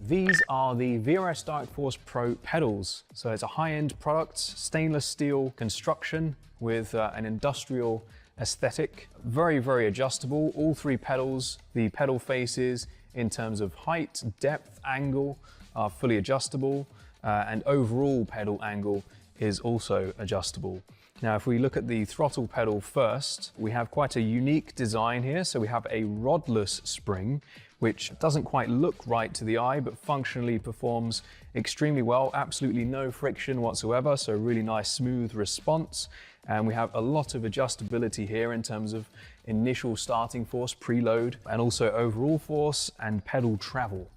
These are the VRS Dark Force Pro pedals. So it's a high-end product, stainless steel construction with an industrial aesthetic. Very, very adjustable. All three pedals, the pedal faces in terms of height, depth, angle are fully adjustable, and overall pedal angle is also adjustable. Now, if we look at the throttle pedal first, we have quite a unique design here. So we have a rodless spring, which doesn't quite look right to the eye, but functionally performs extremely well. Absolutely no friction whatsoever, so really nice smooth response. And we have a lot of adjustability here in terms of initial starting force, preload, and also overall force and pedal travel.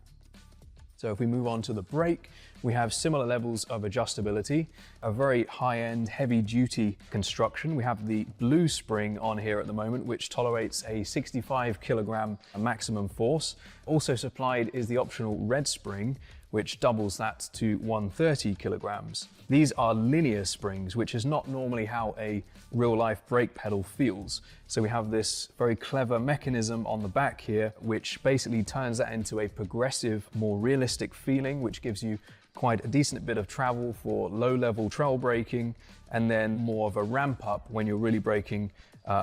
So if we move on to the brake, we have similar levels of adjustability, a very high-end, heavy-duty construction. We have the blue spring on here at the moment, which tolerates a 65 kilogram maximum force. Also supplied is the optional red spring, which doubles that to 130 kilograms. These are linear springs, which is not normally how a real-life brake pedal feels. So we have this very clever mechanism on the back here, which basically turns that into a progressive, more realistic feeling, which gives you quite a decent bit of travel for low-level trail braking, and then more of a ramp up when you're really braking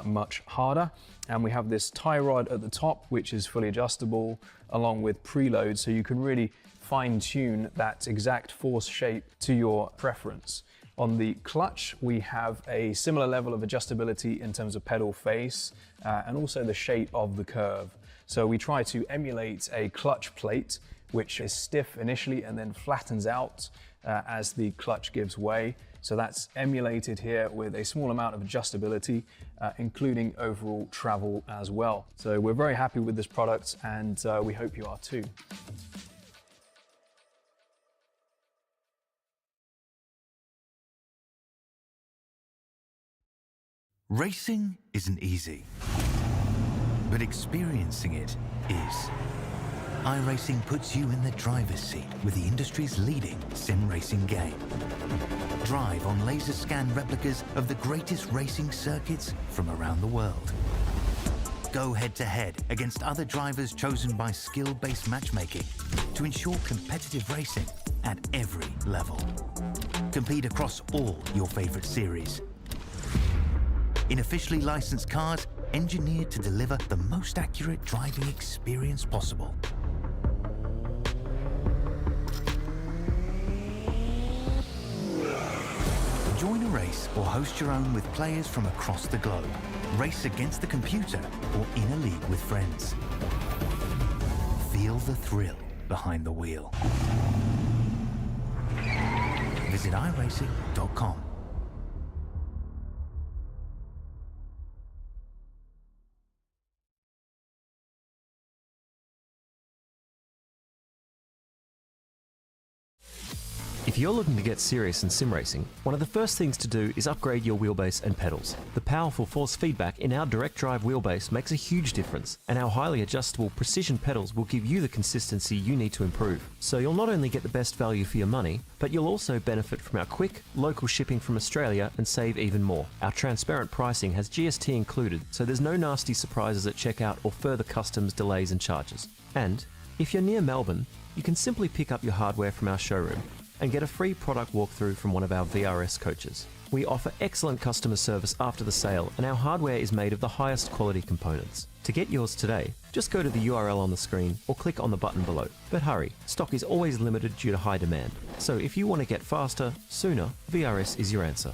much harder. And we have this tie rod at the top, which is fully adjustable, along with preload, so you can really fine-tune that exact force shape to your preference. On the clutch, we have a similar level of adjustability in terms of pedal face and also the shape of the curve. So we try to emulate a clutch plate, which is stiff initially and then flattens out as the clutch gives way. So that's emulated here with a small amount of adjustability, including overall travel as well. So we're very happy with this product, and we hope you are too. Racing isn't easy, but experiencing it is. iRacing puts you in the driver's seat with the industry's leading sim racing game. Drive on laser scan replicas of the greatest racing circuits from around the world. Go head to head against other drivers chosen by skill-based matchmaking to ensure competitive racing at every level. Compete across all your favorite series. In officially licensed cars, engineered to deliver the most accurate driving experience possible. Join a race or host your own with players from across the globe. Race against the computer or in a league with friends. Feel the thrill behind the wheel. Visit IRacing.com. If you're looking to get serious in sim racing, one of the first things to do is upgrade your wheelbase and pedals. The powerful force feedback in our direct drive wheelbase makes a huge difference, and our highly adjustable precision pedals will give you the consistency you need to improve. So you'll not only get the best value for your money, but you'll also benefit from our quick, local shipping from Australia and save even more. Our transparent pricing has GST included, so there's no nasty surprises at checkout or further customs delays and charges. And if you're near Melbourne, you can simply pick up your hardware from our showroom and get a free product walkthrough from one of our VRS coaches. We offer excellent customer service after the sale, and our hardware is made of the highest quality components. To get yours today, just go to the URL on the screen or click on the button below. But hurry, stock is always limited due to high demand. So if you want to get faster, sooner, VRS is your answer.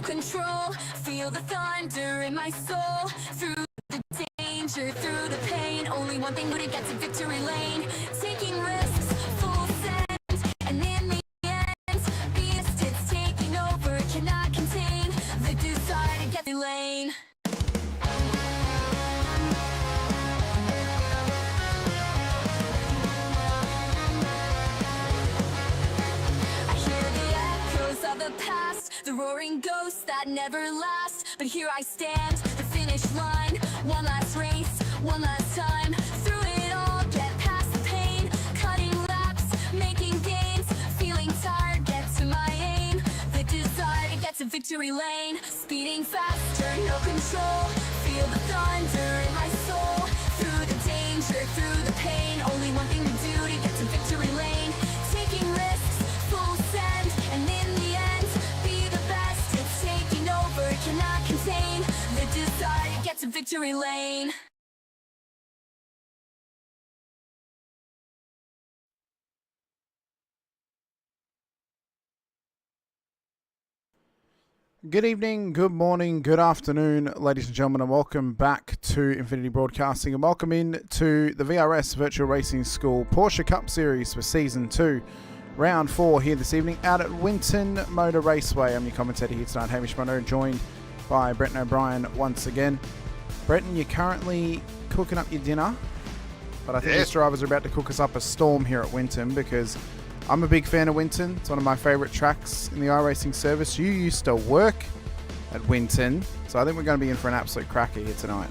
Control, feel the thunder in my soul. Through the danger, through the pain, only one thing would get to victory lane. Taking risks, full send, and in the end, beast it's taking over, cannot contain the desire to get the lane. the past, the roaring ghosts that never last. But here I stand, the finish line, one last race, one last time. Through it all, get past the pain, cutting laps, making gains, feeling tired, get to my aim. The desire to get to victory lane, speeding faster, no control. Feel the thunder in my soul. Through the danger, through the pain, only one thing to do to get to victory lane. Taking risks, full send, and in the end, be the best. It's taking over, cannot contain the desire to get to victory lane. Good evening, good morning, good afternoon, ladies and gentlemen, and welcome back to Infinity Broadcasting, and welcome in to the VRS Virtual Racing School Porsche Cup Series for Season 2, Round 4 here this evening out at Winton Motor Raceway. I'm your commentator here tonight, Hamish Munro, joined by Brenton O'Brien once again. Brenton, you're currently cooking up your dinner, but I think these drivers are about to cook us up a storm here at Winton, because I'm a big fan of Winton. It's one of my favourite tracks in the iRacing service. You used to work at Winton, so I think we're going to be in for an absolute cracker here tonight.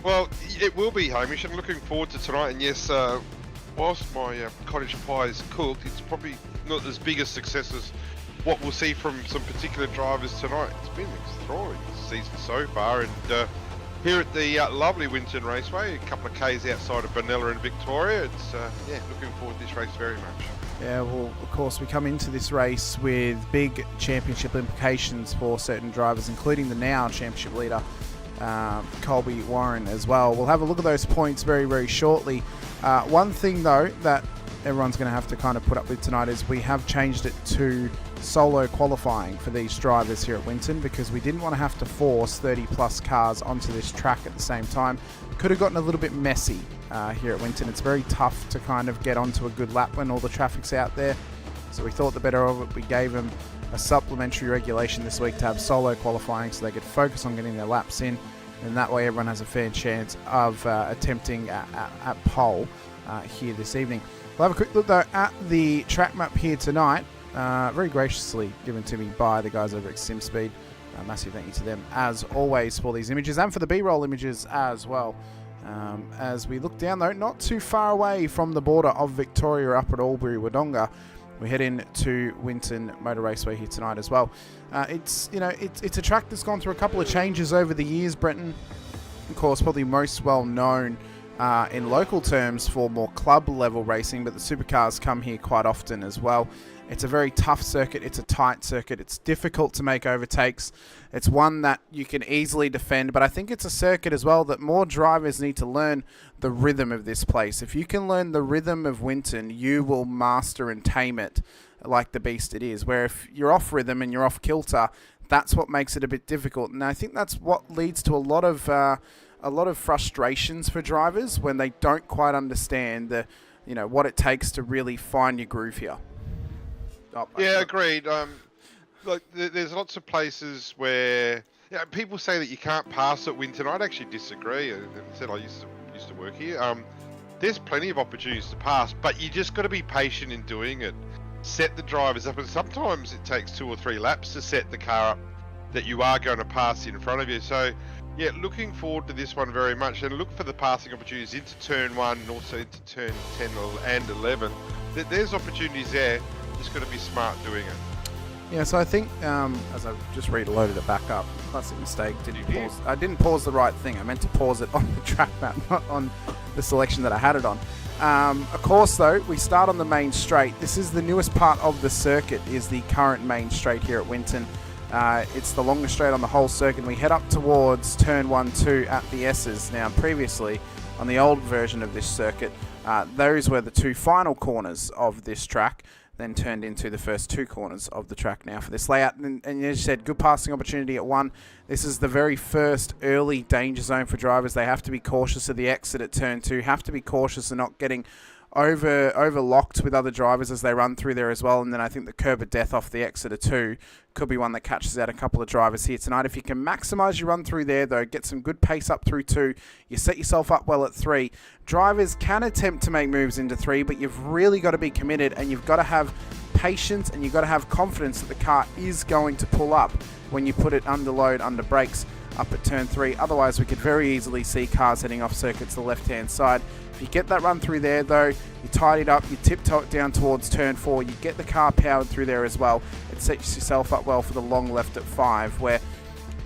Well, it will be, Hamish. I'm looking forward to tonight. And yes, whilst my cottage pie is cooked, it's probably not as big a success as what we'll see from some particular drivers tonight. It's been extraordinary this season so far. And here at the lovely Winton Raceway, a couple of Ks outside of Benalla and Victoria, it's looking forward to this race very much. Yeah, well, of course, we come into this race with big championship implications for certain drivers, including the now championship leader, Colby Warren, as well. We'll have a look at those points very, very shortly. One thing, though, that everyone's going to have to kind of put up with tonight is we have changed it to solo qualifying for these drivers here at Winton, because we didn't want to have to force 30 plus cars onto this track at the same time. Could have gotten a little bit messy here at Winton. It's very tough to kind of get onto a good lap when all the traffic's out there, so we thought the better of it, we gave them a supplementary regulation this week to have solo qualifying so they could focus on getting their laps in, and that way everyone has a fair chance of attempting at pole here this evening. We'll have a quick look though at the track map here tonight, very graciously given to me by the guys over at SimSpeed. Massive thank you to them as always for these images and for the B-roll images as well. As we look down though, not too far away from the border of Victoria up at Albury Wodonga, we head into Winton Motor Raceway here tonight as well. It's a track that's gone through a couple of changes over the years, Brenton. Of course, probably most well known in local terms for more club level racing, but the supercars come here quite often as well. It's a very tough circuit, it's a tight circuit, it's difficult to make overtakes. It's one that you can easily defend, but I think it's a circuit as well that more drivers need to learn the rhythm of this place. If you can learn the rhythm of Winton, you will master and tame it like the beast it is. Where if you're off rhythm and you're off kilter, that's what makes it a bit difficult. And I think that's what leads to a lot of frustrations for drivers when they don't quite understand what it takes to really find your groove here. Yeah, agreed. Look, there's lots of places where people say that you can't pass at Winton. I'd actually disagree. I said I used to work here. There's plenty of opportunities to pass, but you just got to be patient in doing it. Set the drivers up, and sometimes it takes 2 or 3 laps to set the car up that you are going to pass in front of you. So, yeah, looking forward to this one very much, and look for the passing opportunities into turn 1 and also into turn 10 and 11. There's opportunities there. Just got to be smart doing it. Yeah, so I think as I've just reloaded it back up, classic mistake. I didn't pause the right thing. I meant to pause it on the track map, not on the selection that I had it on. Of course, though, we start on the main straight. This is the newest part of the circuit, is the current main straight here at Winton. It's the longest straight on the whole circuit. We head up towards turn 1, 2 at the S's. Now, previously, on the old version of this circuit, those were the 2 final corners of this track, then turned into the first 2 corners of the track now for this layout. And as you said, good passing opportunity at 1. This is the very first early danger zone for drivers. They have to be cautious of the exit at turn 2, have to be cautious of not getting overlocked with other drivers as they run through there as well. And then I think the curb of death off the exit of 2 could be one that catches out a couple of drivers here tonight. If you can maximise your run through there, though, get some good pace up through 2, you set yourself up well at 3. Drivers can attempt to make moves into 3, but you've really got to be committed, and you've got to have patience, and you've got to have confidence that the car is going to pull up when you put it under load, under brakes, up at turn 3. Otherwise, we could very easily see cars heading off circuit to the left-hand side. If you get that run through there, though, you tidy it up, you tiptoe it down towards turn 4, you get the car powered through there as well. It sets yourself up well for the long left at 5, where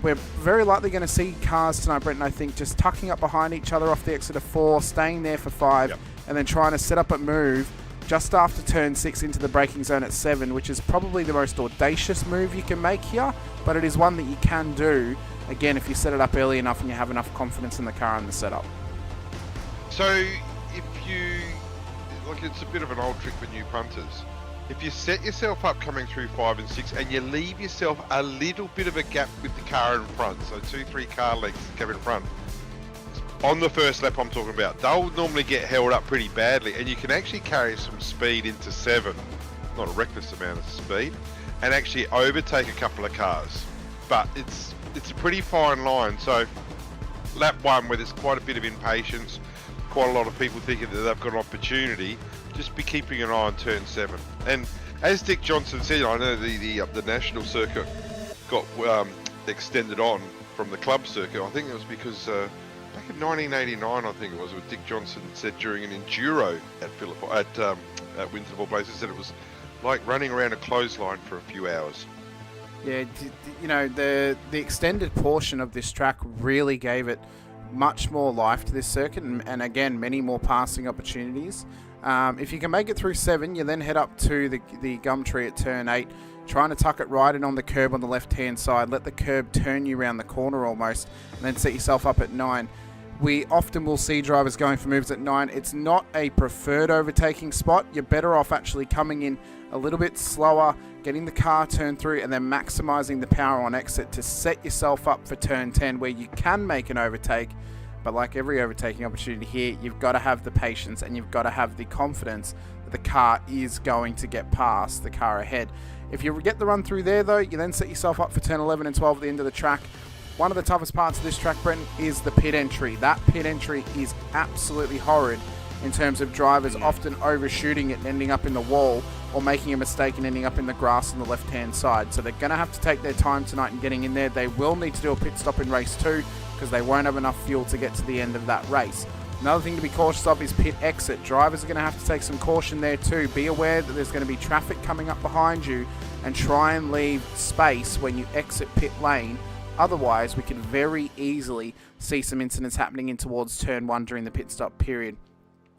we're very likely going to see cars tonight, Brenton, I think, just tucking up behind each other off the exit of 4, staying there for 5, and then trying to set up a move just after turn 6 into the braking zone at 7, which is probably the most audacious move you can make here, but it is one that you can do, again, if you set it up early enough and you have enough confidence in the car and the setup. So, if you, like, it's a bit of an old trick for new punters. If you set yourself up coming through 5 and 6 and you leave yourself a little bit of a gap with the car in front, so 2-3 car lengths come in front, on the first lap I'm talking about, they'll normally get held up pretty badly, and you can actually carry some speed into 7, not a reckless amount of speed, and actually overtake a couple of cars. But it's a pretty fine line. So lap 1, where there's quite a bit of impatience, quite a lot of people thinking that they've got an opportunity, just be keeping an eye on turn 7. And as Dick Johnson said, I know the national circuit got extended on from the club circuit. I think it was because back in 1989, I think it was, what Dick Johnson said during an enduro at Winton of all places, said it was like running around a clothesline for a few hours. Yeah, you know, the extended portion of this track really gave it much more life to this circuit, and again, many more passing opportunities. If you can make it through 7, you then head up to the gum tree at turn 8, trying to tuck it right in on the curb on the left-hand side, let the curb turn you around the corner almost, and then set yourself up at 9. We often will see drivers going for moves at 9. It's not a preferred overtaking spot. You're better off actually coming in a little bit slower, getting the car turned through, and then maximising the power on exit to set yourself up for turn 10, where you can make an overtake. But like every overtaking opportunity here, you've got to have the patience and you've got to have the confidence that the car is going to get past the car ahead. If you get the run through there, though, you then set yourself up for turn 11 and 12 at the end of the track. One of the toughest parts of this track, Brenton, is the pit entry. That pit entry is absolutely horrid in terms of drivers often overshooting it and ending up in the wall, or making a mistake and ending up in the grass on the left-hand side. So they're going to have to take their time tonight in getting in there. They will need to do a pit stop in race 2 because they won't have enough fuel to get to the end of that race. Another thing to be cautious of is pit exit. Drivers are going to have to take some caution there too. Be aware that there's going to be traffic coming up behind you, and try and leave space when you exit pit lane. Otherwise, we could very easily see some incidents happening in towards turn 1 during the pit stop period.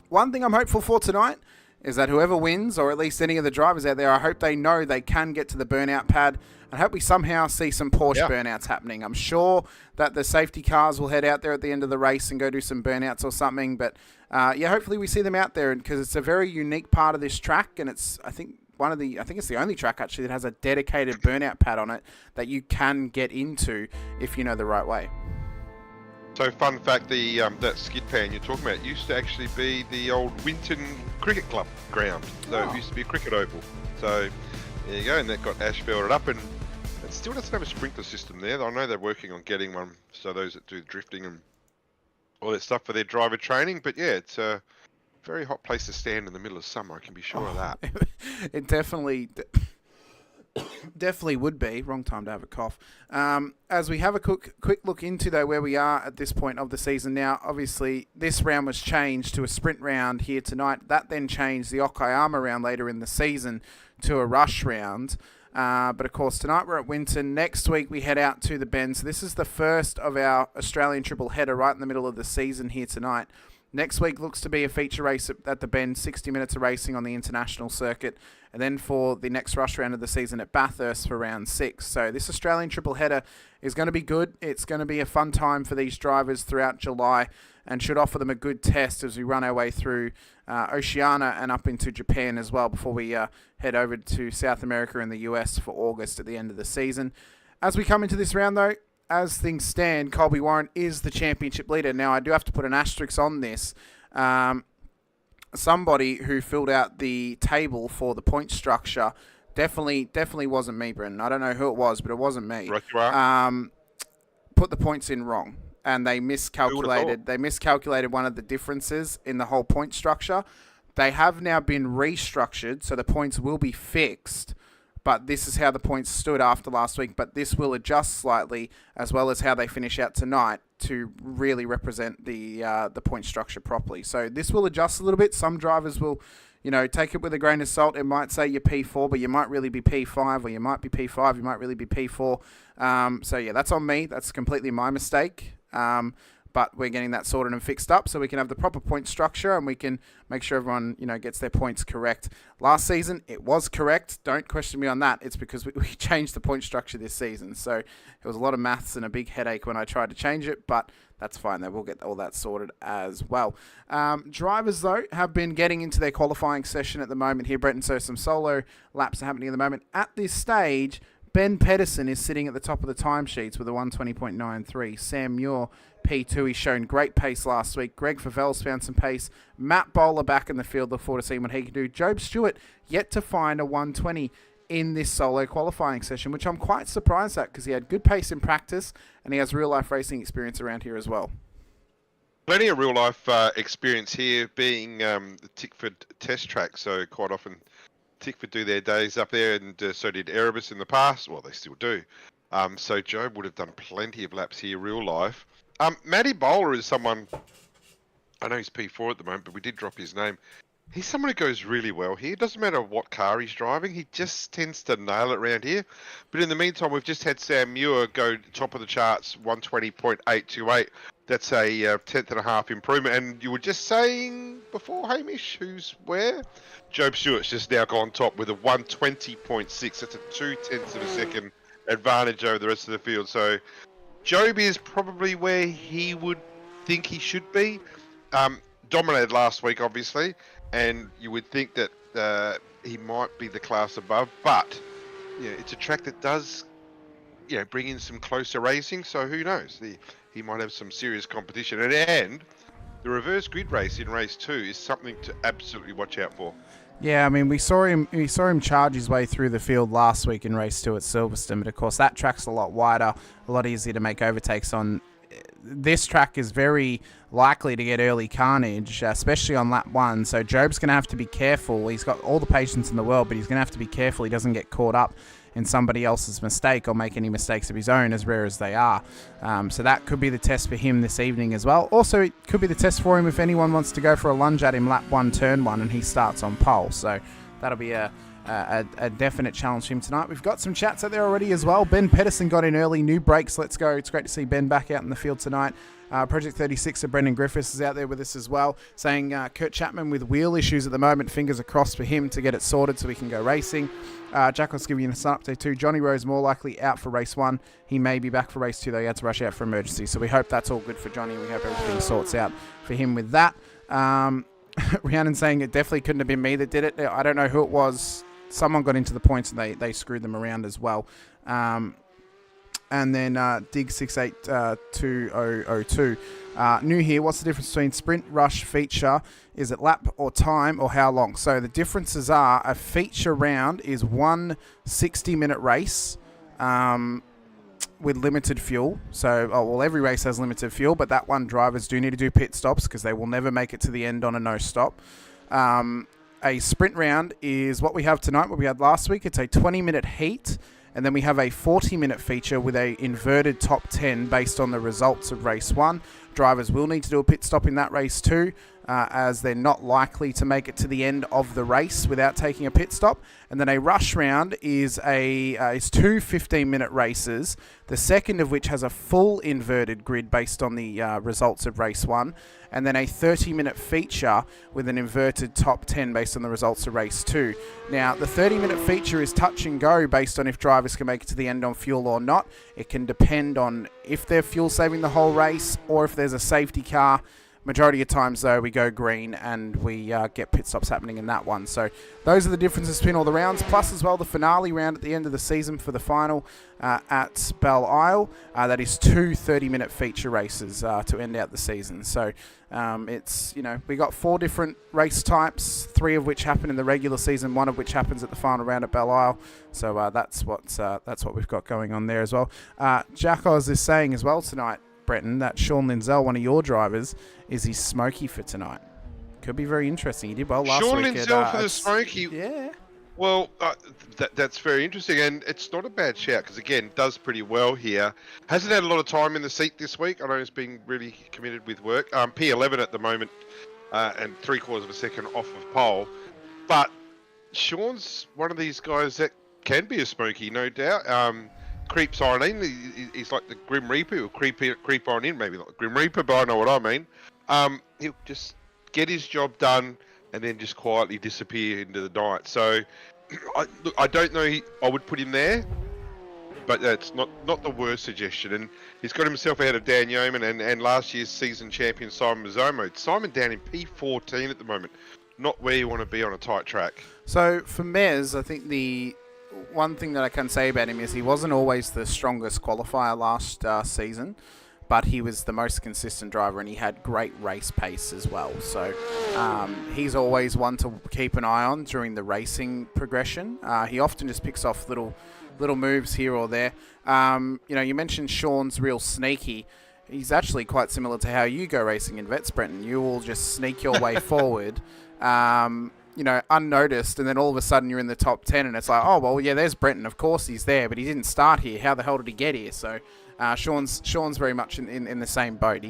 One thing I'm hopeful for tonight is that whoever wins, or at least any of the drivers out there, I hope they know they can get to the burnout pad. I hope we somehow see some Porsche burnouts happening. I'm sure that the safety cars will head out there at the end of the race and go do some burnouts or something. But yeah, hopefully we see them out there, because it's a very unique part of this track, and it's, I think it's the only track actually that has a dedicated burnout pad on it that you can get into if you know the right way. So, fun fact, that skid pan you're talking about used to actually be the old Winton Cricket Club ground. So it used to be a cricket oval. So there you go, and that got asphalted up, and it still doesn't have a sprinkler system there. I know they're working on getting one, so those that do drifting and all that stuff for their driver training. But yeah, it's a very hot place to stand in the middle of summer, I can be sure of that. It definitely would be. Wrong time to have a cough. As we have a quick look into, though, where we are at this point of the season now, obviously this round was changed to a sprint round here tonight. That then changed the Okayama round later in the season to a rush round. But of course, tonight we're at Winton. Next week we head out to the Bend. So this is the first of our Australian triple header right in the middle of the season here tonight. Next week looks to be a feature race at the Bend, 60 minutes of racing on the international circuit, and then for the next rush round of the season at Bathurst for round 6. So this Australian triple header is going to be good. It's going to be a fun time for these drivers throughout July, and should offer them a good test as we run our way through Oceania and up into Japan as well, before we head over to South America and the US for August at the end of the season. As we come into this round, though, as things stand, Colby Warren is the championship leader. Now, I do have to put an asterisk on this. somebody who filled out the table for the point structure. Definitely wasn't me, Brendan. I don't know who it was, but it wasn't me. Right, you are. Put the points in wrong, and they miscalculated. They miscalculated one of the differences in the whole point structure. They have now been restructured, so the points will be fixed. But this is how the points stood after last week. But this will adjust slightly, as well as how they finish out tonight, to really represent the point structure properly. So this will adjust a little bit. Some drivers will, take it with a grain of salt. It might say you're P4, but you might really be P5, or you might be P5, you might really be P4. So yeah, that's on me. That's completely my mistake. But we're getting that sorted and fixed up so we can have the proper point structure and we can make sure everyone, gets their points correct. Last season, it was correct. Don't question me on that. It's because we changed the point structure this season. So it was a lot of maths and a big headache when I tried to change it, but that's fine. They will get all that sorted as well. Drivers, though, have been getting into their qualifying session at the moment here, Brenton. So some solo laps are happening at the moment. At this stage, Ben Pedersen is sitting at the top of the timesheets with a 120.93. Sam Muir, P2, he's shown great pace last week. Greg Favell's found some pace. Matt Bowler back in the field. Look forward to seeing what he can do. Job Stewart yet to find a 120 in this solo qualifying session, which I'm quite surprised at because he had good pace in practice and he has real-life racing experience around here as well. Plenty of real-life experience here, being the Tickford test track, so quite often Tickford do their days up there, and so did Erebus in the past. Well, they still do. So Job would have done plenty of laps here, real life. Matty Bowler is someone, I know he's P4 at the moment, but we did drop his name. He's someone who goes really well here. It doesn't matter what car he's driving. He just tends to nail it around here. But in the meantime, we've just had Sam Muir go top of the charts, 120.828. That's a tenth and a half improvement. And you were just saying before, Hamish, who's where? Job Stewart's just now gone top with a 120.6. That's a 0.2 of a second advantage over the rest of the field. So Job is probably where he would think he should be. Dominated last week, obviously, and you would think that he might be the class above. But it's a track that does, bring in some closer racing. So who knows? He might have some serious competition. And the reverse grid race in race 2 is something to absolutely watch out for. Yeah, I mean, we saw him charge his way through the field last week in race 2 at Silverstone, but of course that track's a lot wider, a lot easier to make overtakes on. This track is very likely to get early carnage, especially on lap 1, so Job's going to have to be careful. He's got all the patience in the world, but he's going to have to be careful he doesn't get caught up in somebody else's mistake or make any mistakes of his own, as rare as they are. So that could be the test for him this evening as well. Also, it could be the test for him if anyone wants to go for a lunge at him lap 1, turn 1, and he starts on pole. So that'll be a definite challenge for him tonight. We've got some chats out there already as well. Ben Pedersen got in early, new brakes, let's go. It's great to see Ben back out in the field tonight. Project 36 of Brendan Griffiths is out there with us as well, saying Kurt Chapman with wheel issues at the moment. Fingers are crossed for him to get it sorted so we can go racing. Jackal's giving you a sun update too. Johnny Rose more likely out for race 1. He may be back for race 2 though. He had to rush out for emergency. So we hope that's all good for Johnny. We hope everything sorts out for him with that. Rhiannon saying it definitely couldn't have been me that did it. I don't know who it was. Someone got into the points and they screwed them around as well. And then Dig 682002. New here, what's the difference between sprint, rush, feature? Is it lap or time or how long? So the differences are a feature round is 1 60-minute race with limited fuel. So, every race has limited fuel, but that one drivers do need to do pit stops because they will never make it to the end on a no stop. A sprint round is what we have tonight, what we had last week. It's a 20-minute heat. And then we have a 40-minute feature with a inverted top 10 based on the results of race 1. Drivers will need to do a pit stop in that race too, as they're not likely to make it to the end of the race without taking a pit stop. And then a rush round is two 15-minute races, the second of which has a full inverted grid based on the results of race 1. And then a 30-minute feature with an inverted top 10 based on the results of race 2. Now, the 30-minute feature is touch and go based on if drivers can make it to the end on fuel or not. It can depend on if they're fuel saving the whole race or if there's a safety car. Majority of times, though, we go green and we get pit stops happening in that one. So those are the differences between all the rounds. Plus, as well, the finale round at the end of the season for the final at Belle Isle. That is 2 30-minute feature races to end out the season. So it's, we got 4 different race types, 3 of which happen in the regular season, 1 of which happens at the final round at Belle Isle. So that's what we've got going on there as well. Jack Oz is saying as well tonight, Brenton, that Sean Lindsell, one of your drivers, is his Smoky for tonight. Could be very interesting. He did well last week. Sean Lindsell for the Smoky. Yeah. Well, that's very interesting, and it's not a bad shout because again, does pretty well here. Hasn't had a lot of time in the seat this week. I know he's been really committed with work. P11 at the moment, and 3/4 of a second off of pole. But Sean's one of these guys that can be a Smoky, no doubt. Creeps on in. He's like the Grim Reaper. He'll creep on in. Maybe not the Grim Reaper, but I know what I mean. He'll just get his job done and then just quietly disappear into the night. So I don't know. I would put him there, but that's not the worst suggestion. And he's got himself ahead of Dan Yeoman and last year's season champion Simon Mazzomo. Simon down in P14 at the moment. Not where you want to be on a tight track. So for Mez, I think the one thing that I can say about him is he wasn't always the strongest qualifier last season, but he was the most consistent driver and he had great race pace as well. So he's always one to keep an eye on during the racing progression. He often just picks off little moves here or there. You mentioned Sean's real sneaky. He's actually quite similar to how you go racing in Vets, Brenton. You will just sneak your way forward. Unnoticed, and then all of a sudden you're in the top 10 and it's like, oh, well, yeah, there's Brenton. Of course he's there, but he didn't start here. How the hell did he get here? So Sean's very much in the same boat.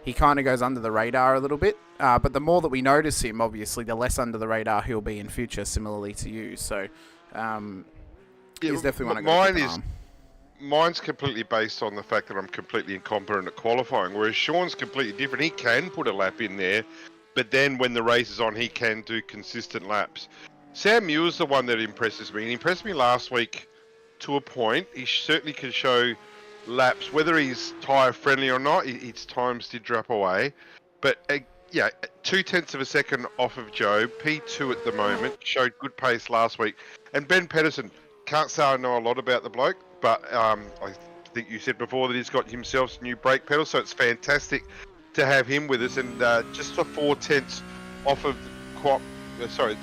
He kind of goes under the radar a little bit, but the more that we notice him, obviously, the less under the radar he'll be in future, similarly to you. So he's definitely one to go keep an eye on. Mine's completely based on the fact that I'm completely incompetent at qualifying, whereas Sean's completely different. He can put a lap in there, but then when the race is on, he can do consistent laps. Sam Muir's the one that impresses me. He impressed me last week to a point. He certainly can show laps, whether he's tyre friendly or not. His times did drop away. But 0.2 of a second off of Joe, P2 at the moment, showed good pace last week. And Ben Pedersen, can't say I know a lot about the bloke, but I think you said before that he's got himself some new brake pedals, so it's fantastic to have him with us. And just for 0.4 off of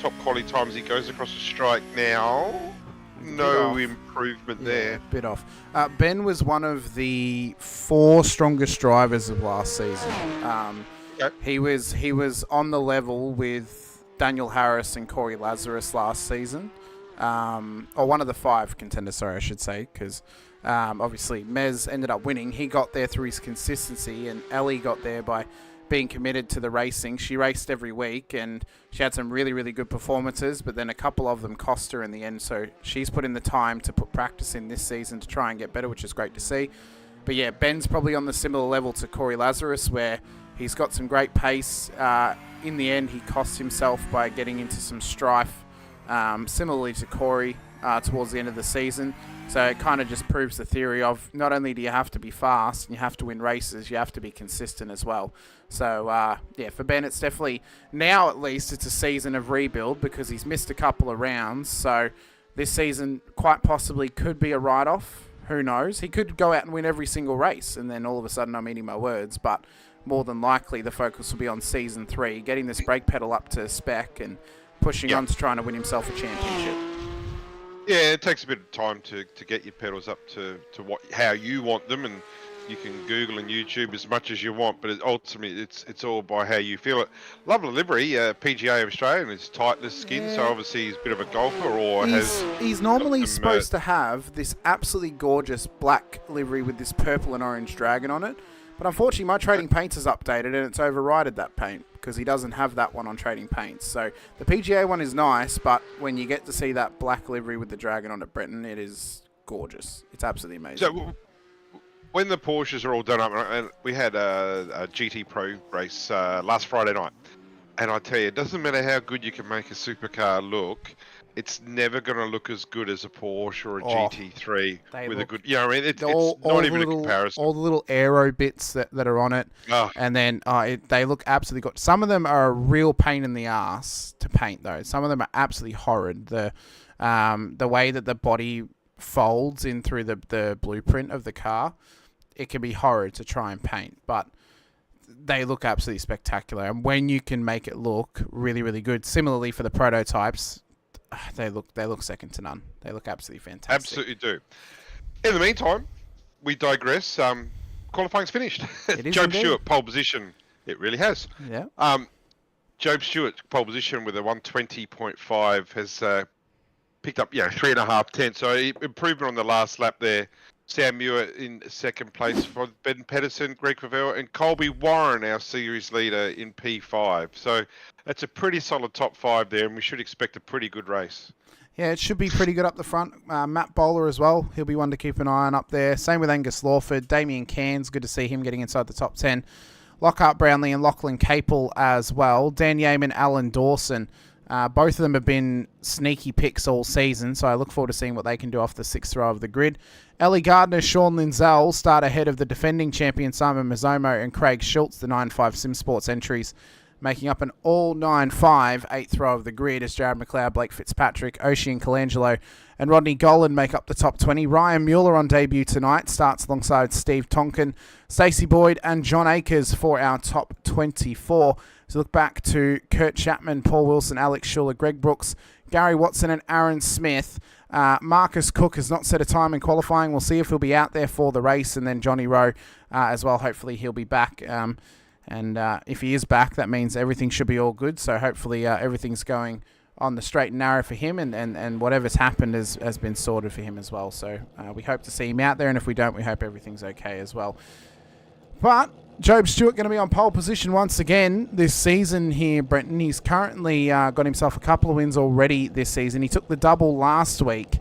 top quality times he goes across the strike now. No improvement there. Bit off. Ben was one of the 4 strongest drivers of last season. Okay. He was on the level with Daniel Harris and Corey Lazarus last season. Or one of the 5 contenders, sorry, I should say, because obviously Mez ended up winning. He got there through his consistency, and Ellie got there by being committed to the racing. She raced every week, and she had some really, really good performances, but then a couple of them cost her in the end, so she's put in the time to put practice in this season to try and get better, which is great to see. But yeah, Ben's probably on the similar level to Corey Lazarus, where he's got some great pace. In the end, he cost himself by getting into some strife, similarly to Corey towards the end of the season. So it kind of just proves the theory of not only do you have to be fast and you have to win races, you have to be consistent as well. So for Ben, it's definitely, now at least, it's a season of rebuild because he's missed a couple of rounds. So this season quite possibly could be a write-off. Who knows? He could go out and win every single race, and then all of a sudden I'm eating my words. But more than likely, the focus will be on Season 3, getting this brake pedal up to spec and pushing on to trying to win himself a championship. Yeah, it takes a bit of time to get your pedals up to how you want them, and you can Google and YouTube as much as you want, but ultimately it's all by how you feel it. Lovely livery, PGA of Australia, and it's tightless skin, so obviously he's a bit of a golfer, or he's normally supposed to have this absolutely gorgeous black livery with this purple and orange dragon on it. But unfortunately, my Trading Paints has updated and it's overrided that paint because he doesn't have that one on Trading Paints. So the PGA one is nice, but when you get to see that black livery with the dragon on it, Brenton, it is gorgeous. It's absolutely amazing. So when the Porsches are all done up, and we had a GT Pro race last Friday night, and I tell you, it doesn't matter how good you can make a supercar look, it's never going to look as good as a Porsche or a GT3 with a good. It's not even a comparison. All the little aero bits that are on it, and then they look absolutely good. Some of them are a real pain in the ass to paint, though. Some of them are absolutely horrid. The way that the body folds in through the blueprint of the car, it can be horrid to try and paint, but they look absolutely spectacular. And when you can make it look really, really good, similarly for the prototypes, they look second to none. They look absolutely fantastic. Absolutely do. In the meantime, we digress. Qualifying's finished. Job Stewart, pole position. It really has. Yeah. Job Stewart, pole position with a 120.5 has picked up 3.5 tenths. So improvement on the last lap there. Sam Muir in second place for Ben Pedersen, Greg Favell, and Colby Warren, our series leader, in P5. So that's a pretty solid top 5 there, and we should expect a pretty good race. Yeah, it should be pretty good up the front. Matt Bowler as well. He'll be one to keep an eye on up there. Same with Angus Lawford. Damien Cairns, good to see him getting inside the top 10. Lockhart Brownlee and Lachlan Capel as well. Dan Yeaman, Alan Dawson. Both of them have been sneaky picks all season, so I look forward to seeing what they can do off the 6th row of the grid. Ellie Gardner, Sean Linzell start ahead of the defending champion Simon Mazzomo and Craig Schultz, the 9.5 Sim Sports entries, making up an all 9.5 8th row of the grid as Jared McLeod, Blake Fitzpatrick, Ocean Colangelo and Rodney Golan make up the top 20. Ryan Mueller on debut tonight starts alongside Steve Tonkin, Stacey Boyd and John Akers for our top 24. So look back to Kurt Chapman, Paul Wilson, Alex Schuler, Greg Brooks, Gary Watson and Aaron Smith. Marcus Cook has not set a time in qualifying. We'll see if he'll be out there for the race. And then Johnny Rowe as well. Hopefully he'll be back. And if he is back, that means everything should be all good. So hopefully everything's going on the straight and narrow for him. And whatever's happened has been sorted for him as well. So we hope to see him out there. And if we don't, we hope everything's okay as well. But Job Stewart going to be on pole position once again this season here, Brenton. He's currently got himself a couple of wins already this season. He took the double last week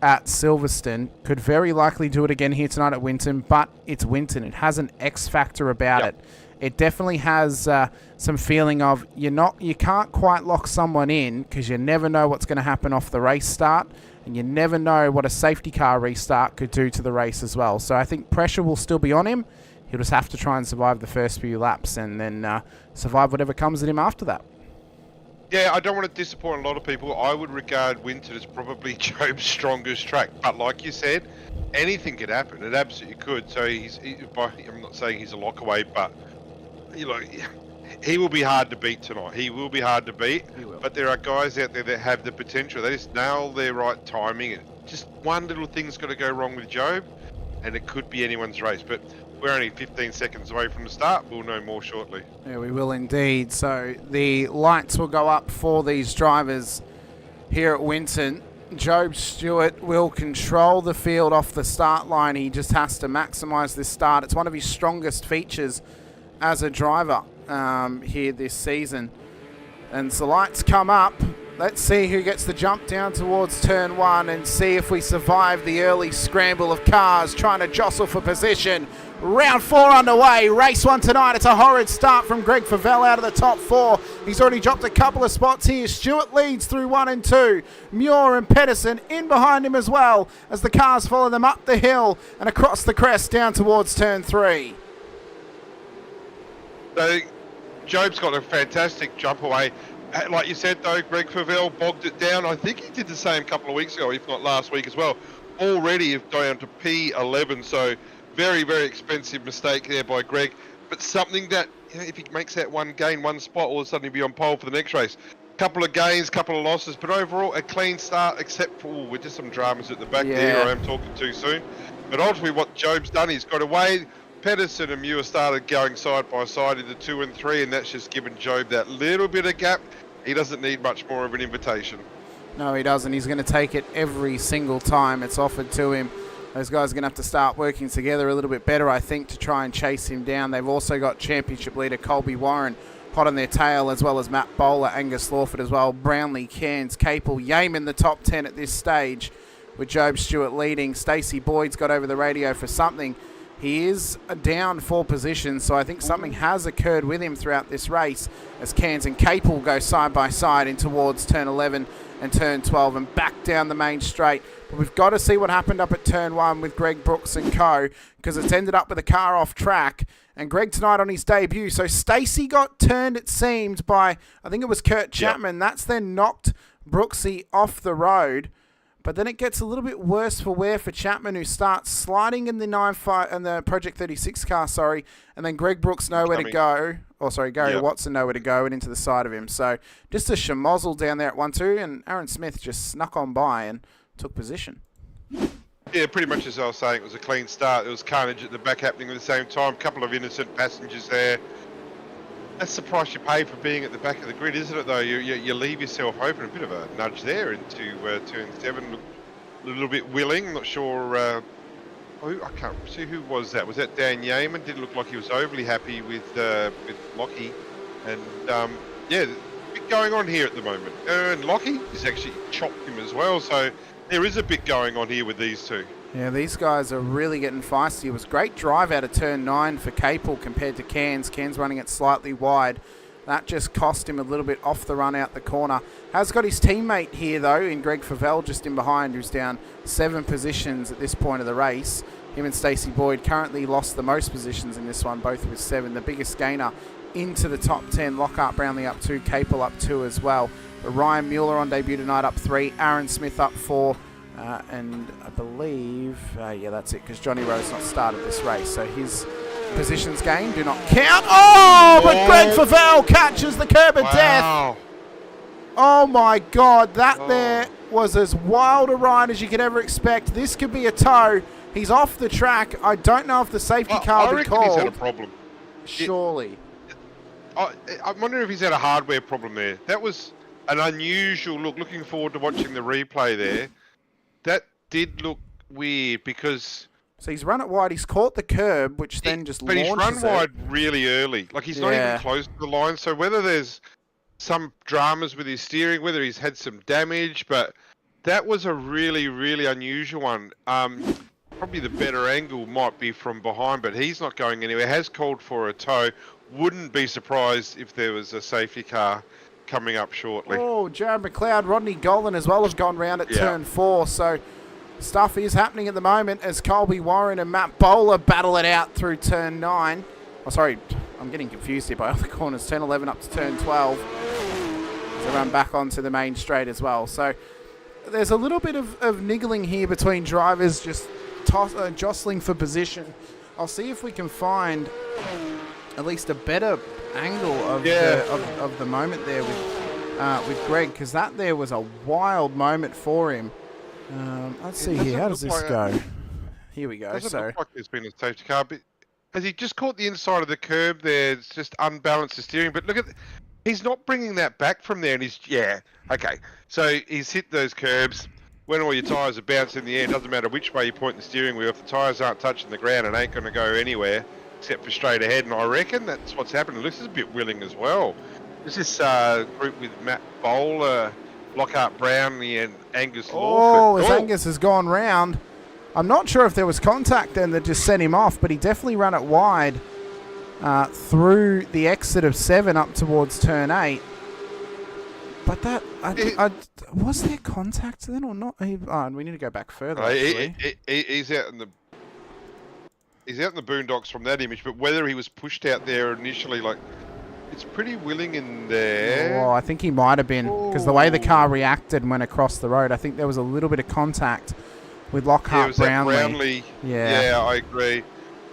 at Silverstone. Could very likely do it again here tonight at Winton, but it's Winton. It has an X factor about it. It definitely has some feeling of you can't quite lock someone in because you never know what's going to happen off the race start, and you never know what a safety car restart could do to the race as well. So I think pressure will still be on him. He'll just have to try and survive the first few laps and then survive whatever comes at him after that. Yeah, I don't want to disappoint a lot of people. I would regard Winton as probably Job's strongest track. But like you said, anything could happen. It absolutely could. So I'm not saying he's a lock away, but he will be hard to beat tonight. He will be hard to beat. But there are guys out there that have the potential. They just nail their right timing. Just one little thing's got to go wrong with Job, and it could be anyone's race. But we're only 15 seconds away from the start. We'll know more shortly. Yeah, we will indeed. So the lights will go up for these drivers here at Winton. Job Stewart will control the field off the start line. He just has to maximise this start. It's one of his strongest features as a driver here this season. And so lights come up. Let's see who gets the jump down towards turn 1 and see if we survive the early scramble of cars trying to jostle for position. Round 4 underway. Race 1 tonight. It's a horrid start from Greg Favell out of the top 4. He's already dropped a couple of spots here. Stewart leads through 1 and 2. Muir and Pedersen in behind him as well as the cars follow them up the hill and across the crest down towards turn 3. So Job's got a fantastic jump away. Like you said, though, Greg Favell bogged it down. I think he did the same a couple of weeks ago, if not last week as well. Already down to P11, so very, very expensive mistake there by Greg. But something that, if he makes that gain one spot, all of a sudden he'll be on pole for the next race. Couple of gains, couple of losses, but overall a clean start, except for with just some dramas at the back there. I am talking too soon. But ultimately what Job's done, he's got away. Pedersen and Muir started going side by side into 2 and 3, and that's just given Job that little bit of gap. He doesn't need much more of an invitation. No, he doesn't. He's going to take it every single time it's offered to him. Those guys are going to have to start working together a little bit better, I think, to try and chase him down. They've also got championship leader Colby Warren hot on their tail, as well as Matt Bowler, Angus Lawford as well, Brownlee, Cairns, Capel, Yeaman the top 10 at this stage, with Job Stewart leading. Stacey Boyd's got over the radio for something. He is down 4 positions, so I think something has occurred with him throughout this race as Cairns and Capel go side by side in towards turn 11 and turn 12 and back down the main straight. But we've got to see what happened up at turn 1 with Greg Brooks and co, because it's ended up with a car off track. And Greg tonight on his debut. So Stacey got turned, it seemed, by, I think it was Kurt Chapman. Yep. That's then knocked Brooksy off the road. But then it gets a little bit worse for Chapman, who starts sliding in the 9.5 and the Project 36 car, and then Greg Brooks nowhere to go. Oh, sorry, Gary Watson nowhere to go and into the side of him. So just a schmozzle down there at 1-2, and Aaron Smith just snuck on by and took position. Yeah, pretty much as I was saying, it was a clean start. There was carnage at the back happening at the same time. A couple of innocent passengers there. That's the price you pay for being at the back of the grid, isn't it, though? You leave yourself open. A bit of a nudge there into turn 7. Looked a little bit willing. I'm not sure. I can't see who was that. Was that Dan Yeaman? Didn't look like he was overly happy with Lockie. And, yeah, a bit going on here at the moment. And Lockie has actually chopped him as well. So there is a bit going on here with these two. Yeah, these guys are really getting feisty. It was great drive out of turn 9 for Capel compared to Cairns. Cairns running it slightly wide. That just cost him a little bit off the run out the corner. Has got his teammate here, though, in Greg Favell just in behind, who's down 7 positions at this point of the race. Him and Stacey Boyd currently lost the most positions in this one, both with 7. The biggest gainer into the top 10. Lockhart Brownlee up 2, Capel up 2 as well. But Ryan Mueller on debut tonight up 3, Aaron Smith up 4. And I believe, yeah, that's it, because Johnny Rowe's not started this race, so his positions gained do not count. Oh, but Greg Favell catches the curb of death. Oh my God, that there was as wild a ride as you could ever expect. This could be a tow. He's off the track. I don't know if the safety car will be called. He's had a problem. Surely. I'm wondering if he's had a hardware problem there. That was an unusual look. Looking forward to watching the replay there. That did look weird because... So he's run it wide. He's caught the curb, which then just launches it. But he's run wide really early. Like, he's not even close to the line. So whether there's some dramas with his steering, whether he's had some damage, but that was a really, really unusual one. Probably the better angle might be from behind, but he's not going anywhere. Has called for a tow. Wouldn't be surprised if there was a safety car coming up shortly. Oh, Jared McLeod, Rodney Golden as well have gone round at turn 4. So stuff is happening at the moment as Colby Warren and Matt Bowler battle it out through turn 9. Oh, sorry, I'm getting confused here by other corners. Turn 11 up to turn 12. So run back onto the main straight as well. So there's a little bit of niggling here between drivers, just jostling for position. I'll see if we can find at least a better angle of the moment there with Greg, because that there was a wild moment for him. Let's see here. How does this go? Here we go. Doesn't look like there's been a safety car, but has he just caught the inside of the curb there? It's just unbalanced the steering. But look at, he's not bringing that back from there, and he's okay. So he's hit those curbs. When all your tyres are bouncing in the air, doesn't matter which way you point the steering wheel. If the tyres aren't touching the ground, it ain't going to go anywhere except for straight ahead. And I reckon that's what's happening. This is a bit willing as well. This is group with Matt Bowler, Lockhart Brownlee, and Angus Lawford. As Angus has gone round. I'm not sure if there was contact then that just sent him off, but he definitely ran it wide through the exit of 7 up towards turn 8. But that, was there contact then or not? We need to go back further. He's out in the boondocks from that image, but whether he was pushed out there initially, like, it's pretty willing in there. Oh, I think he might have been, because the way the car reacted and went across the road, I think there was a little bit of contact with Lockhart Brownlee. Yeah, I agree.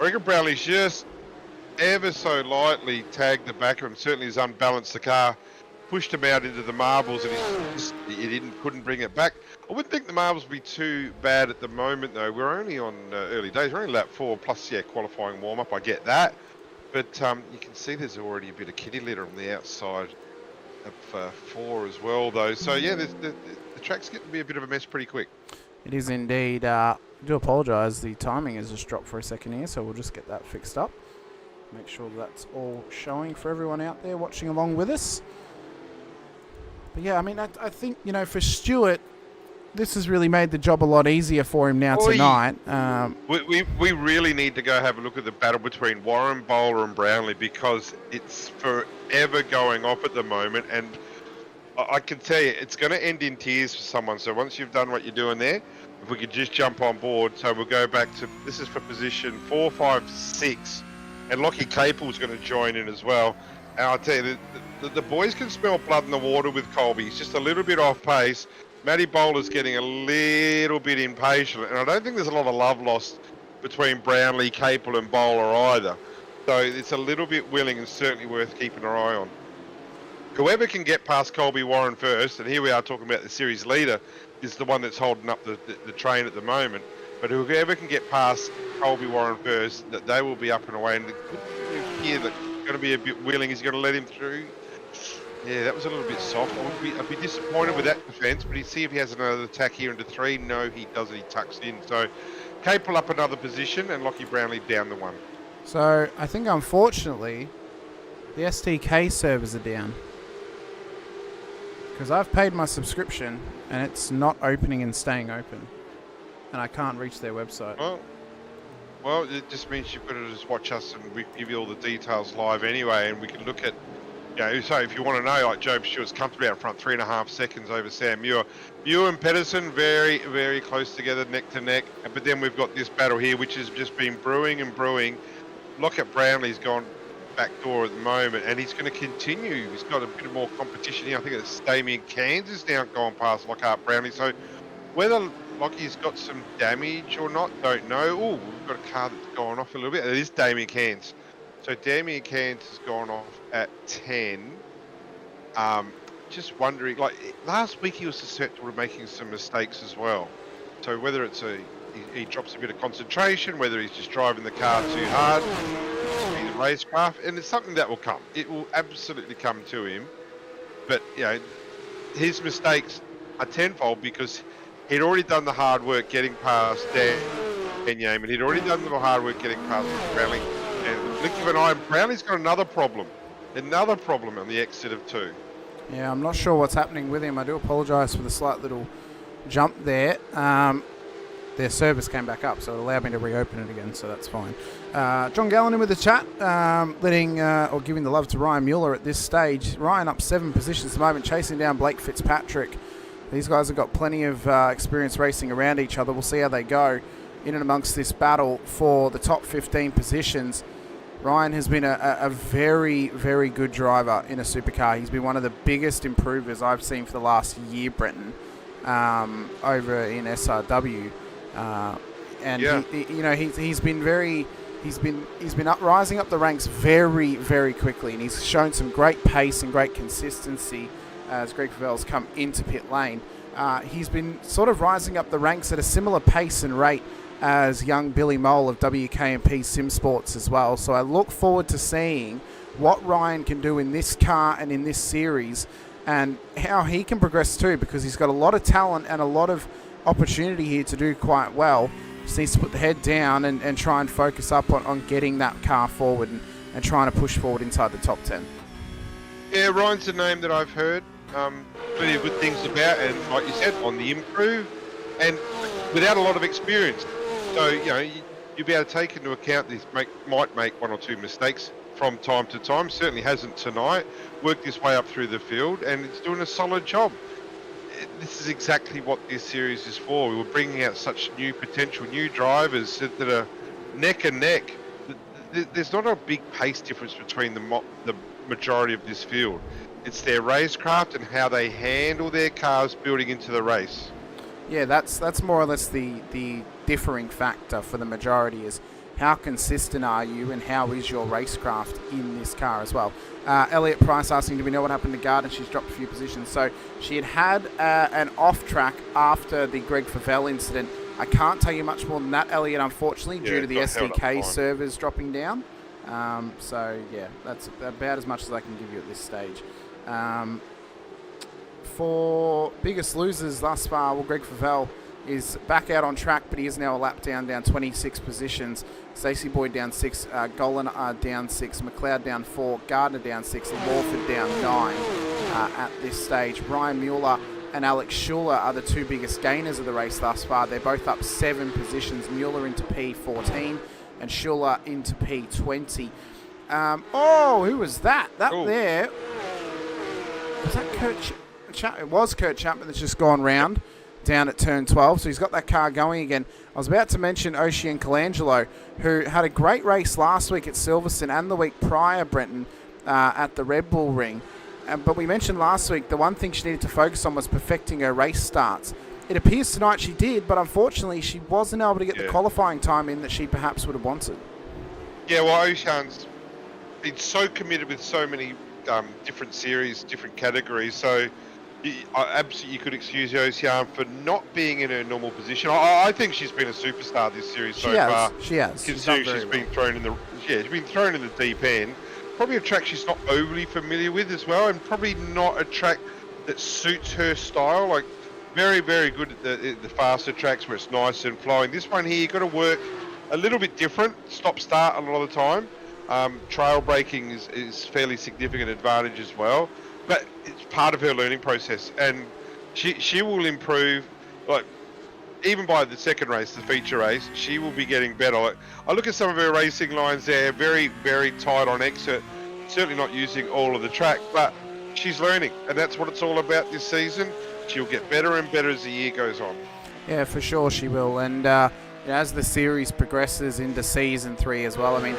I reckon Brownlee's just ever so lightly tagged the back of him. Certainly has unbalanced the car, pushed him out into the marbles, and he couldn't bring it back. I wouldn't think the marbles would be too bad at the moment, though. We're only on early days. We're only lap 4 plus, qualifying warm-up. I get that. But you can see there's already a bit of kitty litter on the outside of 4 as well, though. So, yeah, the track's getting to be a bit of a mess pretty quick. It is indeed. I do apologise. The timing has just dropped for a second here, so we'll just get that fixed up. Make sure that's all showing for everyone out there watching along with us. But, yeah, I mean, I think, for Stewart, this has really made the job a lot easier for him now tonight. We really need to go have a look at the battle between Warren, Bowler and Brownlee, because it's forever going off at the moment, and I can tell you it's going to end in tears for someone. So once you've done what you're doing there, if we could just jump on board. So we'll go back to, this is for position 4, 5, 6, and Lockie Capel's going to join in as well. And I'll tell you, the boys can smell blood in the water with Colby. He's just a little bit off pace. Matty Bowler's getting a little bit impatient, and I don't think there's a lot of love lost between Brownlee, Capel and Bowler either. So it's a little bit willing and certainly worth keeping an eye on. Whoever can get past Colby Warren first, and here we are talking about the series leader, is the one that's holding up the train at the moment. But whoever can get past Colby Warren first, that they will be up and away. And the good news here that's going to be a bit willing is going to let him through. Yeah, that was a little bit soft. I'd be disappointed with that defence, but he'd see if he has another attack here into 3. No, he doesn't. He tucks in. So Capel up another position and Lockie Brownlee down the 1. So I think, unfortunately, the STK servers are down. Because I've paid my subscription and it's not opening and staying open. And I can't reach their website. Well, it just means you've got to just watch us and we give you all the details live anyway, and we can look at, you know, so if you want to know, like Job Stewart's comfortably out front, 3.5 seconds over Sam Muir. Muir and Pedersen very, very close together, neck to neck. But then we've got this battle here, which has just been brewing and brewing. Lockhart Brownlee's gone back door at the moment, and he's going to continue. He's got a bit more competition here. I think it's Damien Kansas now gone past Lockhart Brownlee. So whether Lockie's got some damage or not, don't know. Oh, we've got a car that's gone off a little bit. It is Damien Cairns. So Damien Cairns has gone off at 10. Just wondering, like last week he was susceptible to making some mistakes as well. So whether it's he drops a bit of concentration, whether he's just driving the car too hard, the racecraft, and it's something that will come. It will absolutely come to him. But you know, his mistakes are tenfold because he'd already done the hard work getting past Dan Yaman. He'd already done the hard work getting past Brownlee. And blink of an eye, Brownlee's got another problem on the exit of 2. Yeah, I'm not sure what's happening with him. I do apologise for the slight little jump there. Their service came back up, so it allowed me to reopen it again, so that's fine. John Gallen in with the chat, giving the love to Ryan Mueller at this stage. Ryan up 7 positions at the moment, chasing down Blake Fitzpatrick. These guys have got plenty of experience racing around each other. We'll see how they go in and amongst this battle for the top 15 positions. Ryan has been a very, very good driver in a supercar. He's been one of the biggest improvers I've seen for the last year, Brenton, over in SRW. He's been rising up the ranks very, very quickly, and he's shown some great pace and great consistency as Greg Favell's come into pit lane. He's been sort of rising up the ranks at a similar pace and rate as young Billy Mole of WKMP Sim Sports as well. So I look forward to seeing what Ryan can do in this car and in this series, and how he can progress too, because he's got a lot of talent and a lot of opportunity here to do quite well. Just needs to put the head down and try and focus up on getting that car forward and trying to push forward inside the top 10. Yeah, Ryan's a name that I've heard plenty of good things about, and like you said, on the improve, and without a lot of experience. So, you know, you'll be able to take into account these might make 1 or 2 mistakes from time to time. Certainly hasn't tonight. Worked his way up through the field, and it's doing a solid job. This is exactly what this series is for. We were bringing out such potential new drivers that are neck and neck. There's not a big pace difference between the majority of this field. It's their racecraft and how they handle their cars building into the race. Yeah, that's more or less the differing factor for the majority, is how consistent are you and how is your racecraft in this car as well. Elliot Price asking, do we know what happened to Gardner? She's dropped a few positions. So she had an off track after the Greg Favell incident. I can't tell you much more than that, Elliot, unfortunately, due to the SDK servers dropping down. So yeah, that's about as much as I can give you at this stage. For biggest losers thus far, well, Greg Favell is back out on track, but he is now a lap down 26 positions. Stacey Boyd down 6, Golan down 6, McLeod down 4, Gardner down 6, and Lawford down 9 at this stage. Ryan Mueller and Alex Schuler are the two biggest gainers of the race thus far. They're both up 7 positions. Mueller into P14 and Schuler into P20. Who was that? There. Was that Kurt Chapman? It was Kurt Chapman that's just gone round down at turn 12. So he's got that car going again. I was about to mention Ocean Colangelo, who had a great race last week at Silverstone and the week prior, Brenton, at the Red Bull Ring. But we mentioned last week the one thing she needed to focus on was perfecting her race starts. It appears tonight she did, but unfortunately she wasn't able to get the qualifying time in that she perhaps would have wanted. Yeah, well, Ocean's been so committed with so many different series, different categories, so absolutely you could excuse Ocean for not being in her normal position. I think she's been a superstar this series so far. She has. Considering she's been thrown in the deep end. Probably a track she's not overly familiar with as well, and probably not a track that suits her style. Like very, very good at the faster tracks where it's nice and flowing. This one here, you've got to work a little bit different. Stop-start a lot of the time. Trail braking is fairly significant advantage as well. But it's part of her learning process, and she will improve. Like even by the second race, the feature race, she will be getting better. Like, I look at some of her racing lines there, very, very tight on exit. Certainly not using all of the track, but she's learning, and that's what it's all about this season. She'll get better and better as the year goes on. Yeah, for sure she will, and as the series progresses into season 3 as well, I mean,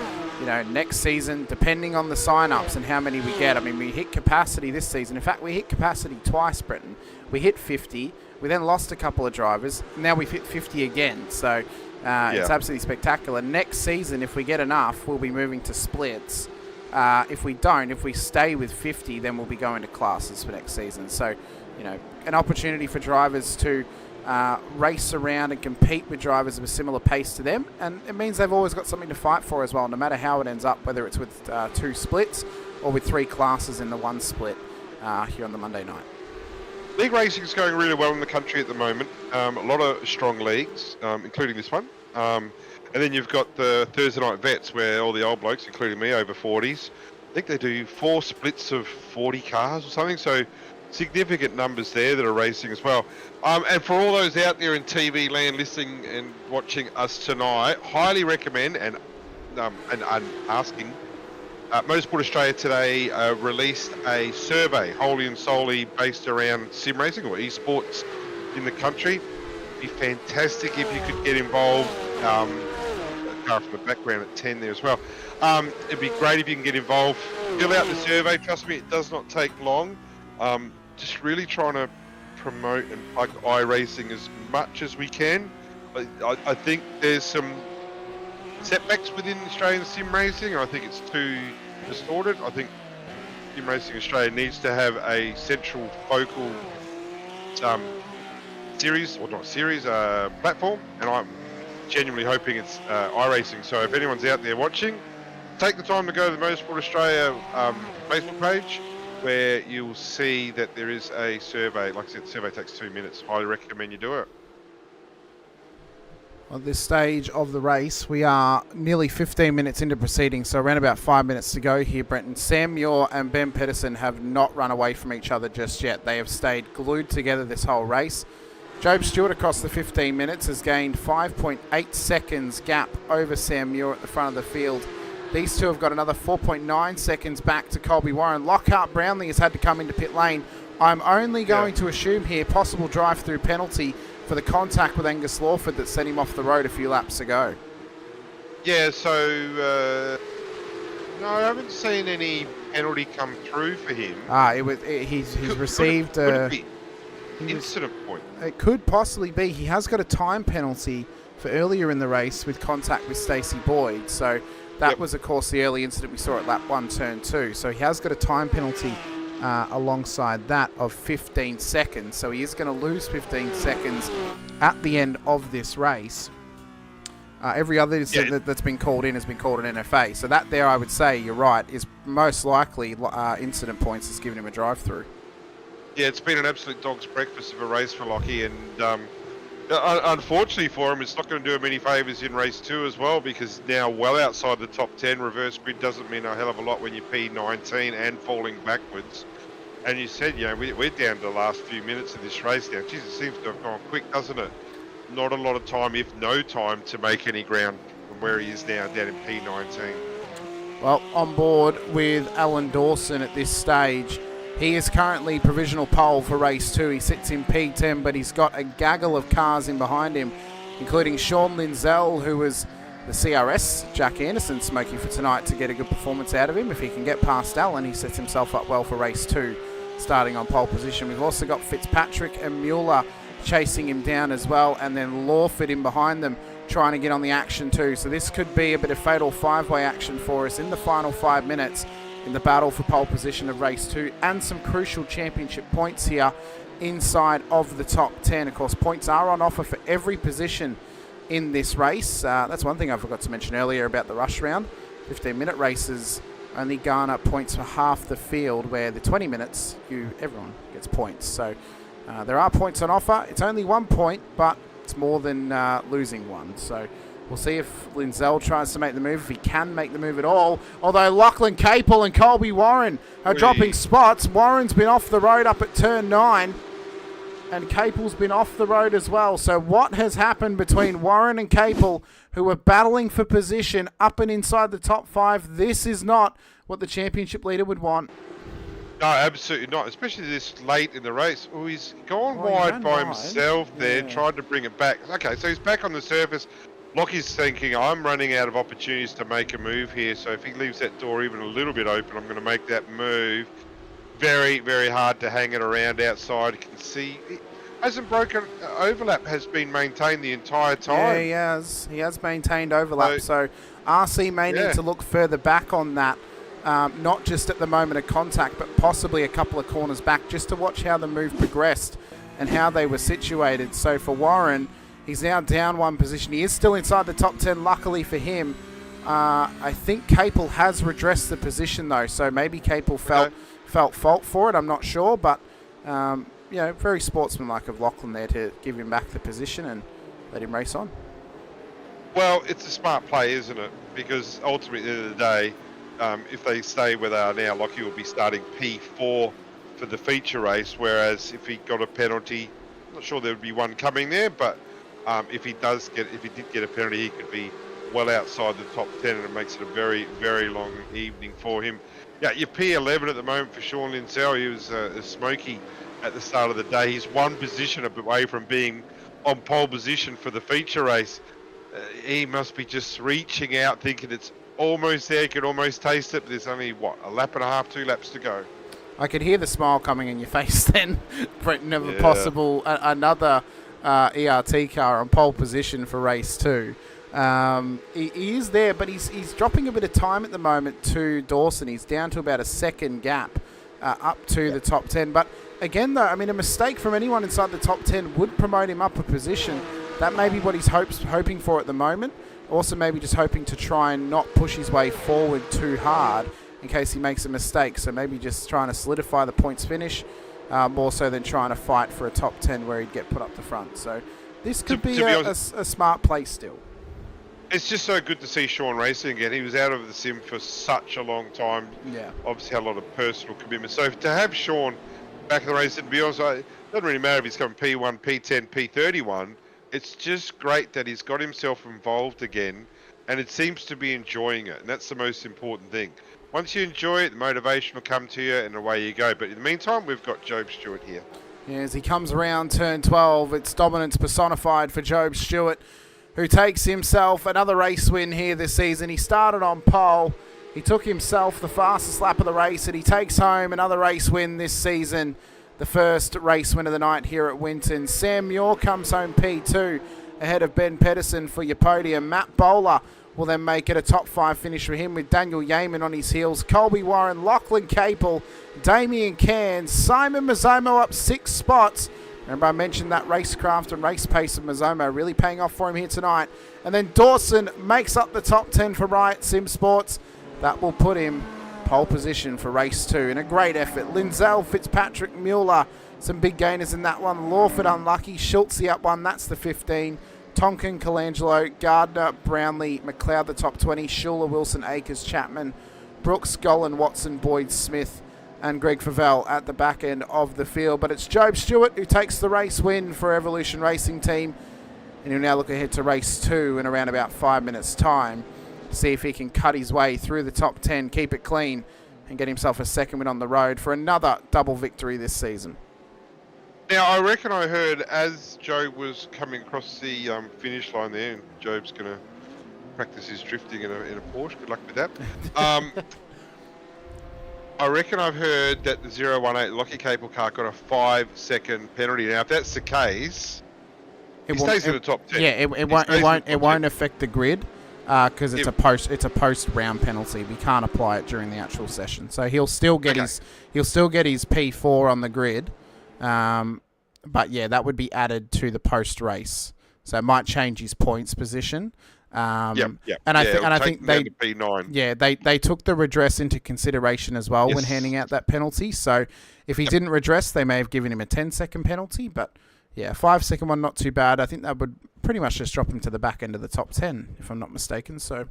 next season, depending on the sign-ups and how many we get, I mean, we hit capacity this season. In fact, we hit capacity twice, Brenton. We hit 50. We then lost a couple of drivers. Now we've hit 50 again. So it's absolutely spectacular. Next season, if we get enough, we'll be moving to splits. If we don't, if we stay with 50, then we'll be going to classes for next season. So, an opportunity for drivers to race around and compete with drivers of a similar pace to them, and it means they've always got something to fight for as well, no matter how it ends up, whether it's with 2 splits or with 3 classes in the 1 split here on the Monday night. League racing is going really well in the country at the moment. A lot of strong leagues, including this one, and then you've got the Thursday night vets where all the old blokes, including me, over 40s, I think they do 4 splits of 40 cars or something, so significant numbers there that are racing as well. And for all those out there in TV land listening and watching us tonight, highly recommend and asking. Motorsport Australia today released a survey wholly and solely based around sim racing or esports in the country. It'd be fantastic if you could get involved. Car from the background at 10 there as well. It'd be great if you can get involved. Fill out the survey. Trust me, it does not take long. Just really trying to promote and plug iRacing as much as we can. I think there's some setbacks within Australian sim racing. I think it's too distorted. I think Sim Racing Australia needs to have a central focal platform, and I'm genuinely hoping it's iRacing. So if anyone's out there watching, take the time to go to the Motorsport Australia Facebook page, where you'll see that there is a survey. Like I said, the survey takes 2 minutes. Highly recommend you do it. At this stage of the race, we are nearly 15 minutes into proceedings, so around about 5 minutes to go here, Brenton. Sam Muir and Ben Pedersen have not run away from each other just yet. They have stayed glued together this whole race. Job Stewart across the 15 minutes has gained 5.8 seconds gap over Sam Muir at the front of the field. These two have got another 4.9 seconds back to Colby Warren. Lockhart Brownlee has had to come into pit lane. I'm only going to assume here possible drive-through penalty for the contact with Angus Lawford that sent him off the road a few laps ago. Yeah, so no, I haven't seen any penalty come through for him. He's received incident point. It could possibly be. He has got a time penalty for earlier in the race with contact with Stacey Boyd. So that was, of course, the early incident we saw at lap 1, turn 2. So he has got a time penalty alongside that of 15 seconds. So he is going to lose 15 seconds at the end of this race. Every other incident that's been called in has been called an NFA. So that there, I would say, you're right, is most likely incident points that's given him a drive-through. Yeah, it's been an absolute dog's breakfast of a race for Lockie, and unfortunately for him, it's not going to do him any favours in race 2 as well, because now well outside the top 10, reverse grid doesn't mean a hell of a lot when you're P19 and falling backwards. And you said, we're down to the last few minutes of this race now. Jeez, it seems to have gone quick, doesn't it? Not a lot of time, if no time, to make any ground from where he is now, down in P19. Well, on board with Alan Dawson at this stage. He is currently provisional pole for race 2. He sits in P10, but he's got a gaggle of cars in behind him, including Sean Linzell, who was the CRS Jack Anderson smoking for tonight to get a good performance out of him. If he can get past Alan, he sets himself up well for race 2, starting on pole position. We've also got Fitzpatrick and Mueller chasing him down as well, and then Lawford in behind them trying to get on the action too. So this could be a bit of fatal five-way action for us in the final 5 minutes in the battle for pole position of race 2, and some crucial championship points here inside of the top 10. Of course, points are on offer for every position in this race. That's one thing I forgot to mention earlier about the rush round. 15-minute races only garner points for half the field, where the 20 minutes, everyone gets points. So there are points on offer. It's only 1 point, but it's more than losing one. So we'll see if Linzell tries to make the move, if he can make the move at all. Although Lachlan Capel and Colby Warren are dropping spots. Warren's been off the road up at turn 9. And Capel's been off the road as well. So what has happened between Warren and Capel, who are battling for position up and inside the top 5? This is not what the championship leader would want. No, absolutely not, especially this late in the race. Oh, he's gone wide by himself there, tried to bring it back. Okay, so he's back on the surface. Lockie's thinking, I'm running out of opportunities to make a move here, so if he leaves that door even a little bit open, I'm going to make that move. Very, very hard to hang it around outside. You can see it hasn't broken. Overlap has been maintained the entire time. Yeah, he has. He has maintained overlap. So RC may need to look further back on that. Not just at the moment of contact, but possibly a couple of corners back, just to watch how the move progressed and how they were situated. So for Warren, he's now down 1 position. He is still inside the top 10, luckily for him. I think Capel has redressed the position, though, so maybe Capel felt fault for it. I'm not sure, but very sportsmanlike of Lachlan there to give him back the position and let him race on. Well, it's a smart play, isn't it? Because ultimately, at the end of the day, if they stay where they are now, Lockie will be starting P4 for the feature race, whereas if he got a penalty, I'm not sure there would be one coming there, but if he did get a penalty, he could be well outside the top 10, and it makes it a very, very long evening for him. Yeah, you're P11 at the moment for Sean Linzell. He was a smoky at the start of the day. He's 1 position away from being on pole position for the feature race. He must be just reaching out, thinking it's almost there, could almost taste it, but there's only, a lap and a half, 2 laps to go. I could hear the smile coming in your face then, Brent. Never possible. Another ERT car on pole position for race 2. He is there, but he's dropping a bit of time at the moment to Dawson. He's down to about a second gap up to the top 10. But again, though, I mean, a mistake from anyone inside the top 10 would promote him up a position. That may be what he's hoping for at the moment. Also maybe just hoping to try and not push his way forward too hard in case he makes a mistake. So maybe just trying to solidify the points finish more so than trying to fight for a top 10 where he'd get put up the front. So this could be a smart play still. It's just so good to see Sean racing again. He was out of the sim for such a long time. Yeah. Obviously had a lot of personal commitment. So to have Sean back in the race, and to be honest, it doesn't really matter if he's coming P1, P10, P31. It's just great that he's got himself involved again, and it seems to be enjoying it, and that's the most important thing. Once you enjoy it, the motivation will come to you, and away you go. But in the meantime, we've got Job Stewart here. Yeah, as he comes around turn 12, it's dominance personified for Job Stewart, who takes himself another race win here this season. He started on pole. He took himself the fastest lap of the race, and he takes home another race win this season. The first race win of the night here at Winton. Sam Muir comes home P2 ahead of Ben Pedersen for your podium. Matt Bowler will then make it a top 5 finish for him with Daniel Yeaman on his heels. Colby Warren, Lachlan Capel, Damien Cairns, Simon Mazzomo up 6 spots. Remember I mentioned that racecraft and race pace of Mazzomo really paying off for him here tonight. And then Dawson makes up the top 10 for Riot Sim Sports. That will put him pole position for race 2 in a great effort. Linzell, Fitzpatrick, Mueller, some big gainers in that one. Lawford unlucky, Schultze up 1, that's the 15. Tonkin, Colangelo, Gardner, Brownlee, McLeod the top 20, Schuler, Wilson, Akers, Chapman, Brooks, Golan, Watson, Boyd, Smith, and Greg Favell at the back end of the field. But it's Job Stewart who takes the race win for Evolution Racing Team. And he'll now look ahead to race 2 in around about 5 minutes' time to see if he can cut his way through the top 10, keep it clean, and get himself a second win on the road for another double victory this season. Now, I reckon I heard as Job was coming across the finish line there, and Job's going to practice his drifting in a Porsche. Good luck with that. I reckon I've heard that the 018 Lockie Capel car got a 5-second penalty. Now, if that's the case, he stays in the top 10. Yeah, it won't affect the grid because it's a post round penalty. We can't apply it during the actual session, so he'll still get his P4 on the grid. But yeah, that would be added to the post race, so it might change his points position. And I think they P9. Yeah, they took the redress into consideration as well when handing out that penalty. So if he didn't redress, they may have given him a 10-second penalty. But yeah, a 5-second one, not too bad. I think that would pretty much just drop him to the back end of the top 10, if I'm not mistaken. So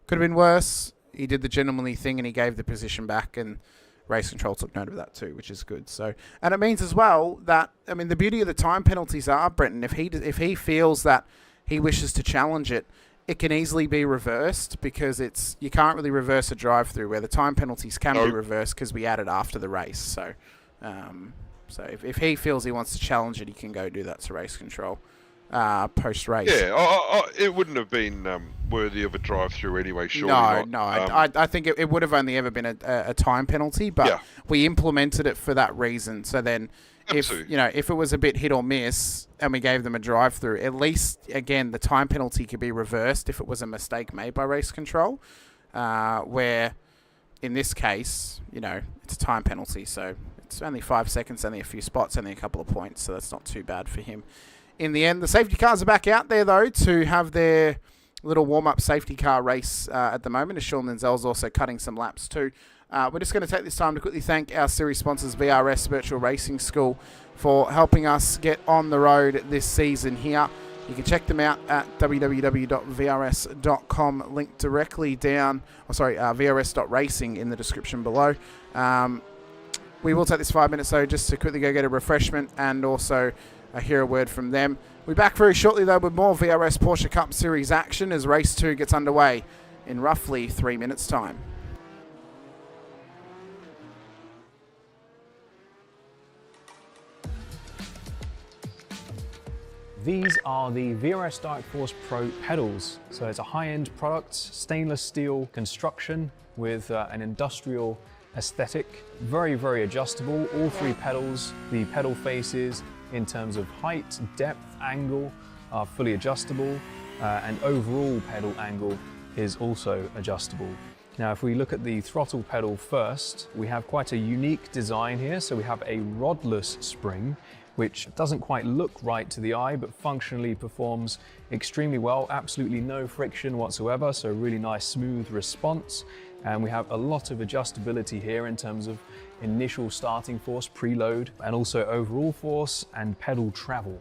could have been worse. He did the gentlemanly thing and he gave the position back, and Race Control took note of that too, which is good. So, and it means as well that, I mean, the beauty of the time penalties are, Brenton, if he feels that he wishes to challenge it, it can easily be reversed, because you can't really reverse a drive-through, where the time penalties can be reversed because we added after the race. So, if he feels he wants to challenge it, he can go do that to Race Control post-race. Yeah, it wouldn't have been worthy of a drive-through anyway, surely No. I think it would have only ever been a time penalty, but we implemented it for that reason. So then, if it was a bit hit or miss and we gave them a drive-through, at least, again, the time penalty could be reversed if it was a mistake made by Race Control, where in this case, it's a time penalty, so it's only 5 seconds, only a few spots, only a couple of points, so that's not too bad for him. In the end, the safety cars are back out there, though, to have their little warm-up safety car race at the moment, as Sean Linzel's also cutting some laps too. We're just going to take this time to quickly thank our series sponsors, VRS Virtual Racing School, for helping us get on the road this season here. You can check them out at www.vrs.com, linked directly down, vrs.racing in the description below. We will take this 5 minutes, though, just to quickly go get a refreshment and also hear a word from them. We'll be back very shortly, though, with more VRS Porsche Cup Series action as Race 2 gets underway in roughly 3 minutes' time. These are the VRS Dark Force Pro pedals. So it's a high-end product, stainless steel construction with an industrial aesthetic. Very, very adjustable. All 3 pedals, the pedal faces in terms of height, depth, angle are fully adjustable, and overall pedal angle is also adjustable. Now, if we look at the throttle pedal first, we have quite a unique design here. So we have a rodless spring, which doesn't quite look right to the eye, but functionally performs extremely well. Absolutely no friction whatsoever, so really nice smooth response. And we have a lot of adjustability here in terms of initial starting force, preload, and also overall force and pedal travel.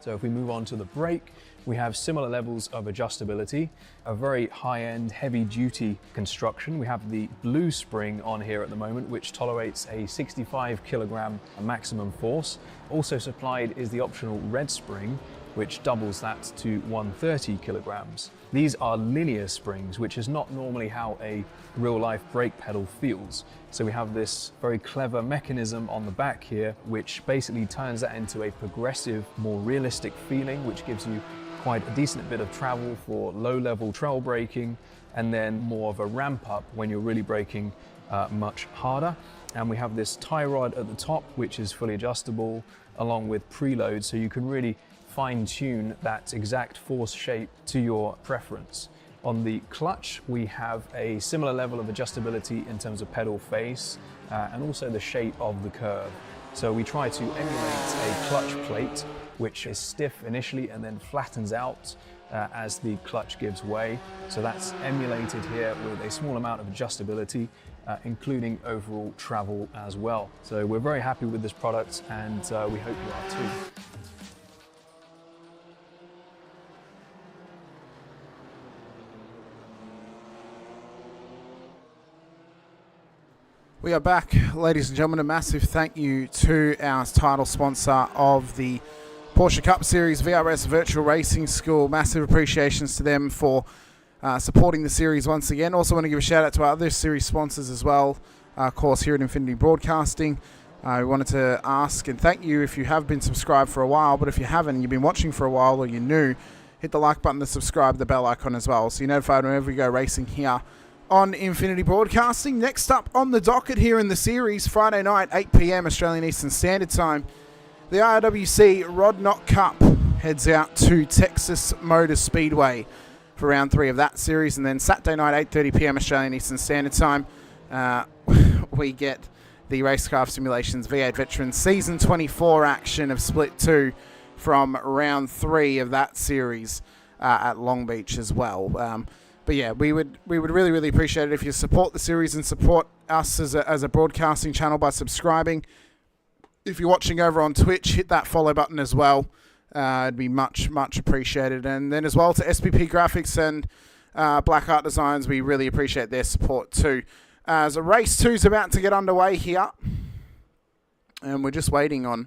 So if we move on to the brake, we have similar levels of adjustability, a very high-end, heavy-duty construction. We have the blue spring on here at the moment, which tolerates a 65 kilogram maximum force. Also supplied is the optional red spring, which doubles that to 130 kilograms. These are linear springs, which is not normally how a real-life brake pedal feels. So we have this very clever mechanism on the back here, which basically turns that into a progressive, more realistic feeling, which gives you quite a decent bit of travel for low-level trail braking, and then more of a ramp up when you're really braking much harder. And we have this tie rod at the top, which is fully adjustable, along with preload, so you can really fine-tune that exact force shape to your preference. On the clutch, we have a similar level of adjustability in terms of pedal face and also the shape of the curve. So we try to emulate a clutch plate, which is stiff initially and then flattens out as the clutch gives way. So that's emulated here with a small amount of adjustability, including overall travel as well. So we're very happy with this product, and we hope you are too. We are back, ladies and gentlemen. A massive thank you to our title sponsor of the Porsche Cup Series, VRS Virtual Racing School. Massive appreciations to them for supporting the series once again. Also want to give a shout out to our other series sponsors as well, of course, here at Infinity Broadcasting. I wanted to ask and thank you if you have been subscribed for a while, but if you haven't and you've been watching for a while or you're new, hit the like button, to subscribe, the bell icon as well, so you're notified whenever we go racing here on Infinity Broadcasting. Next up on the docket here in the series, Friday night, 8 p.m. Australian Eastern Standard Time, the IRWC Rod Knot Cup heads out to Texas Motor Speedway for round 3 of that series. And then Saturday night, 8:30 p.m. Australian Eastern Standard Time, we get the Racecraft Simulations V8 Veterans Season 24 action of Split 2 from round 3 of that series at Long Beach as well. But yeah, we would really, really appreciate it if you support the series and support us as a broadcasting channel by subscribing. If you're watching over on Twitch, hit that follow button as well. It'd be much, much appreciated. And then as well to SPP Graphics and Blackheart Designs, we really appreciate their support too. As race 2 is about to get underway here, and we're just waiting on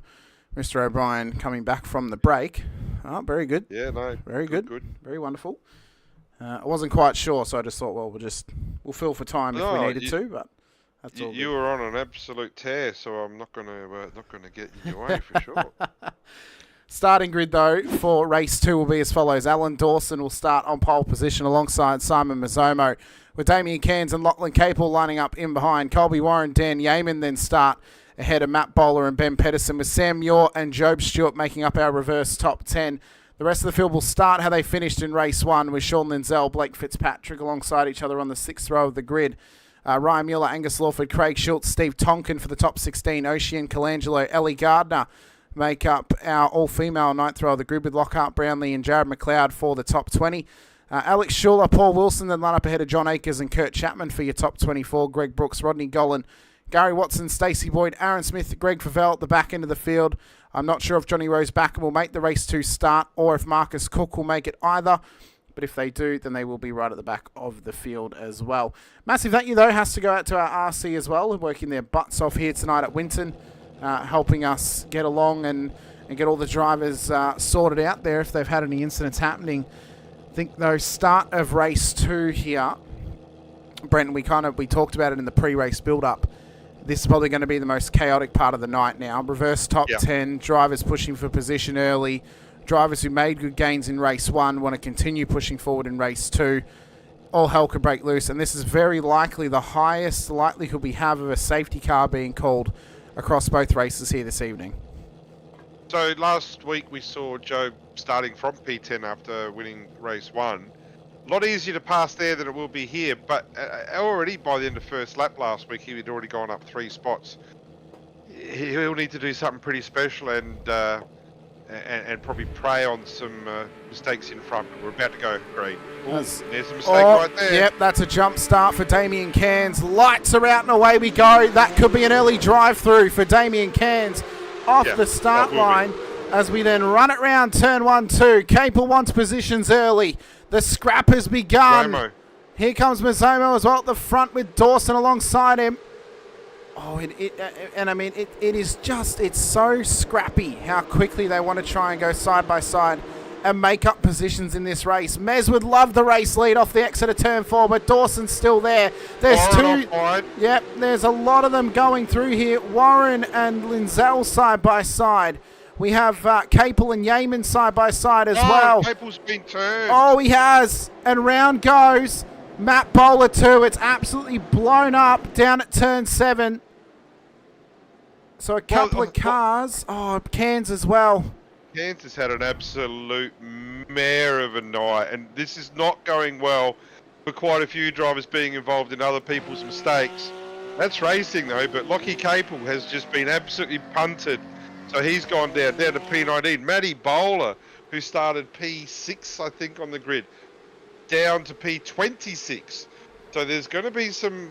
Mr. O'Brien coming back from the break. Oh, very good. Yeah, no. Very good. Very wonderful. I wasn't quite sure, so I just thought, well, we'll fill for time if we needed to, but that's all. You were on an absolute tear, so I'm not gonna get in your way for sure. Starting grid though for race 2 will be as follows. Alan Dawson will start on pole position alongside Simon Mazzomo, with Damien Cairns and Lachlan Capel lining up in behind. Colby Warren, Dan Yeaman then start ahead of Matt Bowler and Ben Pedersen, with Sam Muir and Job Stewart making up our reverse top 10. The rest of the field will start how they finished in race 1, with Sean Lindsell, Blake Fitzpatrick alongside each other on the 6th row of the grid. Ryan Mueller, Angus Lawford, Craig Schultz, Steve Tonkin for the top 16. Ocean Colangelo, Ellie Gardner make up our all-female 9th row of the grid, with Lockhart Brownlee and Jared McLeod for the top 20. Alex Schuler, Paul Wilson then line up ahead of John Akers and Kurt Chapman for your top 24. Greg Brooks, Rodney Gollan, Gary Watson, Stacey Boyd, Aaron Smith, Greg Favell at the back end of the field. I'm not sure if Johnny Rose Backham will make the race 2 start or if Marcus Cook will make it either. But if they do, then they will be right at the back of the field as well. Massive thank you, though, has to go out to our RC as well, working their butts off here tonight at Winton, helping us get along and get all the drivers sorted out there if they've had any incidents happening. I think, though, start of race 2 here, Brenton, we talked about it in the pre-race build-up. This is probably going to be the most chaotic part of the night now. Reverse top 10, drivers pushing for position early. Drivers who made good gains in race 1 want to continue pushing forward in race 2. All hell could break loose, and this is very likely the highest likelihood we have of a safety car being called across both races here this evening. So last week we saw Joe starting from P10 after winning race 1. A lot easier to pass there than it will be here, but already by the end of first lap last week, he had already gone up 3 spots. He'll need to do something pretty special and probably prey on some mistakes in front. We're about to go green. There's a mistake right there. Yep, that's a jump start for Damien Cairns. Lights are out and away we go. That could be an early drive-through for Damien Cairns off the start line as we then run it round turn 1-2. Capel wants positions early. The scrap has begun. Romo. Here comes Mazzomo as well at the front with Dawson alongside him. Oh, it is just, it's so scrappy how quickly they want to try and go side by side and make up positions in this race. Mez would love the race lead off the exit of turn 4, but Dawson's still there. There's Yep, there's a lot of them going through here. Warren and Lindsell side by side. We have Capel and Yeaman side by side as well. Capel's been turned. Oh, he has. And round goes Matt Bowler too. It's absolutely blown up down at turn 7. So a couple of cars. Oh, Cairns as well. Cairns has had an absolute mare of a night, and this is not going well for quite a few drivers being involved in other people's mistakes. That's racing though, but Lockie Capel has just been absolutely punted. So he's gone down to P19. Matty Bowler, who started P6, I think, on the grid, down to P26. So there's going to be some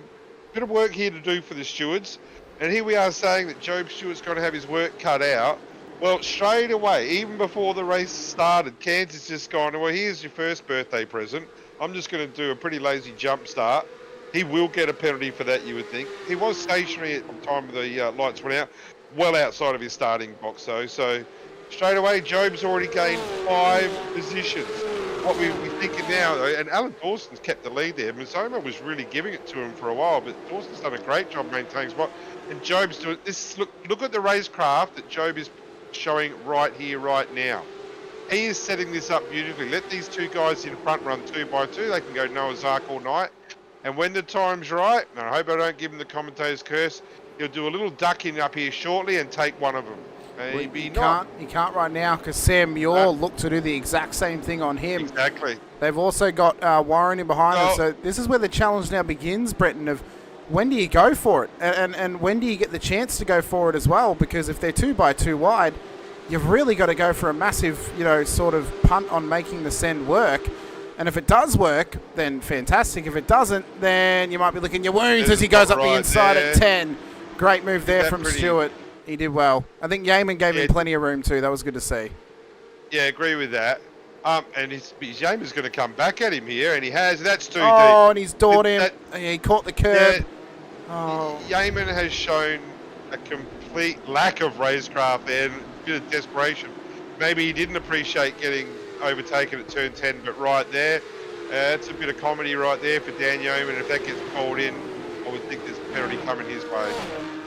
bit of work here to do for the stewards. And here we are saying that Job Stewart's going to have his work cut out. Well, straight away, even before the race started, Cairns has just gone, well, here's your first birthday present. I'm just going to do a pretty lazy jump start. He will get a penalty for that, you would think. He was stationary at the time the lights went out, well outside of his starting box though. So straight away, Job's already gained 5 positions. What we're thinking now, though, and Alan Dawson's kept the lead there. Mazoma was really giving it to him for a while, but Dawson's done a great job maintaining spot. And Job's doing this. Look at the racecraft that Job is showing right here, right now. He is setting this up beautifully. Let these 2 guys in front run 2 by 2. They can go Noah's Ark all night. And when the time's right, and I hope I don't give him the commentator's curse, he'll do a little ducking up here shortly and take one of them. He can't right now because Sam Muir looked to do the exact same thing on him. Exactly. They've also got Warren in behind them. So this is where the challenge now begins, Brenton, of when do you go for it? And when do you get the chance to go for it as well? Because if they're 2 by 2 wide, you've really got to go for a massive, sort of punt on making the send work. And if it does work, then fantastic. If it doesn't, then you might be licking your wounds as he goes up the inside at 10. Great move there from Stewart. He did well. I think Yeaman gave him plenty of room too. That was good to see. Yeah, agree with that. And his Yeaman's going to come back at him here, and he has. That's too deep. Oh, and he's doored him. He caught the curb. Yeah, Yeaman has shown a complete lack of racecraft there, and a bit of desperation. Maybe he didn't appreciate getting overtaken at turn 10, but right there, it's a bit of comedy right there for Dan Yeoman. If that gets called in, I would think there's a penalty coming his way.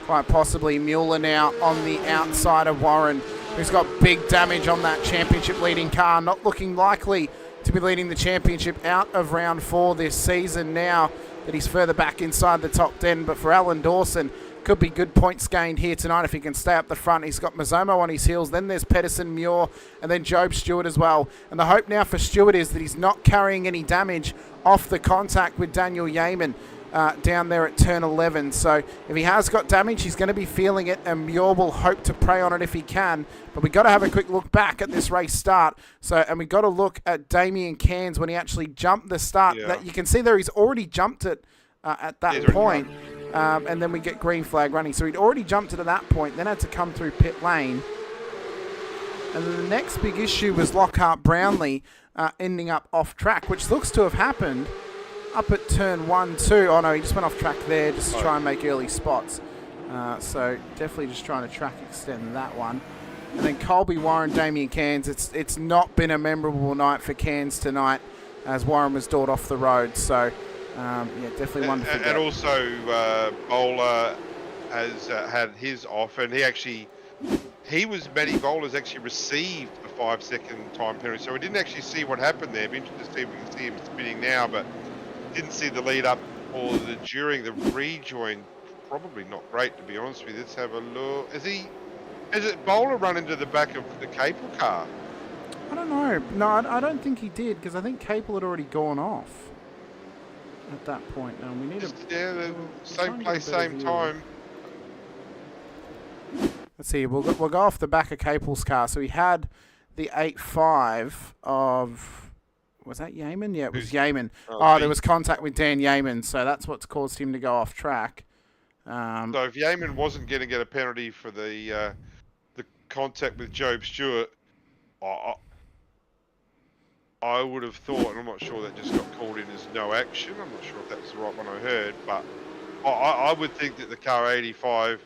Quite possibly. Mueller now on the outside of Warren, who's got big damage on that championship leading car, not looking likely to be leading the championship out of round 4 this season now that he's further back inside the top 10. But for Alan Dawson, could be good points gained here tonight if he can stay up the front. He's got Mazzomo on his heels. Then there's Pedersen, Muir, and then Job Stewart as well. And the hope now for Stewart is that he's not carrying any damage off the contact with Daniel Yeaman down there at turn 11. So if he has got damage, he's going to be feeling it, and Muir will hope to prey on it if he can. But we've got to have a quick look back at this race start. And we've got to look at Damien Cairns when he actually jumped the start. Yeah. That you can see there he's already jumped it at that point. And then we get green flag running. So he'd already jumped it at that point, then had to come through pit lane. And then the next big issue was Lockhart Brownlee ending up off track, which looks to have happened up at turn 1, 2. Oh no, he just went off track there just to try and make early spots. So definitely just trying to track extend that one. And then Colby, Warren, Damien Cairns. It's not been a memorable night for Cairns tonight as Warren was doored off the road. So yeah, definitely one to forget. And also Bowler has had his off, and Matty Bowler's actually received a 5-second time penalty, so we didn't actually see what happened there. It'd be interesting to see if we can see him spinning now, but didn't see the lead up or during the rejoin. Probably not great, to be honest with you. Let's have a look. Has it Bowler run into the back of the Capel car? I don't know. No, I don't think he did, because I think Capel had already gone off at that point. We need same place, same time. Let's see. We'll go off the back of Capel's car. So he had the 8.5 of. Was that Yeaman? Yeah, it was Yeaman. There was contact with Dan Yeaman, so that's what's caused him to go off track. So if Yeaman wasn't going to get a penalty for the contact with Job Stewart, I would have thought, and I'm not sure that just got called in as no action. I'm not sure if that's the right one I heard, but I would think that the car 85,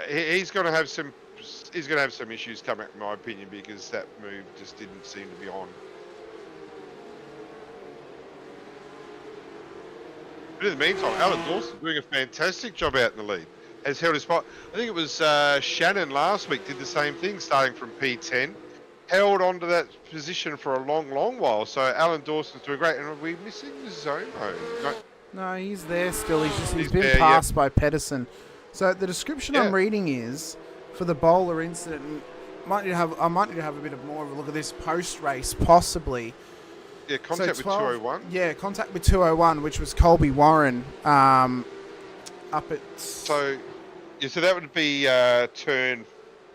he's going to have some issues come out, in my opinion, because that move just didn't seem to be on. But in the meantime, Alan Dawson doing a fantastic job out in the lead. Has held his spot. I think it was Shannon last week did the same thing, starting from P10. Held on to that position for a long, long while. So Alan Dawson's doing great. And are we missing Zomo? No, he's there still. He's been passed by Pedersen. So the description I'm reading is for the Bowler incident. I might need to have a bit of more of a look at this post race, possibly. Yeah, contact with 201. Yeah, contact with 201, which was Colby Warren up at. So that would be turn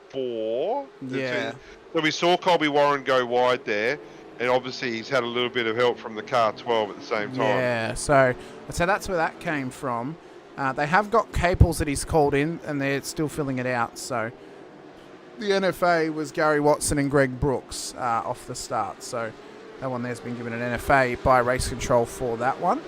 4. Yeah. So we saw Colby Warren go wide there, and obviously he's had a little bit of help from the car 12 at the same time. Yeah, so that's where that came from. They have got Capels that he's called in, and they're still filling it out. So the NFA was Gary Watson and Greg Brooks off the start. So that one there's been given an NFA by Race Control for that one.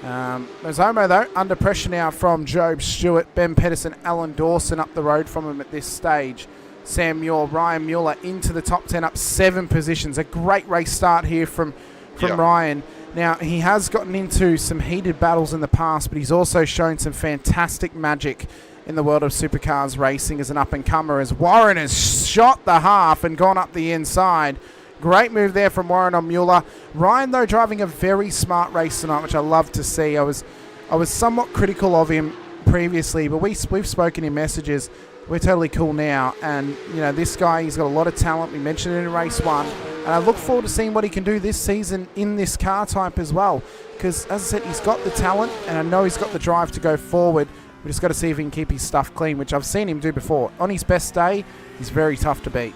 Mozomo, though, under pressure now from Job Stewart, Ben Pedersen, Alan Dawson up the road from him at this stage. Sam Muir, Ryan Mueller into the top 10, up 7 positions. A great race start here from Ryan. Now, he has gotten into some heated battles in the past, but he's also shown some fantastic magic in the world of supercars racing as an up-and-comer, as Warren has shot the half and gone up the inside. Great move there from Warren on Mueller. Ryan, though, driving a very smart race tonight, which I love to see. I was somewhat critical of him previously, but we've spoken in messages. We're totally cool now. And, you know, this guy, he's got a lot of talent. We mentioned it in race 1. And I look forward to seeing what he can do this season in this car type as well. Because, as I said, he's got the talent, and I know he's got the drive to go forward. We just got to see if he can keep his stuff clean, which I've seen him do before. On his best day, he's very tough to beat.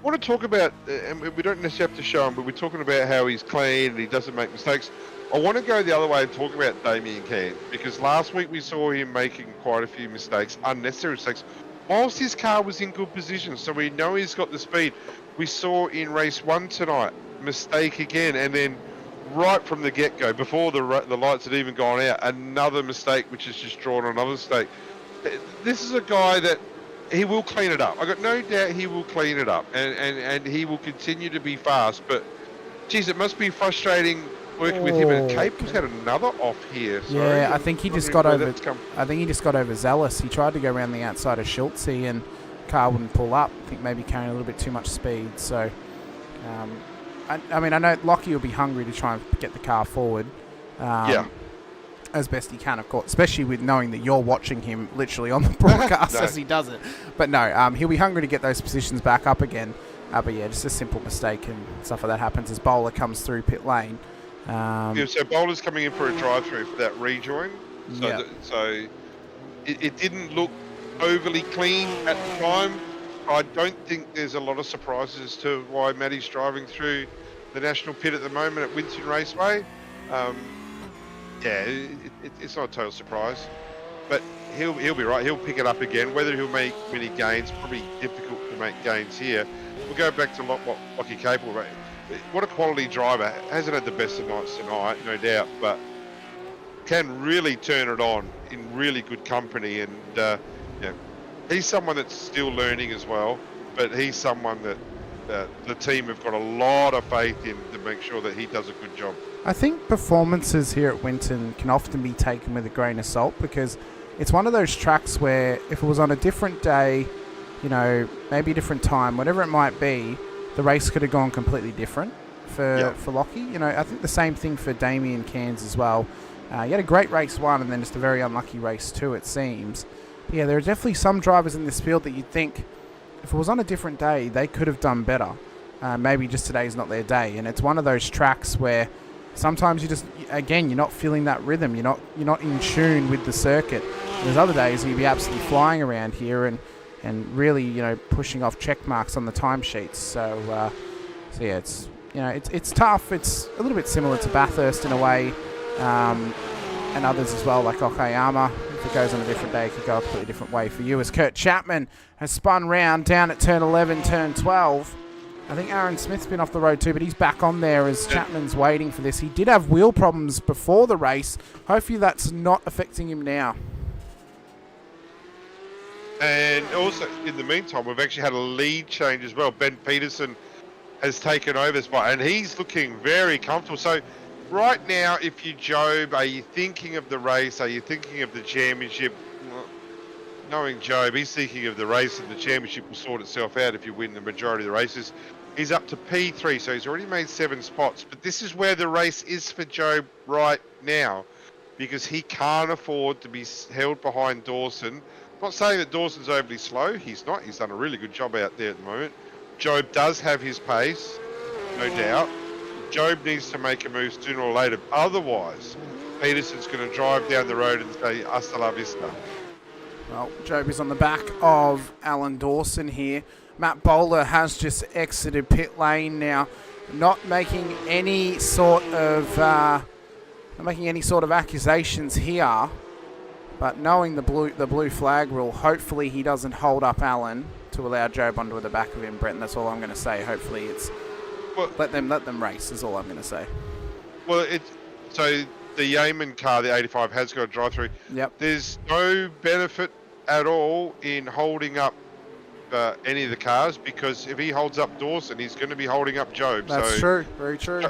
I want to talk about, and we don't necessarily have to show him, but we're talking about how he's clean and he doesn't make mistakes. I want to go the other way and talk about Damien Cairns, because last week we saw him making quite a few mistakes, unnecessary mistakes, whilst his car was in good position, so we know he's got the speed. We saw in race 1 tonight, mistake again, and then right from the get-go, before the lights had even gone out, another mistake which has just drawn another mistake. This is a guy that he will clean it up. I've got no doubt he will clean it up, and he will continue to be fast. But, geez, it must be frustrating working with him. And Capel's had another off here. Sorry. Yeah, I think he just got over. I think he just got overzealous. He tried to go around the outside of Schultze, and car wouldn't pull up. I think maybe carrying a little bit too much speed. So, I mean, I know Lockie will be hungry to try and get the car forward. As best he can, of course, especially with knowing that you're watching him literally on the broadcast as he does it. But no, he'll be hungry to get those positions back up again. But yeah, just a simple mistake and stuff like that happens as Bowler comes through pit lane. So Bowler's coming in for a drive-through for that rejoin. So, it didn't look overly clean at the time. I don't think there's a lot of surprises as to why Matty's driving through the national pit at the moment at Winton Raceway. It's not a total surprise, but he'll be right. He'll pick it up again. Whether he'll make many gains, probably difficult to make gains here. We'll go back to Lockie Capel. What a quality driver. Hasn't had the best of nights tonight, no doubt, but can really turn it on in really good company. And he's someone that's still learning as well, but he's someone that the team have got a lot of faith in to make sure that he does a good job. I think performances here at Winton can often be taken with a grain of salt, because it's one of those tracks where if it was on a different day, you know, maybe a different time, whatever it might be, the race could have gone completely different for Lockie. You know, I think the same thing for Damien Cairns as well. He had a great race 1 and then just a very unlucky race 2, it seems. But yeah, there are definitely some drivers in this field that you'd think if it was on a different day, they could have done better. Maybe just today's not their day. And it's one of those tracks where sometimes you just, again, you're not feeling that rhythm. You're not in tune with the circuit. And there's other days you'll be absolutely flying around here and really, you know, pushing off check marks on the timesheets. So yeah, it's tough. It's a little bit similar to Bathurst in a way, and others as well, like Okayama. If it goes on a different day, it could go a completely different way for you. As Kurt Chapman has spun round down at turn 11, turn 12. I think Aaron Smith's been off the road too, but he's back on there as Chapman's waiting for this. He did have wheel problems before the race. Hopefully that's not affecting him now. And also, in the meantime, we've actually had a lead change as well. Ben Pedersen has taken over spot, and he's looking very comfortable. So right now, if you're Job, are you thinking of the race? Are you thinking of the championship? Knowing Job, he's thinking of the race, and the championship will sort itself out if you win the majority of the races. He's up to P3, so he's already made 7 spots. But this is where the race is for Job right now, because he can't afford to be held behind Dawson. I'm not saying that Dawson's overly slow. He's not. He's done a really good job out there at the moment. Job does have his pace, no doubt. Job needs to make a move sooner or later. Otherwise, Peterson's going to drive down the road and say, hasta la vista. Well, Job is on the back of Alan Dawson here. Matt Bowler has just exited pit lane now, not making any sort of accusations here. But knowing the blue flag rule, hopefully he doesn't hold up Alan to allow Job onto the back of him, Brenton. That's all I'm going to say. Hopefully it's let them race is all I'm going to say. Well, so the Yeaman car, the 85, has got a drive-through. Yep. There's no benefit at all in holding up any of the cars, because if he holds up Dawson, he's going to be holding up Job. That's true. Very true.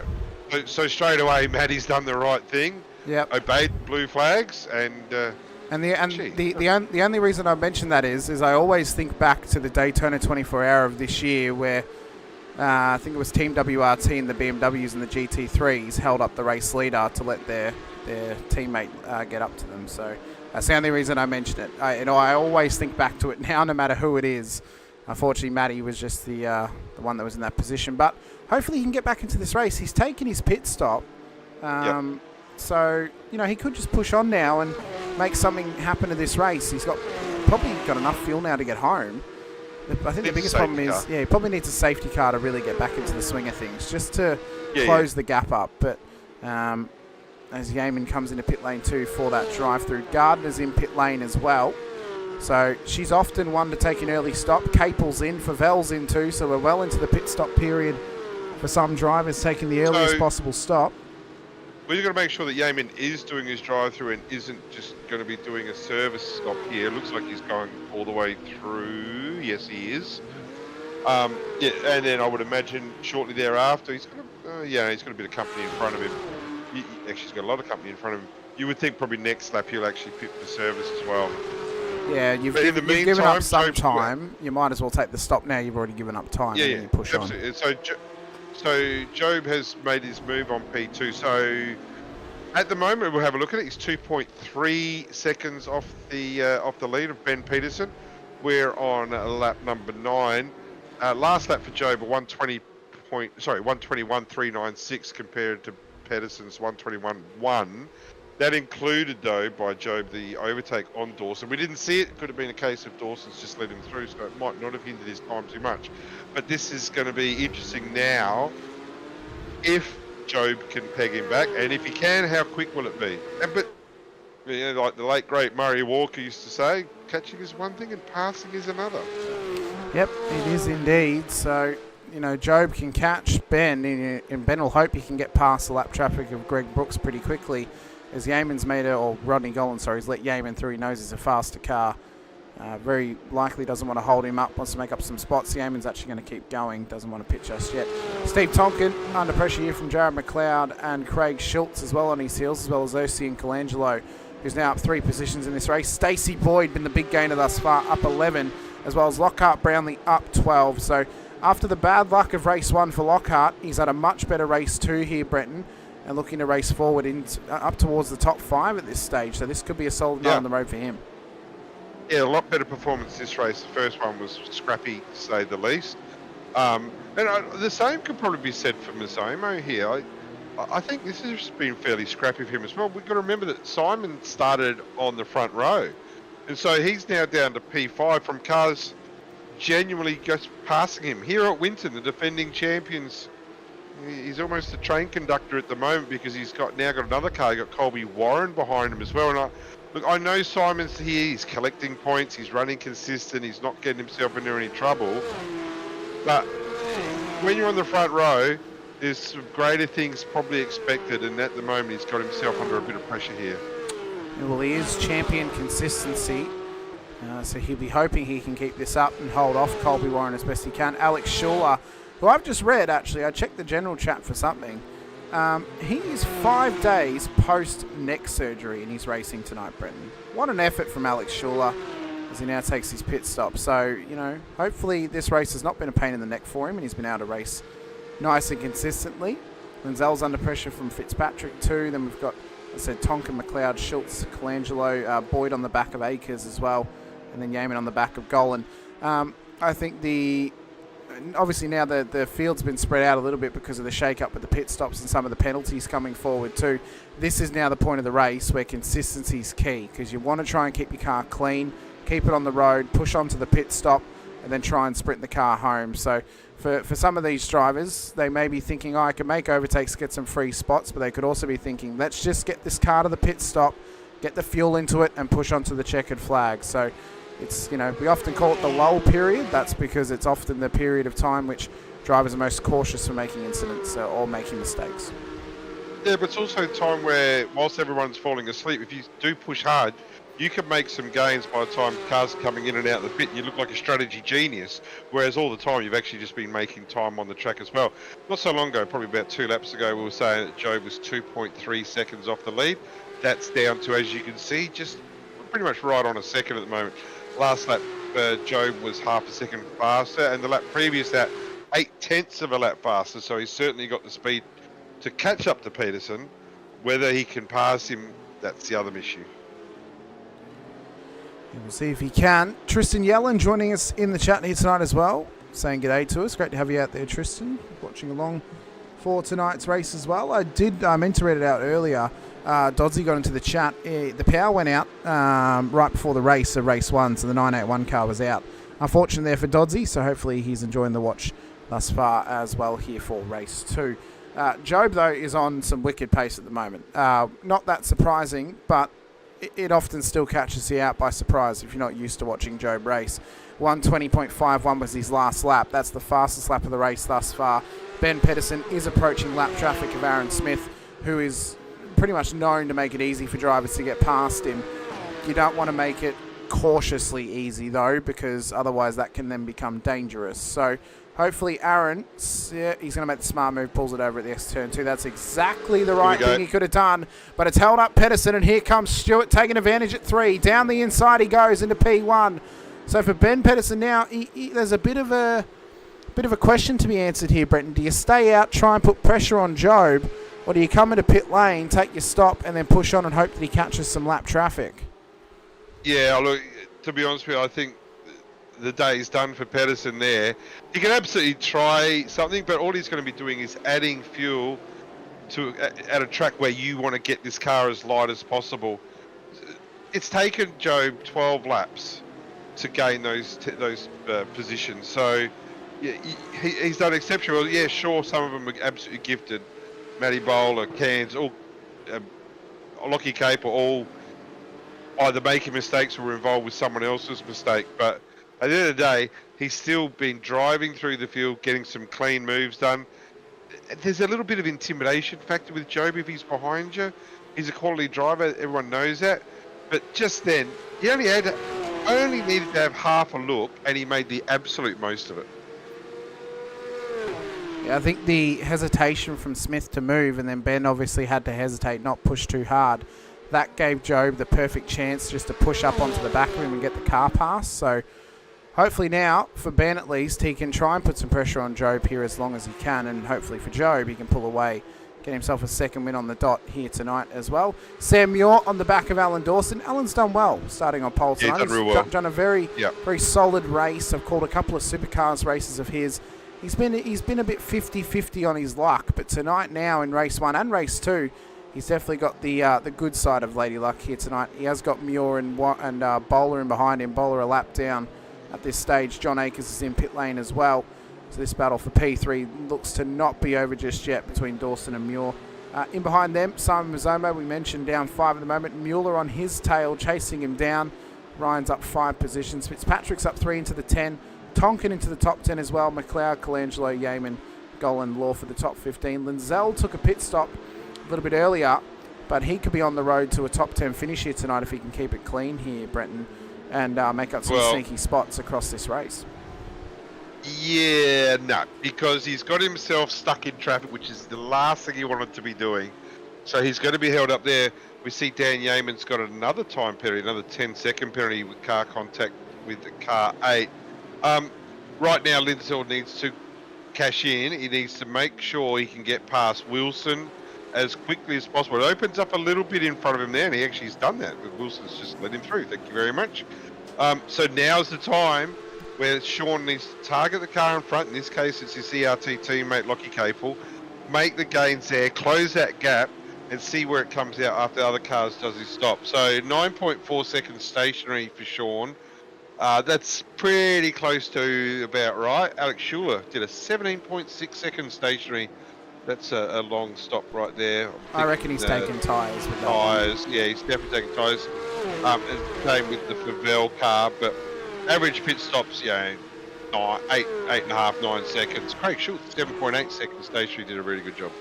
So straight away, Matty's done the right thing. Yep. Obeyed blue flags, and the only reason I mention that is I always think back to the Daytona 24 Hour of this year, where I think it was Team WRT and the BMWs and the GT3s held up the race leader to let their teammate get up to them. So that's the only reason I mention it. I always think back to it now, no matter who it is. Unfortunately, Matty was just the one that was in that position. But hopefully he can get back into this race. He's taken his pit stop. So, he could just push on now and make something happen to this race. He's probably got enough fuel now to get home. I think the biggest problem is, he probably needs a safety car to really get back into the swing of things, just to close the gap up. But as Yeaman comes into pit lane 2 for that drive-through, Gardner's in pit lane as well. So she's often one to take an early stop. Capel's in, Favel's in too, so we're well into the pit stop period for some drivers taking the earliest possible stop. We've got to make sure that Yeaman is doing his drive-through and isn't just going to be doing a service stop here. It looks like he's going all the way through. Yes, he is. And then I would imagine shortly thereafter, he's got a bit of company in front of him. Actually, he's got a lot of company in front of him. You would think probably next lap he'll actually pit for service as well. Yeah, you've given up some time. You might as well take the stop now. You've already given up time. And you push absolutely. On. So Job has made his move on P2. So at the moment, we'll have a look at it. He's 2.3 seconds off the lead of Ben Peterson. We're on lap number 9. Last lap for Job, 121.396 compared to Pedersen's 121.1. That included, though, by Job, the overtake on Dawson. We didn't see it. It could have been a case of Dawson's just let him through, so it might not have hindered his time too much. But this is going to be interesting now. If Job can peg him back, and if he can, how quick will it be? But like the late great Murray Walker used to say, catching is one thing and passing is another. Yep, it is indeed. So, Job can catch Ben, and Ben will hope he can get past the lap traffic of Greg Brooks pretty quickly, as Yeaman's Rodney Gollan, has let Yeaman through. He knows he's a faster car. Very likely doesn't want to hold him up, wants to make up some spots. Yeaman's actually going to keep going, doesn't want to pit just yet. Steve Tonkin under pressure here from Jared McLeod and Craig Schultz as well on his heels, as well as Osi and Colangelo, who's now up 3 positions in this race. Stacey Boyd been the big gainer thus far, up 11, as well as Lockhart Brownlee up 12. So after the bad luck of race 1 for Lockhart, he's had a much better race 2 here, Brenton, and looking to race forward up towards the top 5 at this stage. So this could be a solid night on the road for him. Yeah, a lot better performance this race. The first one was scrappy, to say the least. The same could probably be said for Mazzamo here. I think this has been fairly scrappy for him as well. We've got to remember that Simon started on the front row. And so he's now down to P5 from cars genuinely just passing him. Here at Winton, the defending champions, he's almost a train conductor at the moment, because he's now got another car. He's got Colby Warren behind him as well. And I know Simon's here. He's collecting points. He's running consistent. He's not getting himself into any trouble. But when you're on the front row, there's some greater things probably expected. And at the moment, he's got himself under a bit of pressure here. Well, he is champion consistency. So he'll be hoping he can keep this up and hold off Colby Warren as best he can. Alex Schuler, who I've just read, actually, I checked the general chat for something. He is 5 days post-neck surgery and he's racing tonight, Brenton. What an effort from Alex Schuler as he now takes his pit stop. So, hopefully this race has not been a pain in the neck for him and he's been able to race nice and consistently. Linzelle's under pressure from Fitzpatrick too. Then we've got, as I said, Tonkin, McLeod, Schultz, Colangelo, Boyd on the back of Akers as well, and then Yeaman on the back of Gollan. I think obviously now the field's been spread out a little bit because of the shake-up with the pit stops and some of the penalties coming forward too. This is now the point of the race where consistency is key, because you want to try and keep your car clean, keep it on the road, push onto the pit stop, and then try and sprint the car home. So for some of these drivers, they may be thinking, I can make overtakes, get some free spots, but they could also be thinking, let's just get this car to the pit stop, get the fuel into it, and push onto the checkered flag. So it's, we often call it the lull period. That's because it's often the period of time which drivers are most cautious for making incidents or making mistakes. Yeah, but it's also a time where, whilst everyone's falling asleep, if you do push hard, you can make some gains by the time cars are coming in and out of the pit. You look like a strategy genius, whereas all the time you've actually just been making time on the track as well. Not so long ago, probably about 2 laps ago, we were saying that Job was 2.3 seconds off the lead. That's down to, as you can see, just pretty much right on a second at the moment. Last lap, Job was half a second faster, and the lap previous that, 0.8 of a lap faster, so he's certainly got the speed to catch up to Peterson. Whether he can pass him, that's the other issue. We'll see if he can. Tristan Yellen joining us in the chat here tonight as well, saying g'day to us. Great to have you out there, Tristan, watching along for tonight's race as well. I meant to read it out earlier. Doddsy got into the chat. The power went out right before the race of race 1, so the 981 car was out. Unfortunate there for Doddsy, so hopefully he's enjoying the watch thus far as well here for race 2. Job, though, is on some wicked pace at the moment. Not that surprising, but it often still catches you out by surprise if you're not used to watching Job race. 1:20.51 was his last lap. That's the fastest lap of the race thus far. Ben Pedersen is approaching lap traffic of Aaron Smith, who is pretty much known to make it easy for drivers to get past him. You don't want to make it cautiously easy, though, because otherwise that can then become dangerous. So hopefully Aaron, he's going to make the smart move, pulls it over at the X turn 2. That's exactly the right thing he could have done. But it's held up Pedersen, and here comes Stewart taking advantage at 3. Down the inside he goes into P1. So for Ben Pedersen now, there's a bit of a question to be answered here, Brenton. Do you stay out, try and put pressure on Job, or do you come into pit lane, take your stop, and then push on and hope that he catches some lap traffic? Yeah, look, to be honest with you, I think the day's done for Pedersen there. He can absolutely try something, but all he's going to be doing is adding fuel to at a track where you want to get this car as light as possible. It's taken Job 12 laps to gain those positions, so yeah, he's done exceptionally well. Yeah, sure, some of them are absolutely gifted. Matty Bowler, Cairns, all Lockie Cape are all either making mistakes or were involved with someone else's mistake, but at the end of the day, he's still been driving through the field, getting some clean moves done. There's a little bit of intimidation factor with Job if he's behind you. He's a quality driver, everyone knows that. But just then, he only needed to have half a look, and he made the absolute most of it. Yeah, I think the hesitation from Smith to move, and then Ben obviously had to hesitate, not push too hard. That gave Job the perfect chance just to push up onto the back of him and get the car past. So hopefully now, for Ben at least, he can try and put some pressure on Job here as long as he can, and hopefully for Job, he can pull away, get himself a second win on the dot here tonight as well. Sam Muir on the back of Alan Dawson. Alan's done well starting on pole tonight. He's done real well. Done a very solid race. I've called a couple of supercars races of his. He's been a bit 50-50 on his luck, but tonight now in race 1 and race 2, he's definitely got the good side of Lady Luck here tonight. He has got Muir and Bowler in behind him. Bowler a lap down at this stage. John Akers is in pit lane as well. So this battle for P3 looks to not be over just yet between Dawson and Muir. In behind them, Simon Mazzomo, we mentioned, down 5 at the moment. Mueller on his tail, chasing him down. Ryan's up 5 positions. Fitzpatrick's up 3 into the 10. Tonkin into the top 10 as well. McLeod, Colangelo, Yeaman, Golan, Law for the top 15. Linzell took a pit stop a little bit earlier, but he could be on the road to a top 10 finish here tonight if he can keep it clean here, Brenton, and make up some sneaky spots across this race. Yeah, no, because he's got himself stuck in traffic, which is the last thing he wanted to be doing. So he's going to be held up there. We see Dan Yeaman's got another time penalty, another 10-second penalty with car contact with the car 8. Right now, Lindsell needs to cash in. He needs to make sure he can get past Wilson as quickly as possible. It opens up a little bit in front of him there, and he actually has done that. Wilson's just let him through. Thank you very much. So now's the time where Sean needs to target the car in front. In this case, it's his CRT teammate, Lockie Capel. Make the gains there, close that gap, and see where it comes out after the other cars does his stop. So 9.4 seconds stationary for Sean. That's pretty close to about right. Alex Schuler did a 17.6 second stationary. That's a long stop right there. I reckon he's taking tyres with that. Tyres, yeah, he's definitely taking tyres. And same with the Favell car, but average pit stops, 8.5, 9 seconds. Craig Schultz, 7.8 seconds stationary, did a really good job.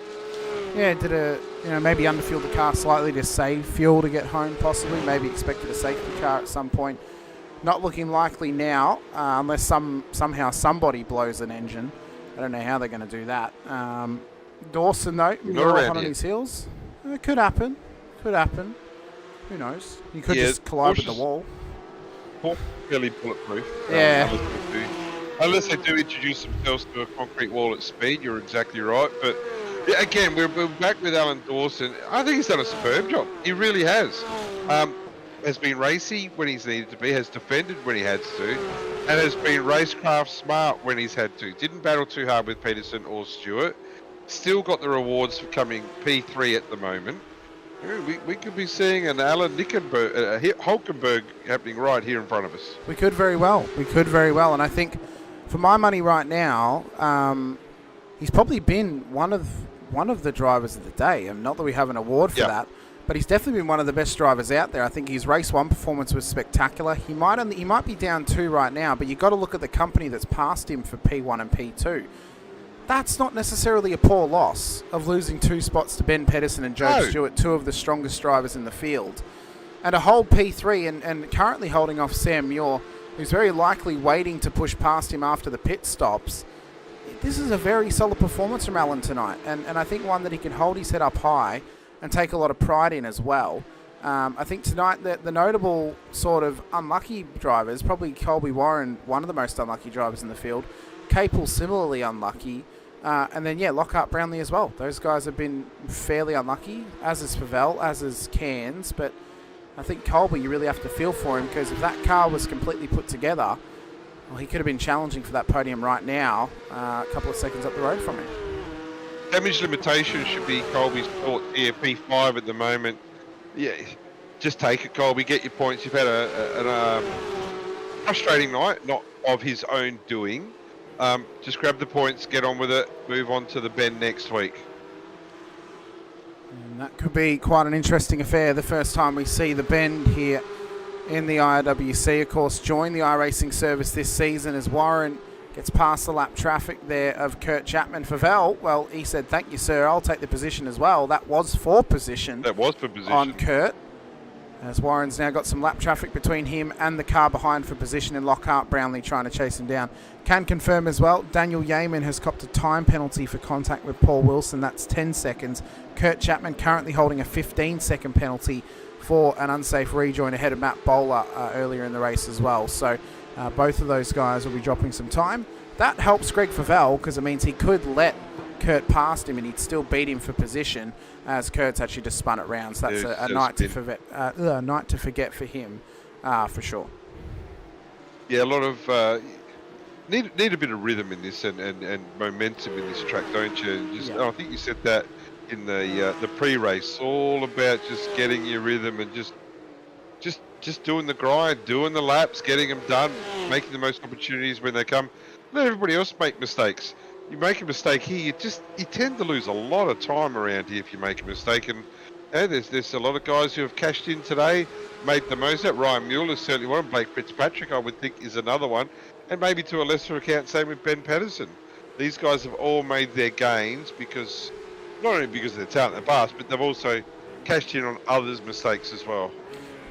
Yeah, maybe underfueled the car slightly to save fuel to get home possibly. Maybe expected a safety car at some point. Not looking likely now, unless somehow somebody blows an engine. I don't know how they're going to do that. Dawson, though, hot on his heels. It could happen. Who knows? He could just collide with the wall. Fairly bulletproof. Yeah. Unless they do introduce themselves to a concrete wall at speed, you're exactly right. But yeah, again, we're back with Alan Dawson. I think he's done a superb job. He really has. Has been racy when he's needed to be, has defended when he had to, and has been racecraft smart when he's had to. Didn't battle too hard with Peterson or Stewart. Still got the rewards for coming P3 at the moment. We could be seeing an Alan Hulkenberg happening right here in front of us. We could very well. And I think, for my money right now, he's probably been one of the drivers of the day. And not that we have an award for that, but he's definitely been one of the best drivers out there. I think his race 1 performance was spectacular. He might be down 2 right now, but you've got to look at the company that's passed him for P1 and P2. That's not necessarily a poor loss of losing 2 spots to Ben Pedersen and Joe Stewart, 2 of the strongest drivers in the field. And a whole P3 and currently holding off Sam Muir, who's very likely waiting to push past him after the pit stops. This is a very solid performance from Alan tonight, and I think one that he can hold his head up high and take a lot of pride in as well. I think tonight the notable sort of unlucky drivers, probably Colby Warren, one of the most unlucky drivers in the field, Capel similarly unlucky, and then Lockhart Brownlee as well. Those guys have been fairly unlucky, as is Favell, as is Cairns, but I think Colby, you really have to feel for him, because if that car was completely put together, well, he could have been challenging for that podium right now, a couple of seconds up the road from him. Damage limitation should be Colby's fault here, P5 at the moment. Yeah, just take it, Colby, get your points. You've had a frustrating night, not of his own doing. Just grab the points, get on with it, move on to the Bend next week. And that could be quite an interesting affair. The first time we see the Bend here in the IRWC, of course, join the iRacing service this season as Warren gets past the lap traffic there of Kurt Chapman. Favell, well, he said, "Thank you, sir. I'll take the position as well." That was for position. On Kurt. As Warren's now got some lap traffic between him and the car behind for position, and Lockhart Brownlee trying to chase him down. Can confirm as well, Daniel Yeaman has copped a time penalty for contact with Paul Wilson. That's 10 seconds. Kurt Chapman currently holding a 15-second penalty for an unsafe rejoin ahead of Matt Bowler earlier in the race as well. So both of those guys will be dropping some time. That helps Greg Favell, because it means he could let Kurt past him and he'd still beat him for position, as Kurt's actually just spun it round. So that's a night to forget for him, for sure. Yeah, a lot of need a bit of rhythm in this and momentum in this track, don't you? I think you said that in the pre-race, all about just getting your rhythm and just doing the grind, doing the laps, getting them done, making the most opportunities when they come. Let everybody else make mistakes. You make a mistake here, you tend to lose a lot of time around here if you make a mistake. And there's a lot of guys who have cashed in today, made the most of it. Ryan Mueller is certainly one. Blake Fitzpatrick, I would think, is another one. And maybe to a lesser account, same with Ben Pedersen. These guys have all made their gains not only because of their talent in the past, but they've also cashed in on others' mistakes as well.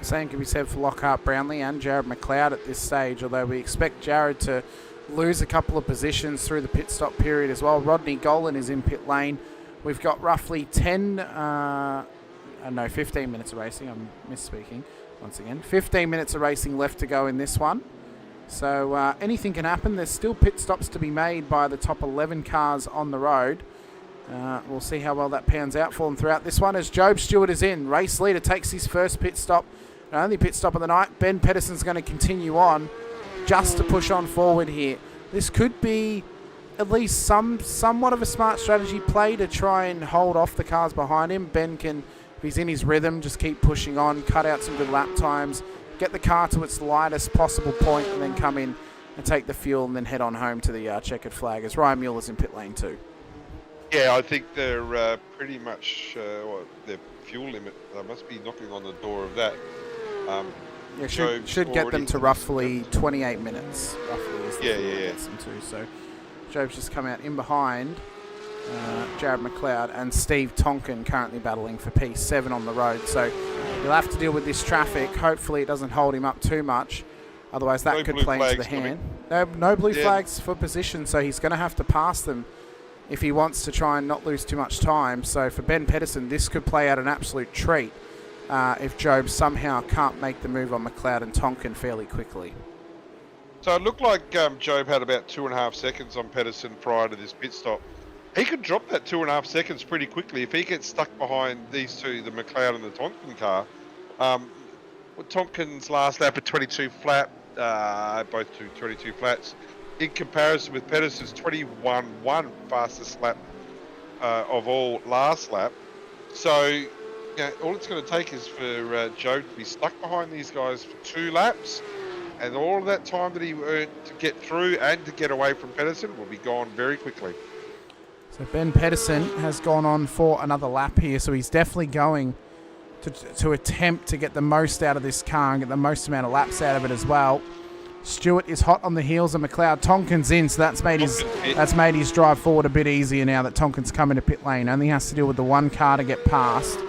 Same can be said for Lockhart Brownlee and Jared McLeod at this stage, although we expect Jared to lose a couple of positions through the pit stop period as well. Rodney Golan is in pit lane. We've got roughly 15 minutes of racing. I'm misspeaking once again. 15 minutes of racing left to go in this one. So anything can happen. There's still pit stops to be made by the top 11 cars on the road. We'll see how well that pans out for them throughout this one as Job Stewart is in. Race leader takes his first pit stop. Only pit stop of the night. Ben Pedersen's going to continue on just to push on forward here. This could be at least somewhat of a smart strategy play to try and hold off the cars behind him. Ben can, if he's in his rhythm, just keep pushing on, cut out some good lap times, get the car to its lightest possible point, and then come in and take the fuel and then head on home to the checkered flag as Ryan Mueller's in pit lane too. Yeah, I think they're pretty much their fuel limit. They must be knocking on the door of that. Should get them to roughly 28 minutes. Roughly is the yeah. Gets them to. So Job's just come out in behind Jared McLeod and Steve Tonkin currently battling for P7 on the road. So he'll have to deal with this traffic. Hopefully it doesn't hold him up too much. Otherwise that could play into the hand. No blue flags for position, so he's going to have to pass them if he wants to try and not lose too much time. So for Ben Pedersen, this could play out an absolute treat if Job somehow can't make the move on McLeod and Tonkin fairly quickly. So it looked like Job had about 2.5 seconds on Pedersen prior to this pit stop. He could drop that 2.5 seconds pretty quickly if he gets stuck behind these two, the McLeod and the Tonkin car. Tonkin's last lap at 22 flat, both 22 flats, in comparison with Pedersen's 21.1 fastest lap of all last lap. So all it's going to take is for Job to be stuck behind these guys for 2 laps, and all of that time that he earned to get through and to get away from Pedersen will be gone very quickly. So Ben Pedersen has gone on for another lap here, so he's definitely going to attempt to get the most out of this car and get the most amount of laps out of it as well. Stewart is hot on the heels of McLeod. Tonkin's in, so that's made his drive forward a bit easier now that Tonkin's come into pit lane. Only has to deal with the one car to get past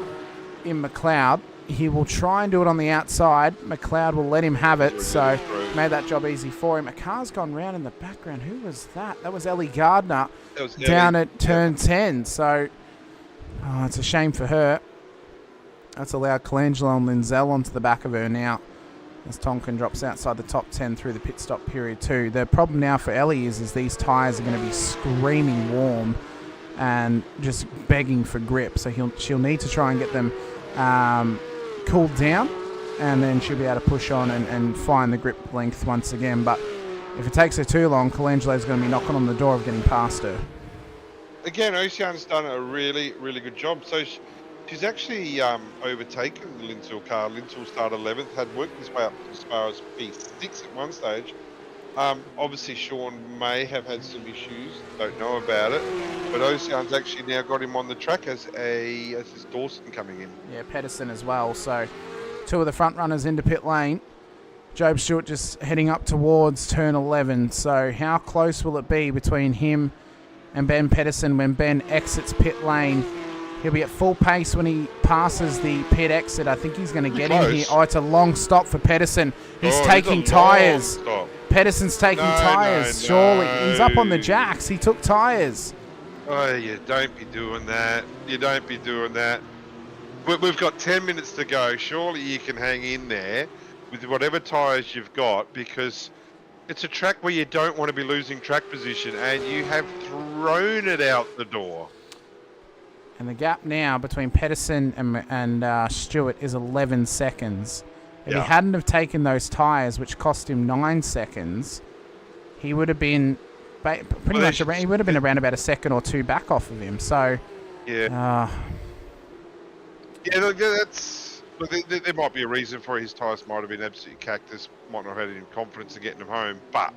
in McLeod. He will try and do it on the outside. McLeod will let him have it, so made that job easy for him. A car's gone round in the background. Who was that? That was Ellie Gardner down at turn 10. So, it's a shame for her. That's allowed Colangelo and Linzell onto the back of her now as Tonkin drops outside the top 10 through the pit stop period 2. The problem now for Ellie is these tyres are going to be screaming warm and just begging for grip. So she'll need to try and get them cooled down, and then she'll be able to push on and find the grip length once again. But if it takes her too long, Colangelo's going to be knocking on the door of getting past her. Again, Ocean's done a really, really good job. So she's actually overtaken the Lintel car. Lintel started 11th, had worked his way up as far as P6 at one stage. Obviously, Sean may have had some issues, don't know about it, but Ocean's actually now got him on the track as is Dawson coming in. Yeah, Pedersen as well. So 2 of the front runners into pit lane. Job Stewart just heading up towards turn 11. So how close will it be between him and Ben Pedersen when Ben exits pit lane? He'll be at full pace when he passes the pit exit. I think he's going to get in here. Oh, it's a long stop for Pedersen. He's taking tyres. Pedersen's taking tyres, surely. He's up on the jacks. He took tyres. Oh, you don't be doing that. You don't be doing that. We've got 10 minutes to go. Surely you can hang in there with whatever tyres you've got, because it's a track where you don't want to be losing track position, and you have thrown it out the door. And the gap now between Pedersen and Stewart is 11 seconds. If he hadn't have taken those tyres, which cost him 9 seconds, he would have been he would have been around about a second or 2 back off of him. So yeah, that's. But there might be a reason for it. His tyres might have been absolutely cactus. Might not have had any confidence in getting them home, but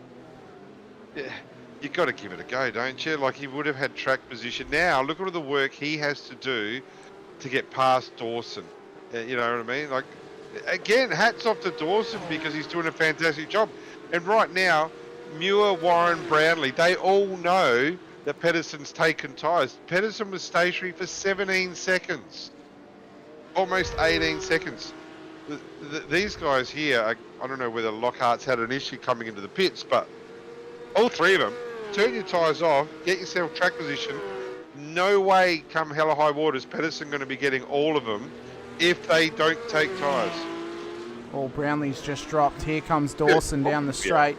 you got to give it a go, don't you? Like, he would have had track position. Now look at all the work he has to do to get past Dawson. You know what I mean? Like, again, hats off to Dawson because he's doing a fantastic job. And right now, Muir, Warren, Brownlee, they all know that Pedersen's taken tyres. Pedersen was stationary for 17 seconds. Almost 18 seconds. These guys here, I don't know whether Lockhart's had an issue coming into the pits, but all 3 of them, turn your tyres off, get yourself track position. No way, come hell or high water, is Pedersen going to be getting all of them if they don't take tyres. Well, Brownlee's just dropped. Here comes Dawson down the straight.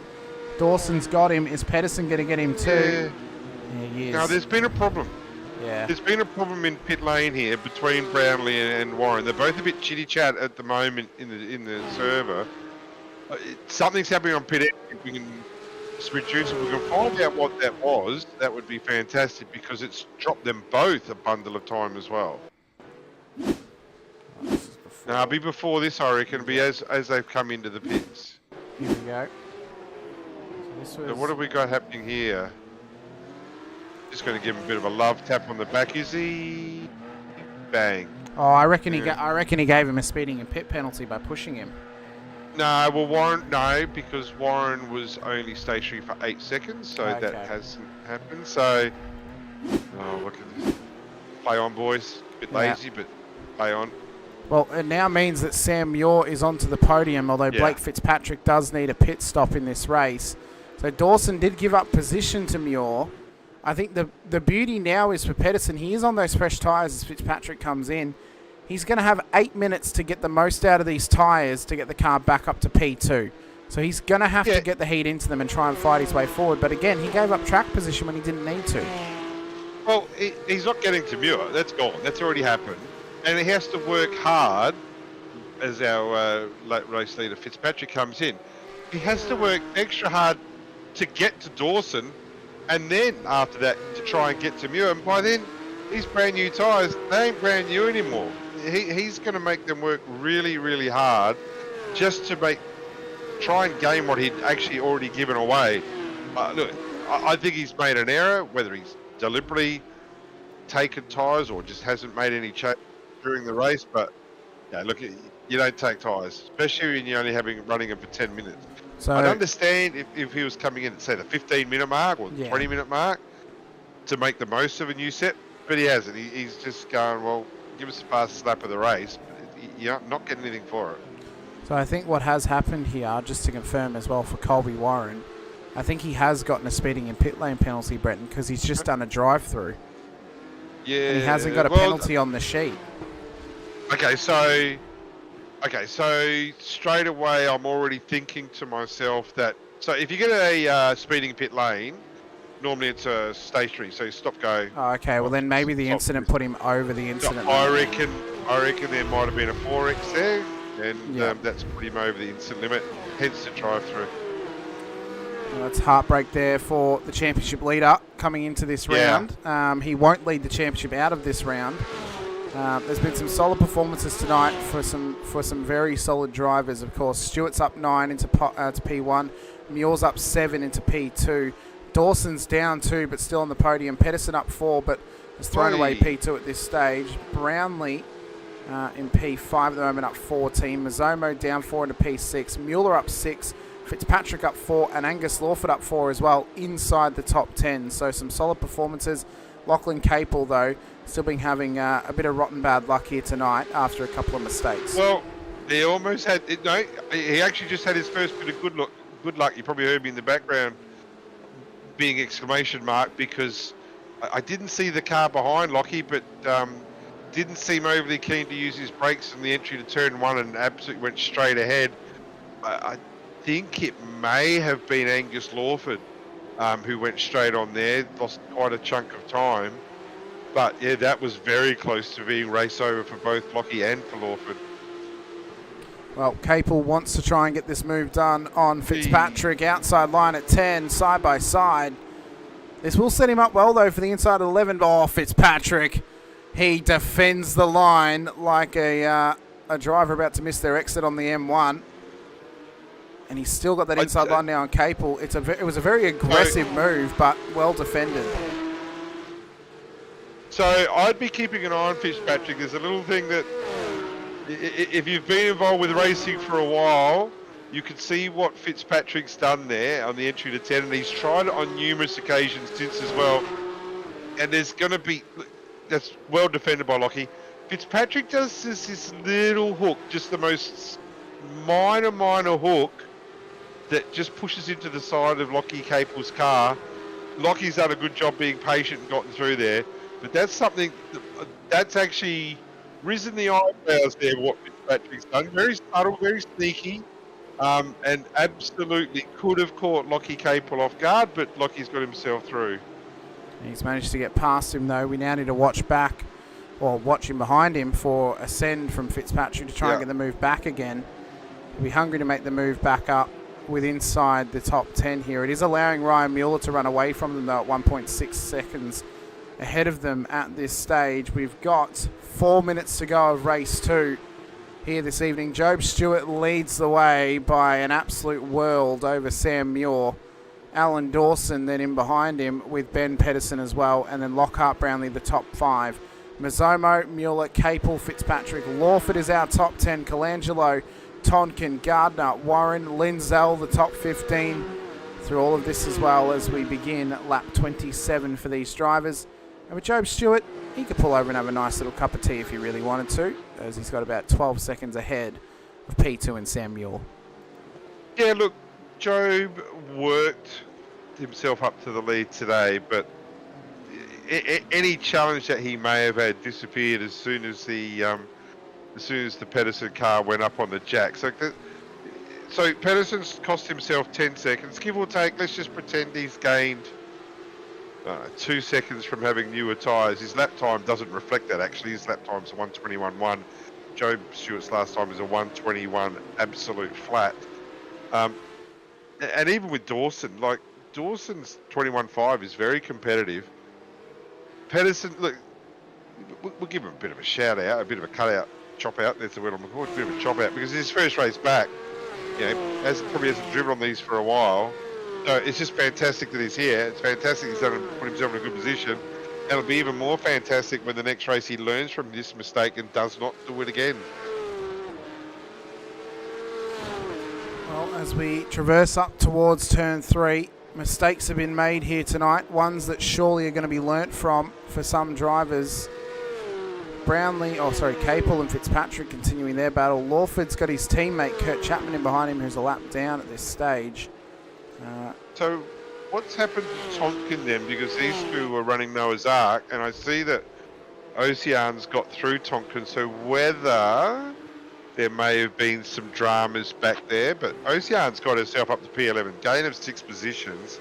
Dawson's got him. Is Pedersen going to get him too? Yeah, he is. Now, there's been a problem. Yeah. There's been a problem in pit lane here between Brownlee and Warren. They're both a bit chitty-chat at the moment in the server. Something's happening on pit. If we can reduce it, we can find out what that was. That would be fantastic because it's dropped them both a bundle of time as well. Now, be before this, I reckon. Be as they've come into the pits. Here we go. So what have we got happening here? Just going to give him a bit of a love tap on the back. Is he? Bang. Oh, I reckon he gave him a speeding and pit penalty by pushing him. No, well, Warren, no, because Warren was only stationary for 8 seconds, so okay. That hasn't happened. So Oh, look at this. Play on, boys. A bit lazy, but play on. Well, it now means that Sam Muir is onto the podium, although Blake Fitzpatrick does need a pit stop in this race. So Dawson did give up position to Muir. I think the beauty now is for Pedersen. He is on those fresh tyres as Fitzpatrick comes in. He's going to have 8 minutes to get the most out of these tyres to get the car back up to P2. So he's going to have to get the heat into them and try and fight his way forward. But again, he gave up track position when he didn't need to. Well, he's not getting to Muir. That's gone. That's already happened. And he has to work hard as our race leader Fitzpatrick comes in. He has to work extra hard to get to Dawson, and then after that to try and get to Muir. And by then, these brand new tyres, they ain't brand new anymore. He's going to make them work really, really hard just to try and gain what he'd actually already given away. Look, I think he's made an error, whether he's deliberately taken tyres or just hasn't made any change during the race. But yeah, look, you don't take tyres, especially when you're only running them for 10 minutes. So I'd understand if he was coming in at, say, the 15-minute mark or the 20-minute mark to make the most of a new set, but he hasn't. He's just going, well, give us the fastest lap of the race, but you're not getting anything for it. So I think what has happened here, just to confirm as well for Colby Warren, I think he has gotten a speeding in pit lane penalty, Brenton, because he's just done a drive-through. Yeah. And he hasn't got a penalty on the sheet. Okay, so straight away I'm already thinking to myself that, so if you get a speeding pit lane, normally it's a stationary, so you stop, go. Oh, okay, well then maybe the incident put him over the incident. I reckon there might have been a 4X there, and that's put him over the incident limit, hence the drive-through. Well, that's heartbreak there for the championship leader coming into this round. He won't lead the championship out of this round. There's been some solid performances tonight for some very solid drivers. Of course, Stewart's up 9 into P1, Muir's up 7 into P2, Dawson's down 2 but still on the podium. Pedersen up 4 but has thrown away P2 at this stage. Brownlee in P5 at the moment up 14. Mazzomo down 4 into P6. Mueller up 6. Fitzpatrick up 4 and Angus Lawford up 4 as well inside the top 10. So some solid performances. Lachlan Capel though still been having a bit of rotten bad luck here tonight after a couple of mistakes. Well, he almost had he actually just had his first bit of good luck. You probably heard me in the background being exclamation mark, because I didn't see the car behind Lockie, but didn't seem overly keen to use his brakes in the entry to turn 1 and absolutely went straight ahead. I think it may have been Angus Lawford who went straight on there, lost quite a chunk of time. But yeah, that was very close to being race over for both Lockie and for Lawford. Well, Capel wants to try and get this move done on Fitzpatrick. Outside line at 10, side by side. This will set him up well, though, for the inside 11. Oh, Fitzpatrick. He defends the line like a driver about to miss their exit on the M1. And he's still got that inside line now on Capel. It was a very aggressive move, but well defended. So I'd be keeping an eye on Fitzpatrick. There's a little thing that, if you've been involved with racing for a while, you can see what Fitzpatrick's done there on the entry to 10, and he's tried it on numerous occasions since as well. And there's going to be, that's well defended by Lockie. Fitzpatrick does this little hook, just the most minor hook that just pushes into the side of Lockie Capel's car. Lockie's done a good job being patient and gotten through there. But that's something that's actually risen the eyebrows there, what Fitzpatrick's done. Very subtle, very sneaky, and absolutely could have caught Lockie Capel off guard, but Lockie's got himself through. He's managed to get past him, though. We now need to watch back, or watch him behind him for a send from Fitzpatrick to try and get the move back again. He'll be hungry to make the move back up with inside the top 10 here. It is allowing Ryan Mueller to run away from them, though, at 1.6 seconds ahead of them at this stage. We've got 4 minutes to go of race 2 here this evening. Job Stewart leads the way by an absolute world over Sam Muir. Alan Dawson then in behind him with Ben Pedersen as well, and then Lockhart Brownlee the top 5. Mazzomo, Mueller, Capel, Fitzpatrick, Lawford is our top 10. Colangelo, Tonkin, Gardner, Warren, Linzell the top 15. Through all of this as well as we begin lap 27 for these drivers. And with Job Stewart, he could pull over and have a nice little cup of tea if he really wanted to, as he's got about 12 seconds ahead of P2 and Sam Muir. Yeah, look, Job worked himself up to the lead today, but any challenge that he may have had disappeared as soon as the Pedersen car went up on the jack. So Pedersen's cost himself 10 seconds, give or take. Let's just pretend he's gained 2 seconds from having newer tyres. His lap time doesn't reflect that, actually. His lap time's a 1:21.1. Job Stewart's last time is a 1:21 absolute flat. And even with Dawson, like, Dawson's 21.5 is very competitive. Pedersen, look, we'll give him a bit of a shout out, a bit of a cut out, chop out. That's the word I'm looking for. A bit of a chop out, because his first race back, probably hasn't driven on these for a while. So it's just fantastic that he's here. It's fantastic he's put himself in a good position. And it'll be even more fantastic when the next race he learns from this mistake and does not do it again. Well, as we traverse up towards turn 3, mistakes have been made here tonight, ones that surely are going to be learnt from for some drivers. Capel and Fitzpatrick continuing their battle. Lawford's got his teammate Kurt Chapman in behind him, who's a lap down at this stage. So what's happened to Tonkin then? Because these two were running Noah's Ark, and I see that Ocean's got through Tonkin, so whether there may have been some dramas back there, but Ocean's got herself up to P11, gain of 6 positions,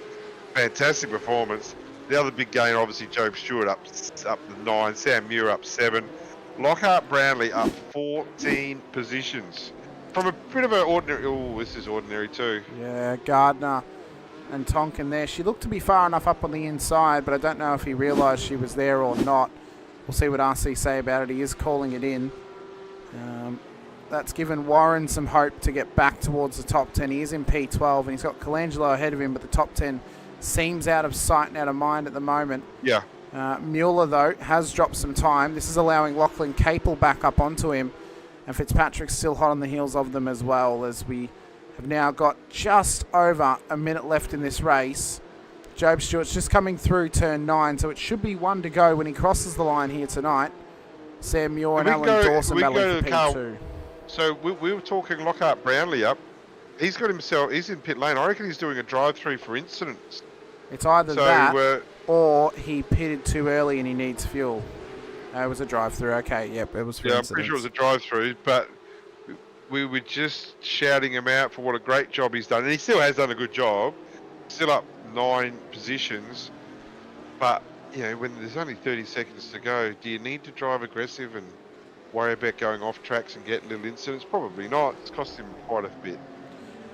fantastic performance. The other big gain, obviously, Job Stewart up to 9, Sam Muir up 7, Lockhart Brownlee up 14 positions. From a bit of an ordinary, this is ordinary too. Yeah, Gardner and Tonkin there. She looked to be far enough up on the inside, but I don't know if he realised she was there or not. We'll see what RC say about it. He is calling it in. That's given Warren some hope to get back towards the top 10. He is in P12 and he's got Colangelo ahead of him, but the top 10 seems out of sight and out of mind at the moment. Yeah. Mueller, though, has dropped some time. This is allowing Lachlan Capel back up onto him, and Fitzpatrick's still hot on the heels of them as well, as we have now got just over a minute left in this race. Job Stewart's just coming through turn 9, so it should be 1 to go when he crosses the line here tonight. Sam Muir and Alan Dawson battling for P2. So we were talking Lockhart Brownlee up. He's in pit lane. I reckon he's doing a drive-through for incidents. It's either that or he pitted too early and he needs fuel. It was a drive-through. Okay, yep, it was for incidents. I'm pretty sure it was a drive-through, but we were just shouting him out for what a great job he's done. And he still has done a good job. Still up 9 positions. But, when there's only 30 seconds to go, do you need to drive aggressive and worry about going off tracks and get little incidents? Probably not. It's cost him quite a bit.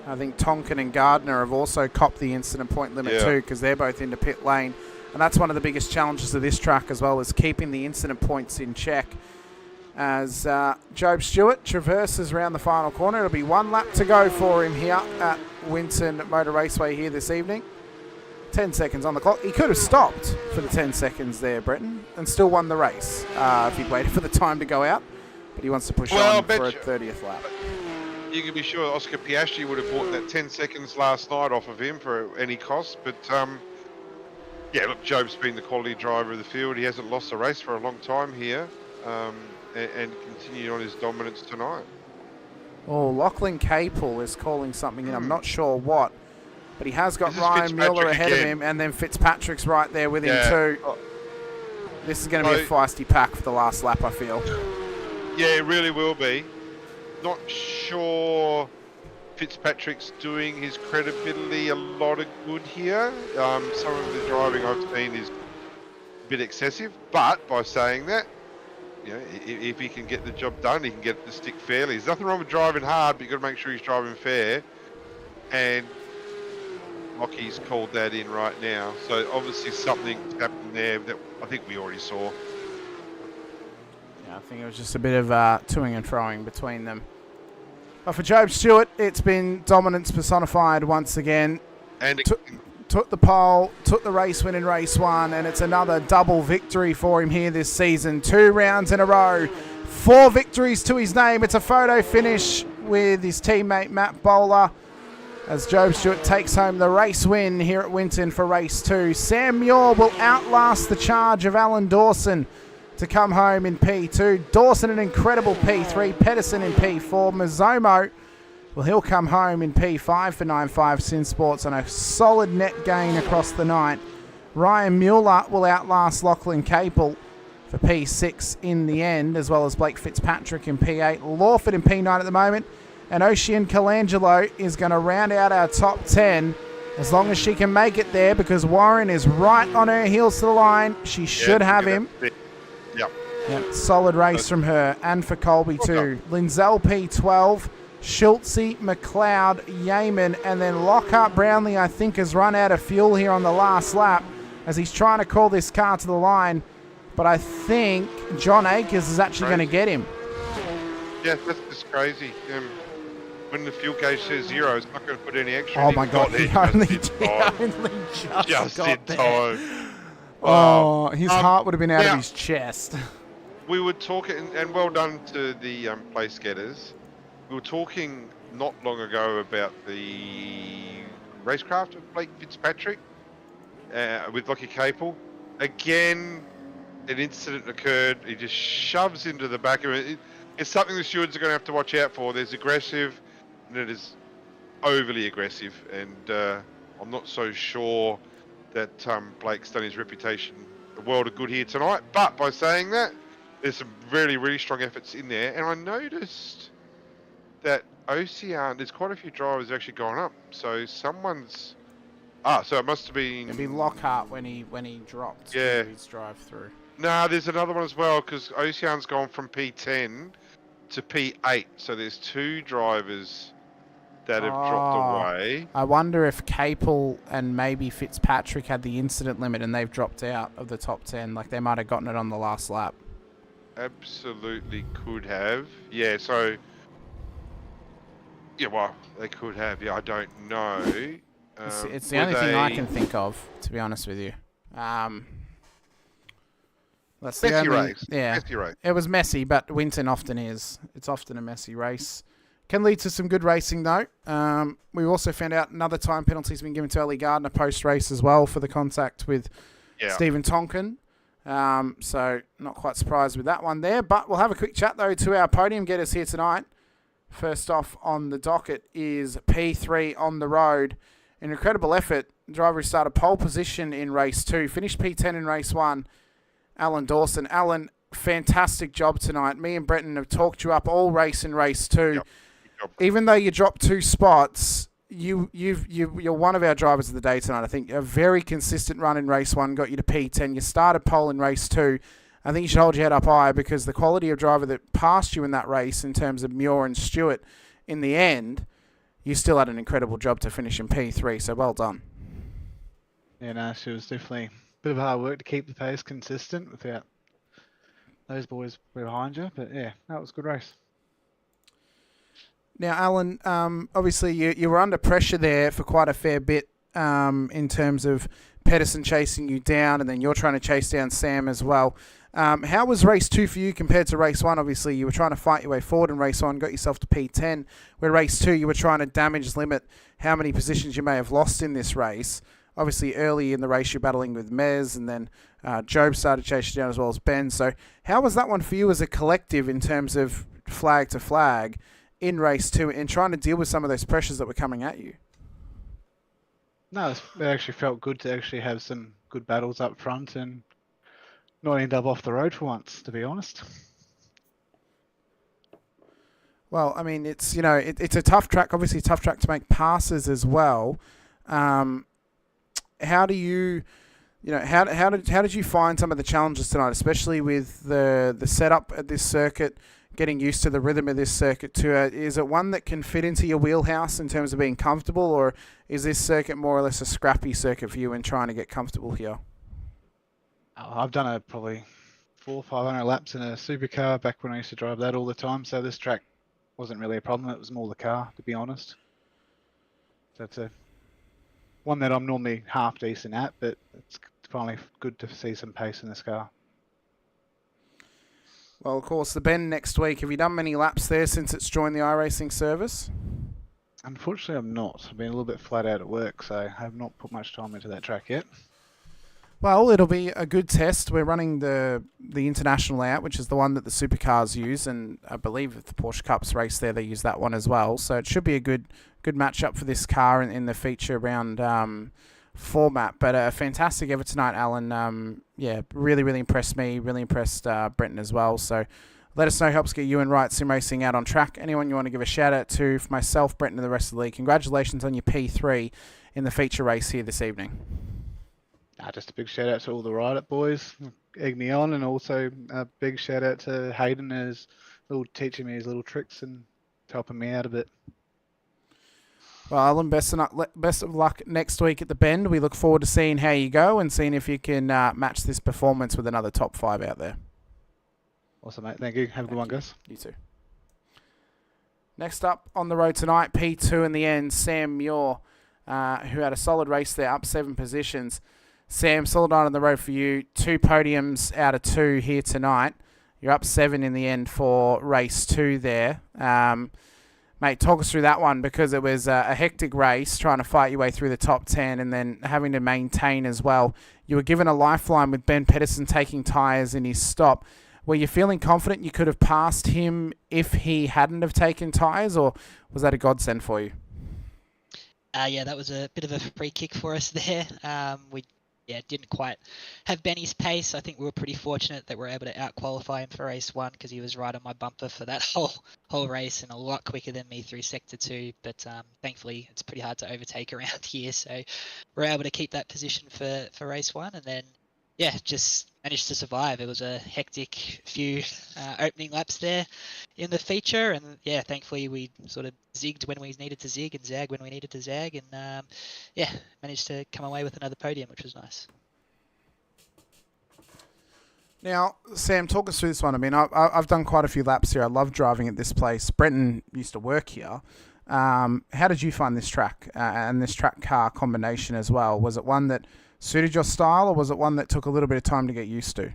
I think Tonkin and Gardner have also copped the incident point limit too, because they're both into pit lane. And that's one of the biggest challenges of this track as well, is keeping the incident points in check. As Job Stewart traverses around the final corner. It'll be 1 lap to go for him here at Winton Motor Raceway here this evening. 10 seconds on the clock. He could have stopped for the 10 seconds there, Brenton, and still won the race if he'd waited for the time to go out. But he wants to push on for a 30th lap. You can be sure Oscar Piastri would have bought that 10 seconds last night off of him for any cost. But, look, Job's been the quality driver of the field. He hasn't lost a race for a long time here and continued on his dominance tonight. Oh, Lachlan Capel is calling something in. I'm not sure what. But he has got Ryan Mueller ahead of him, and then Fitzpatrick's right there with him too. This is going to be a feisty pack for the last lap, I feel. Yeah, it really will be. Not sure Fitzpatrick's doing his credibility a lot of good here. Some of the driving I've seen is a bit excessive, but by saying that, if he can get the job done, he can get the stick fairly. There's nothing wrong with driving hard, but you've got to make sure he's driving fair. And Lockie's called that in right now. So obviously something's happened there that I think we already saw. Yeah, I think it was just a bit of toing and froing between them. But for Job Stewart, it's been dominance personified once again. And took the pole, took the race win in race 1, and it's another double victory for him here this season. 2 rounds in a row, 4 victories to his name. It's a photo finish with his teammate Matt Bowler. as Job Stewart takes home the race win here at Winton for race 2. Sam Muir will outlast the charge of Alan Dawson to come home in P2. Dawson an incredible P3. Pedersen in P4. Mazzomo, well, he'll come home in P5 for 9.5 Sin Sports on a solid net gain across the night. Ryan Mueller will outlast Lachlan Capel for P6 in the end, as well as Blake Fitzpatrick in P8. Lawford in P9 at the moment. And Ocean Colangelo is going to round out our top 10 as long as she can make it there, because Warren is right on her heels to the line. She should have him. Yep, solid race from her and for Colby too. Linzell P12, Schultze, McLeod, Yeaman, and then Lockhart Brownlee, I think, has run out of fuel here on the last lap as he's trying to call this car to the line. But I think John Akers is actually going to get him. Yeah, that's just crazy. When the fuel gauge says 0, it's not going to put any extra. Oh my God, he only just got there. Oh, his heart would have been out of his chest. We were talking, and well done to the place getters. We were talking not long ago about the racecraft of Blake Fitzpatrick with Lockie Capel. Again, an incident occurred. He just shoves into the back of it. It's something the stewards are going to have to watch out for. There's aggressive, and it is overly aggressive. And I'm not so sure that Blake's done his reputation a world of good here tonight. But by saying that, there's some really, really strong efforts in there. And I noticed that Ocean, there's quite a few drivers actually gone up. So someone's... so it must have been... It'd be Lockhart when he dropped his drive-through. No, there's another one as well, because Ocean's gone from P10 to P8. So there's 2 drivers that have dropped away. I wonder if Capel and maybe Fitzpatrick had the incident limit and they've dropped out of the top 10. Like they might have gotten it on the last lap. Absolutely could have. Yeah, so... Yeah, well, they could have. Yeah, I don't know. It's the only thing I can think of, to be honest with you. That's the messy only, race. Yeah, messy race. It was messy, but Winton often is. It's often a messy race. Can lead to some good racing, though. We also found out another time penalty has been given to Ellie Gardner post-race as well for the contact with Stephen Tonkin. So not quite surprised with that one there. But we'll have a quick chat, though, to our podium getters here tonight. First off on the docket is P3 on the road. An incredible effort. The driver who started pole position in race 2. Finished P10 in race 1. Alan Dawson. Alan, fantastic job tonight. Me and Brenton have talked you up all race in race 2. Yep. Even though you dropped 2 spots, you're one of our drivers of the day tonight. I think a very consistent run in race 1 got you to P10. You started pole in race 2. I think you should hold your head up high, because the quality of driver that passed you in that race in terms of Muir and Stewart in the end, you still had an incredible job to finish in P3, so well done. Yeah, no, she was definitely a bit of hard work to keep the pace consistent without those boys behind you. But yeah, that was a good race. Now, Alan, obviously you were under pressure there for quite a fair bit in terms of Pedersen chasing you down, and then you're trying to chase down Sam as well. How was race 2 for you compared to race 1? Obviously, you were trying to fight your way forward in race 1, got yourself to P10. Where race 2, you were trying to damage limit how many positions you may have lost in this race. Obviously, early in the race, you're battling with Mez, and then Job started chasing you down as well as Ben. So how was that one for you as a collective in terms of flag to flag in race 2 and trying to deal with some of those pressures that were coming at you? No, it actually felt good to actually have some good battles up front and not end up off the road for once, to be honest. Well, I mean, it's it's a tough track, obviously a tough track to make passes as well. How do you, how did you find some of the challenges tonight, especially with the setup at this circuit, getting used to the rhythm of this circuit too? Is it one that can fit into your wheelhouse in terms of being comfortable, or is this circuit more or less a scrappy circuit for you in trying to get comfortable here? I've done probably 400 or 500 laps in a supercar back when I used to drive that all the time, so this track wasn't really a problem. It was more the car, to be honest. So it's one that I'm normally half decent at, but it's finally good to see some pace in this car. Well, of course, the Bend next week. Have you done many laps there since it's joined the iRacing service? Unfortunately, I'm not. I've been a little bit flat out at work, so I have not put much time into that track yet. Well, it'll be a good test. We're running the international out, which is the one that the supercars use, and I believe if the Porsche Cups race there, they use that one as well. So it should be a good matchup for this car in the feature round format. But a fantastic effort tonight, Alan. Yeah, really impressed me. Really impressed Brenton as well. So let us know. Helps get you and Right Sim Racing out on track. Anyone you want to give a shout out to, for myself, Brenton, and the rest of the league, congratulations on your P3 in the feature race here this evening. Just a big shout out to all the Ride-Up boys, egg me on, and also a big shout out to Hayden as teaching me his little tricks and helping me out a bit. Well, Alan, best of luck next week at the Bend. We look forward to seeing how you go and seeing if you can match this performance with another top 5 out there. Awesome, mate. Thank you. Have a good one, guys. You too. Next up on the road tonight, P2 in the end, Sam Muir, who had a solid race there, up 7 positions. Sam, solid night on the road for you. 2 podiums out of 2 here tonight. You're up 7 in the end for race 2 there. Mate, talk us through that one, because it was a hectic race trying to fight your way through the top 10 and then having to maintain as well. You were given a lifeline with Ben Pedersen taking tyres in his stop. Were you feeling confident you could have passed him if he hadn't have taken tyres, or was that a godsend for you? Yeah, that was a bit of a free kick for us there. We didn't quite have Benny's pace. I think we were pretty fortunate that we were able to out-qualify him for race 1, because he was right on my bumper for that whole race and a lot quicker than me through sector 2. But thankfully, it's pretty hard to overtake around here, so we're able to keep that position for race 1, and then just managed to survive. It was a hectic few opening laps there in the feature, and thankfully we sort of zigged when we needed to zig and zag when we needed to zag, and managed to come away with another podium, which was nice. Now, Sam, talk us through this one. I mean, I've done quite a few laps here. I love driving at this place. Brenton used to work here. How did you find this track and this track car combination as well? Was it one that suited your style, or was it one that took a little bit of time to get used to?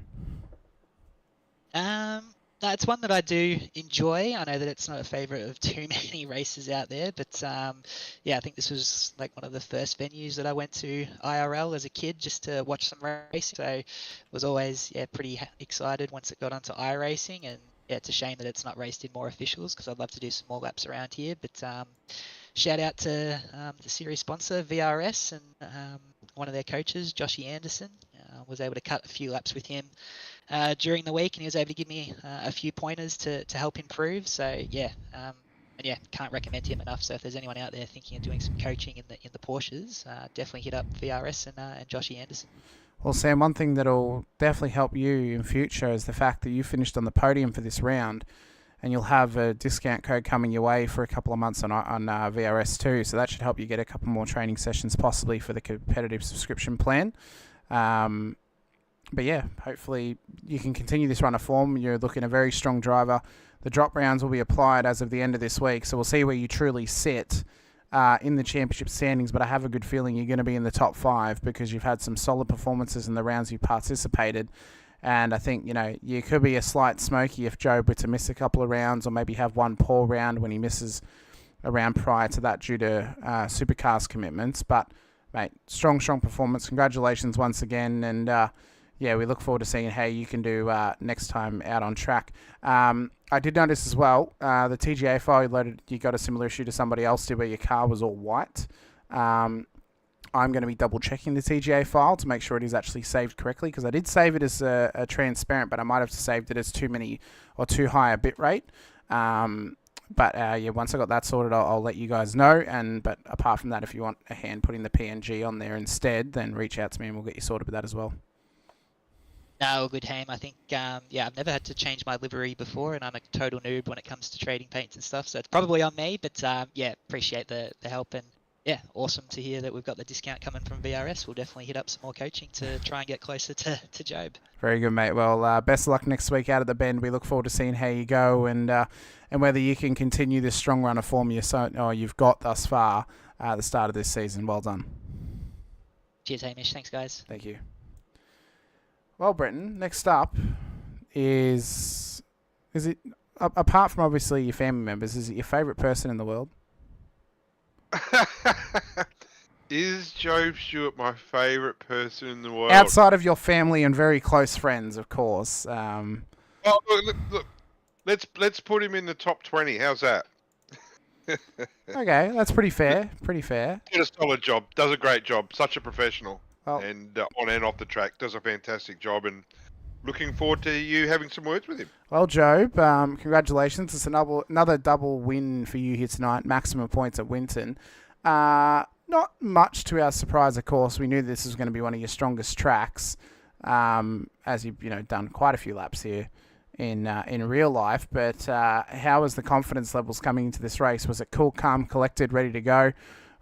No, it's one that I do enjoy. I know that it's not a favourite of too many races out there, but I think this was like one of the first venues that I went to IRL as a kid just to watch some racing. So was always pretty excited once it got onto iRacing, and it's a shame that it's not raced in more officials, because I'd love to do some more laps around here. But shout out to the series sponsor VRS and one of their coaches, Joshy Anderson. Was able to cut a few laps with him during the week, and he was able to give me a few pointers to help improve. So can't recommend him enough. So if there's anyone out there thinking of doing some coaching in the Porsches, definitely hit up VRS and Joshy Anderson. Well, Sam, one thing that'll definitely help you in future is the fact that you finished on the podium for this round, and you'll have a discount code coming your way for a couple of months on VRS too. So that should help you get a couple more training sessions, possibly for the competitive subscription plan. But hopefully you can continue this run of form. You're looking a very strong driver. The drop rounds will be applied as of the end of this week, so we'll see where you truly sit in the championship standings. But I have a good feeling you're going to be in the top 5, because you've had some solid performances in the rounds you've participated. And I think, you could be a slight smoky if Joe were to miss a couple of rounds, or maybe have one poor round when he misses a round prior to that due to supercars commitments. But mate, strong performance. Congratulations once again, and we look forward to seeing how you can do next time out on track. I did notice as well, the TGA file you got a similar issue to somebody else did, where your car was all white. I'm going to be double checking the TGA file to make sure it is actually saved correctly, because I did save it as a transparent, but I might have saved it as too many or too high a bit rate. But once I got that sorted, I'll let you guys know. But apart from that, if you want a hand putting the PNG on there instead, then reach out to me and we'll get you sorted with that as well. No, good, Ham. I think, I've never had to change my livery before, and I'm a total noob when it comes to trading paints and stuff. So it's probably on me, but appreciate the help. And awesome to hear that we've got the discount coming from VRS. We'll definitely hit up some more coaching to try and get closer to Job. Very good, mate. Well, best of luck next week out at the Bend. We look forward to seeing how you go and whether you can continue this strong run of form you've got thus far at the start of this season. Well done. Cheers, Hamish. Thanks, guys. Thank you. Well, Brenton, next up is it, apart from obviously your family members, is it your favourite person in the world? Is Joe Stewart my favourite person in the world? Outside of your family and very close friends, of course. Oh, look. Let's put him in the top 20. How's that? Okay, that's pretty fair. Pretty fair. Did a solid job. Does a great job. Such a professional. Well, And on and off the track, does a fantastic job. And looking forward to you having some words with him. well, Job, congratulations. It's another double win for you here tonight. Maximum points at Winton. Not much to our surprise, of course. We knew this was going to be one of your strongest tracks, as you've done quite a few laps here in real life. But how was the confidence levels coming into this race? Was it cool, calm, collected, ready to go,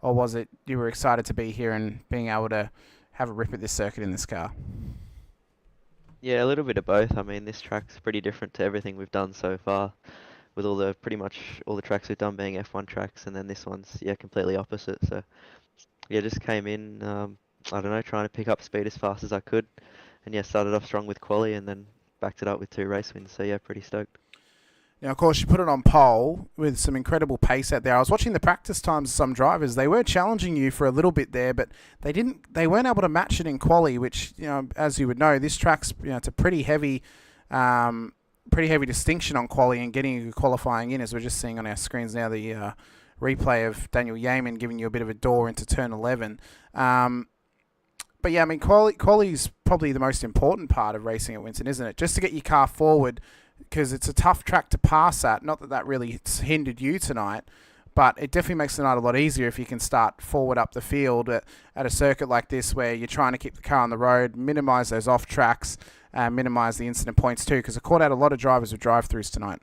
or was it you were excited to be here and being able to have a rip at this circuit in this car? Yeah, a little bit of both. I mean, this track's pretty different to everything we've done so far, with pretty much all the tracks we've done being F1 tracks, and then this one's completely opposite. So yeah, just came in, I don't know, trying to pick up speed as fast as I could, and started off strong with quali, and then backed it up with 2 race wins. So yeah, pretty stoked. Now, of course, you put it on pole with some incredible pace out there. I was watching the practice times of some drivers. They were challenging you for a little bit there, but they weren't able to match it in quali, which, as you would know, this track's, it's a pretty heavy distinction on quali and getting you qualifying in, as we're just seeing on our screens now, the replay of Daniel Yeaman giving you a bit of a door into turn 11. But yeah, I mean, quali is probably the most important part of racing at Winton, isn't it? Just to get your car forward, because it's a tough track to pass at. Not that really hindered you tonight, but it definitely makes the night a lot easier if you can start forward up the field at a circuit like this, where you're trying to keep the car on the road, minimise those off tracks, minimise the incident points too, because it caught out a lot of drivers with drive-throughs tonight.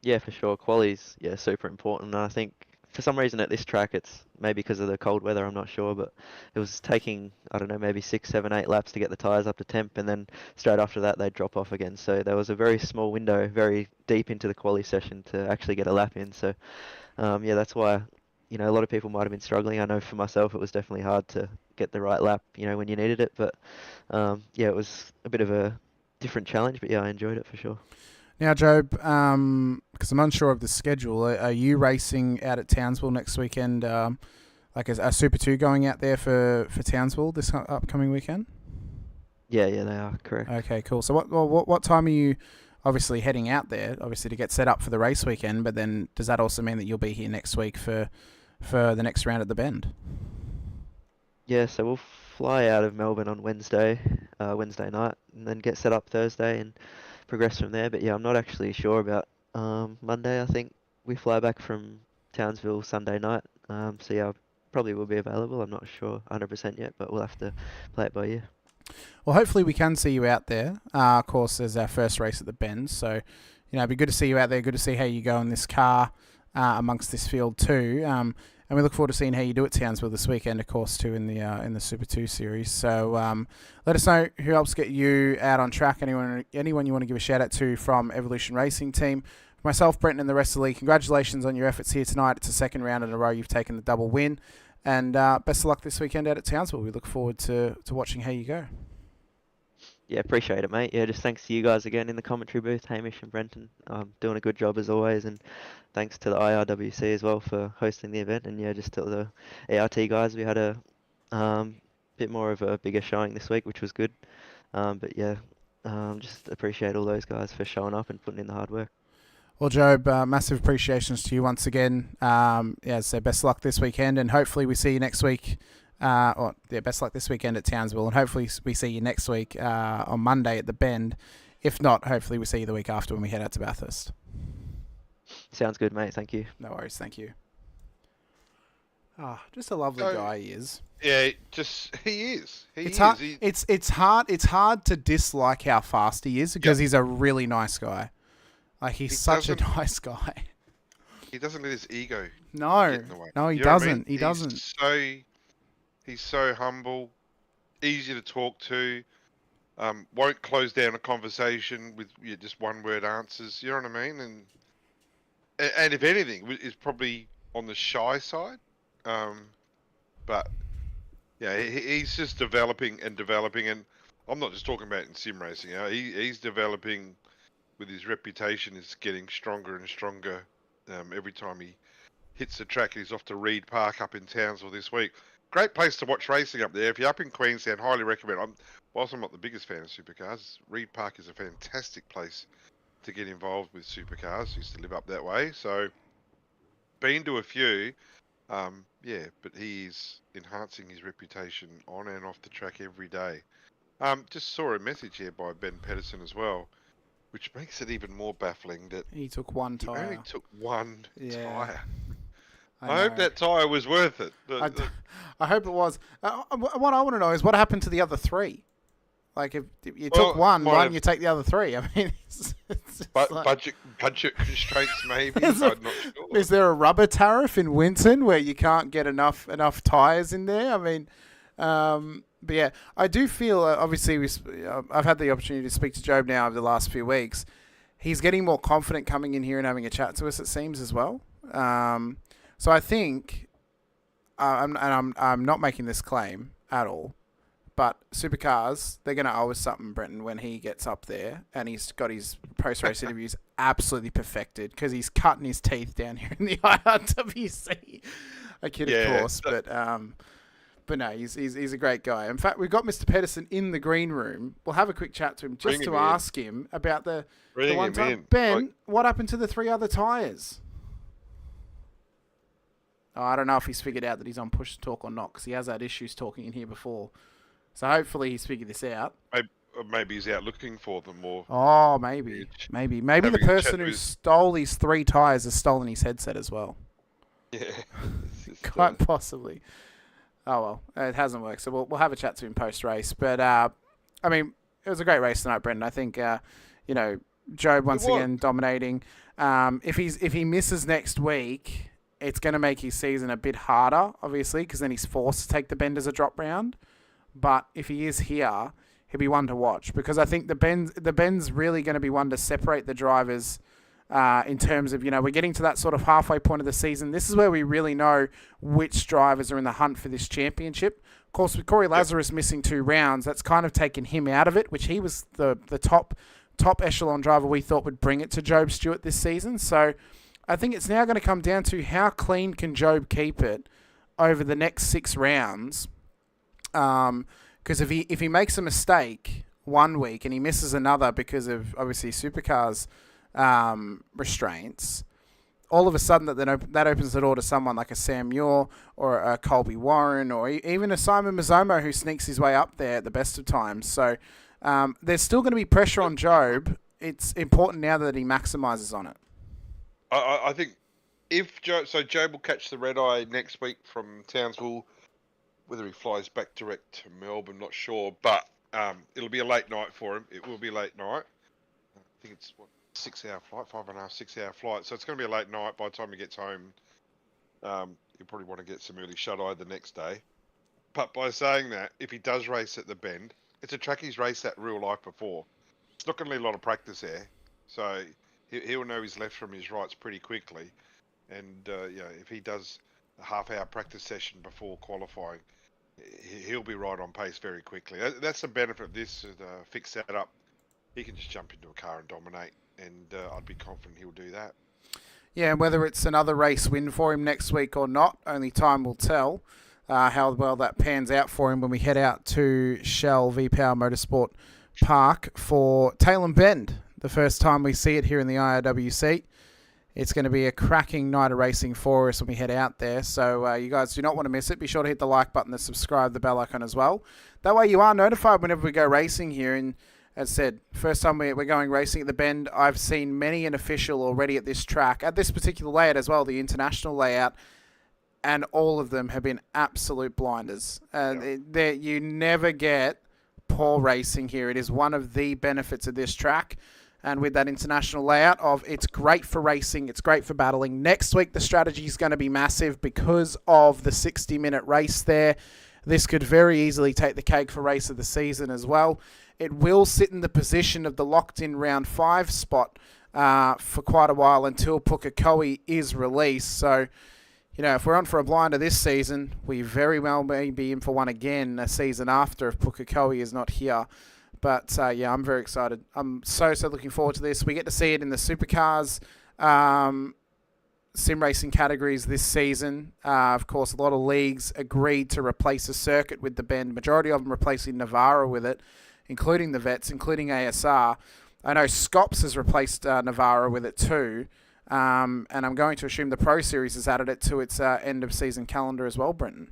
Yeah, for sure. Quali's super important. And I think for some reason at this track, it's maybe because of the cold weather, I'm not sure, but it was taking, I don't know, maybe 6, 7, 8 laps to get the tyres up to temp, and then straight after that they'd drop off again. So there was a very small window, very deep into the quali session to actually get a lap in. So that's why a lot of people might have been struggling. I know for myself it was definitely hard to get the right lap, when you needed it. But it was a bit of a different challenge, but I enjoyed it for sure. Now, Job, because I'm unsure of the schedule, are you racing out at Townsville next weekend? Like a Super 2 going out there for Townsville this upcoming weekend? Yeah, they are, correct. Okay, cool. So what time are you obviously heading out there, obviously to get set up for the race weekend, but then does that also mean that you'll be here next week for the next round at the Bend? Yeah, so we'll fly out of Melbourne on Wednesday night, and then get set up Thursday and progress from there. But I'm not actually sure about Monday. I think we fly back from Townsville Sunday night. So probably will be available. I'm not sure 100% yet, but we'll have to play it by ear. Well, hopefully we can see you out there. Of course, there's our first race at the Bend, so it'd be good to see you out there. Good to see how you go in this car amongst this field too. And we look forward to seeing how you do at Townsville this weekend, of course, too, in the Super 2 series. So let us know who helps get you out on track. Anyone you want to give a shout out to from Evolution Racing Team. For myself, Brenton, and the rest of the league, congratulations on your efforts here tonight. It's the second round in a row you've taken the double win. And best of luck this weekend out at Townsville. We look forward to watching how you go. Yeah, appreciate it, mate. Yeah, just thanks to you guys again in the commentary booth, Hamish and Brenton. Doing a good job as always, and thanks to the IRWC as well for hosting the event. And just to the ERT guys, we had a bit more of a bigger showing this week, which was good. Just appreciate all those guys for showing up and putting in the hard work. Well, Job, massive appreciations to you once again. So best of luck this weekend, and hopefully we see you next week. Best luck this weekend at Townsville, and hopefully we see you next week on Monday at the Bend. If not, hopefully we see you the week after when we head out to Bathurst. Sounds good, mate. Thank you. No worries. Thank you. Just a lovely guy he is. Yeah, he is. It's hard to dislike how fast he is because he's a really nice guy. Like he's such a nice guy. He doesn't let his ego. No, get in the way. No, he You know what I doesn't. mean? He doesn't. He's so humble, easy to talk to. Won't close down a conversation with just one-word answers. You know what I mean? And if anything, is probably on the shy side. But yeah, he's just developing, and I'm not just talking about in sim racing. He's developing with his reputation. Is getting stronger and stronger every time he hits the track and he's off to Reed Park up in Townsville this week. Great place to watch racing up there. If you're up in Queensland, highly recommend. Whilst I'm not the biggest fan of supercars, Reed Park is a fantastic place to get involved with supercars. Used to live up that way, so been to a few. Yeah, but he's enhancing his reputation on and off the track every day. Just saw a message here by Ben Pedersen as well, which makes it even more baffling that He took one he tyre. only took one tyre. I know. hope that tyre was worth it. I hope it was. What I want to know is what happened to the other 3? Like, if you took one, why didn't you take the other 3? I mean, it's like, budget constraints, maybe. I'm not sure. Is there a rubber tariff in Winton where you can't get enough tyres in there? I mean, but yeah, I do feel, obviously, I've had the opportunity to speak to Job now over the last few weeks. He's getting more confident coming in here and having a chat to us, it seems, as well. So I think, I'm not making this claim at all, but supercars, they're going to owe us something, Brenton, when he gets up there and he's got his post-race interviews absolutely perfected because he's cutting his teeth down here in the IRWC. I kid, of course, but no, he's a great guy. In fact, we've got Mr. Pedersen in the green room. We'll have a quick chat to him just to ask him about the one time. Ben, what happened to the 3 other tyres? Oh, I don't know if he's figured out that he's on push to talk or not because he has had issues talking in here before. So hopefully he's figured this out. Maybe he's out looking for them, or maybe the person who stole these 3 tyres has stolen his headset as well. Yeah, quite possibly. Oh well, it hasn't worked. So we'll have a chat to him post race. But I mean, it was a great race tonight, Brendan. I think Job once again dominating. If he misses next week, it's going to make his season a bit harder, obviously, because then he's forced to take the bend as a drop round. But if he is here, he'll be one to watch because I think the bend's really going to be one to separate the drivers in terms of, we're getting to that sort of halfway point of the season. This is where we really know which drivers are in the hunt for this championship. Of course, with Corey Lazarus missing 2 rounds, that's kind of taken him out of it, which he was the top echelon driver we thought would bring it to Job Stewart this season. So I think it's now going to come down to how clean can Job keep it over the next 6 rounds. Because if he makes a mistake one week and he misses another because of obviously supercars restraints, all of a sudden that opens the door to someone like a Sam Muir or a Colby Warren or even a Simon Mazzomo who sneaks his way up there at the best of times. So there's still going to be pressure on Job. It's important now that he maximises on it. I think if Job will catch the red eye next week from Townsville. Whether he flies back direct to Melbourne, not sure, but it'll be a late night for him. It will be a late night. I think it's 6-hour flight, 5.5, 6-hour flight. So it's going to be a late night. By the time he gets home, he'll probably want to get some early shut-eye the next day. But by saying that, if he does race at the bend, it's a track he's raced at real life before. It's not going to need a lot of practice there. So he'll know his left from his rights pretty quickly. And if he does a half-hour practice session before qualifying, he'll be right on pace very quickly. That's the benefit of this fixed setup. He can just jump into a car and dominate, and I'd be confident he'll do that. Yeah, and whether it's another race win for him next week or not, only time will tell how well that pans out for him when we head out to Shell V-Power Motorsport Park for Tailem Bend. The first time we see it here in the IRWC. It's going to be a cracking night of racing for us when we head out there. So you guys do not want to miss it. Be sure to hit the like button and subscribe, the bell icon as well. That way you are notified whenever we go racing here. And as I said, first time we're going racing at the Bend, I've seen many an official already at this track, at this particular layout as well, the international layout. And all of them have been absolute blinders. You never get poor racing here. It is one of the benefits of this track. And with that international layout it's great for racing, it's great for battling. Next week, the strategy is going to be massive because of the 60-minute race there. This could very easily take the cake for race of the season as well. It will sit in the position of the locked-in round 5 spot for quite a while until Pukekohe is released. So, if we're on for a blinder this season, we very well may be in for one again a season after if Pukekohe is not here. But, I'm very excited. I'm so looking forward to this. We get to see it in the supercars sim racing categories this season. Of course, a lot of leagues agreed to replace a circuit with the bend. Majority of them replacing Navarra with it, including the vets, including ASR. I know Scops has replaced Navarra with it too. And I'm going to assume the Pro Series has added it to its end of season calendar as well, Brenton.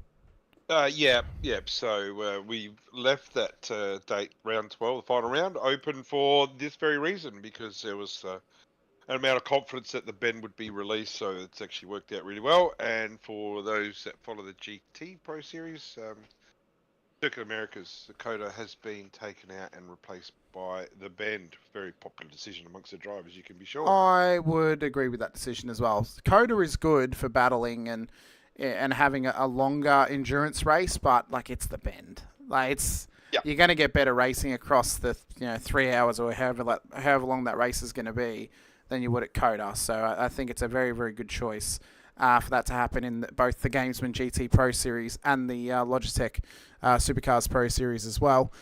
Yeah. So we left that date, round 12, the final round, open for this very reason, because there was an amount of confidence that the bend would be released, so it's actually worked out really well. And for those that follow the GT Pro Series, Circuit Americas, the Coda has been taken out and replaced by the bend. Very popular decision amongst the drivers, you can be sure. I would agree with that decision as well. Coda is good for battling and having a longer endurance race, but like it's the bend. Like you're going to get better racing across the 3 hours or however long that race is going to be than you would at Coda. So I think it's a very, very good choice for that to happen in both the Gamesman GT Pro Series and the Logitech Supercars Pro Series as well.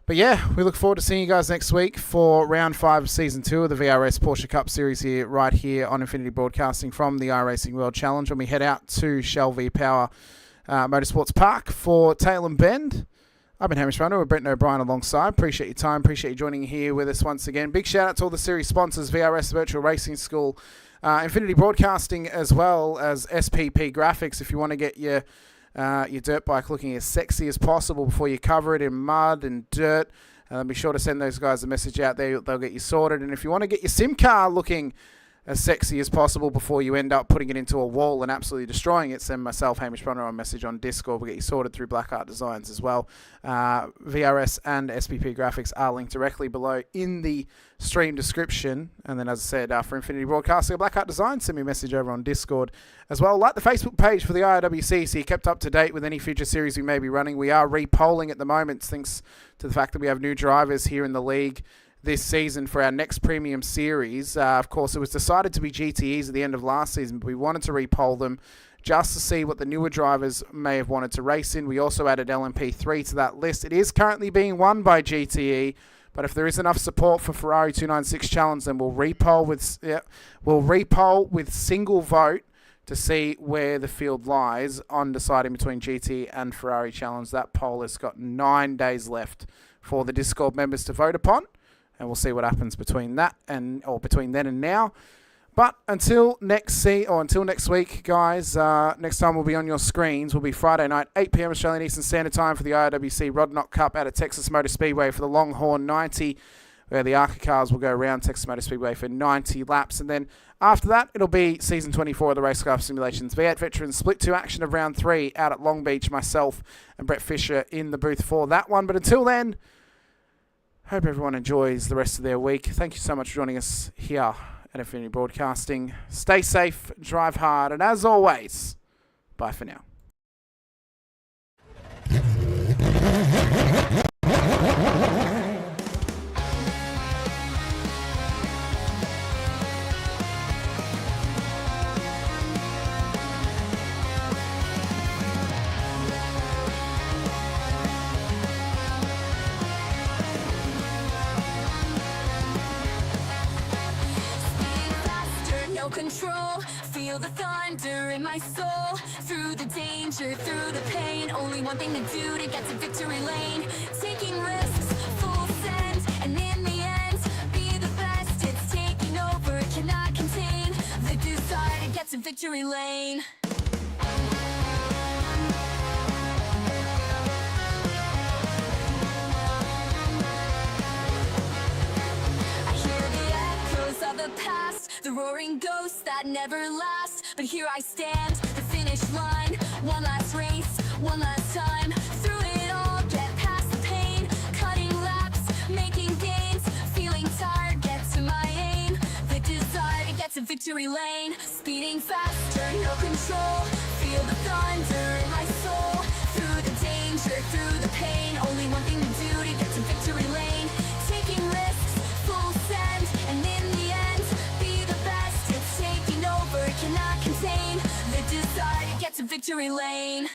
But yeah, we look forward to seeing you guys next week for round 5 of season 2 of the VRS Porsche Cup Series right here on Infinity Broadcasting from the iRacing World Challenge, when we head out to Shell V Power Motorsports Park for Tail and Bend. I've been Hamish Munro with Brenton O'Brien alongside. Appreciate your time. Appreciate you joining here with us once again. Big shout out to all the series sponsors, VRS Virtual Racing School, Infinity Broadcasting, as well as SPP Graphics. If you want to get your dirt bike looking as sexy as possible before you cover it in mud and dirt, be sure to send those guys a message out there. They'll get you sorted. And if you want to get your sim car looking as sexy as possible before you end up putting it into a wall and absolutely destroying it, send myself, Hamish Munro, a message on Discord. We'll get you sorted through Blackheart Designs as well. VRS and SPP Graphics are linked directly below in the stream description. And then, as I said, for Infinity Broadcasting, Blackheart Designs, send me a message over on Discord as well. Like the Facebook page for the IRWC, so you're kept up to date with any future series we may be running. We are repolling at the moment, thanks to the fact that we have new drivers here in the league this season for our next premium series. Of course, it was decided to be GTEs at the end of last season, but we wanted to repoll them just to see what the newer drivers may have wanted to race in. We also added LMP3 to that list. It is currently being won by GTE, but if there is enough support for Ferrari 296 Challenge, then we'll repoll with single vote to see where the field lies on deciding between GT and Ferrari Challenge. That poll has got 9 days left for the Discord members to vote upon. And we'll see what happens between that between then and now. But until next week, guys, next time we'll be on your screens will be Friday night, 8 p.m. Australian Eastern Standard Time for the IRWC Rod Knock Cup out at Texas Motor Speedway for the Longhorn 90, where the ARCA cars will go around Texas Motor Speedway for 90 laps. And then after that, it'll be Season 24 of the Racecraft Simulations V8 Veterans Split 2 action of Round 3 out at Long Beach, myself and Brett Fisher in the booth for that one. But until then, hope everyone enjoys the rest of their week. Thank you so much for joining us here at Infinity Broadcasting. Stay safe, drive hard, and as always, bye for now. Control, feel the thunder in my soul. Through the danger, through the pain, only one thing to do to get to victory lane. Taking risks, full send, and in the end, be the best. It's taking over, cannot contain the desire to get to victory lane. I hear the echoes of the past, the roaring ghosts that never last. But here I stand, the finish line. One last race, one last time. Through it all, get past the pain. Cutting laps, making gains. Feeling tired, get to my aim. The desire to get to victory lane. Speeding faster, no control. Feel the thunder in my soul. Through the danger, through the pain. Only one thing to do to get to victory lane. Taking risks, full send, and in the end, be the best. It's taking over, cannot contain the desire to get to victory lane.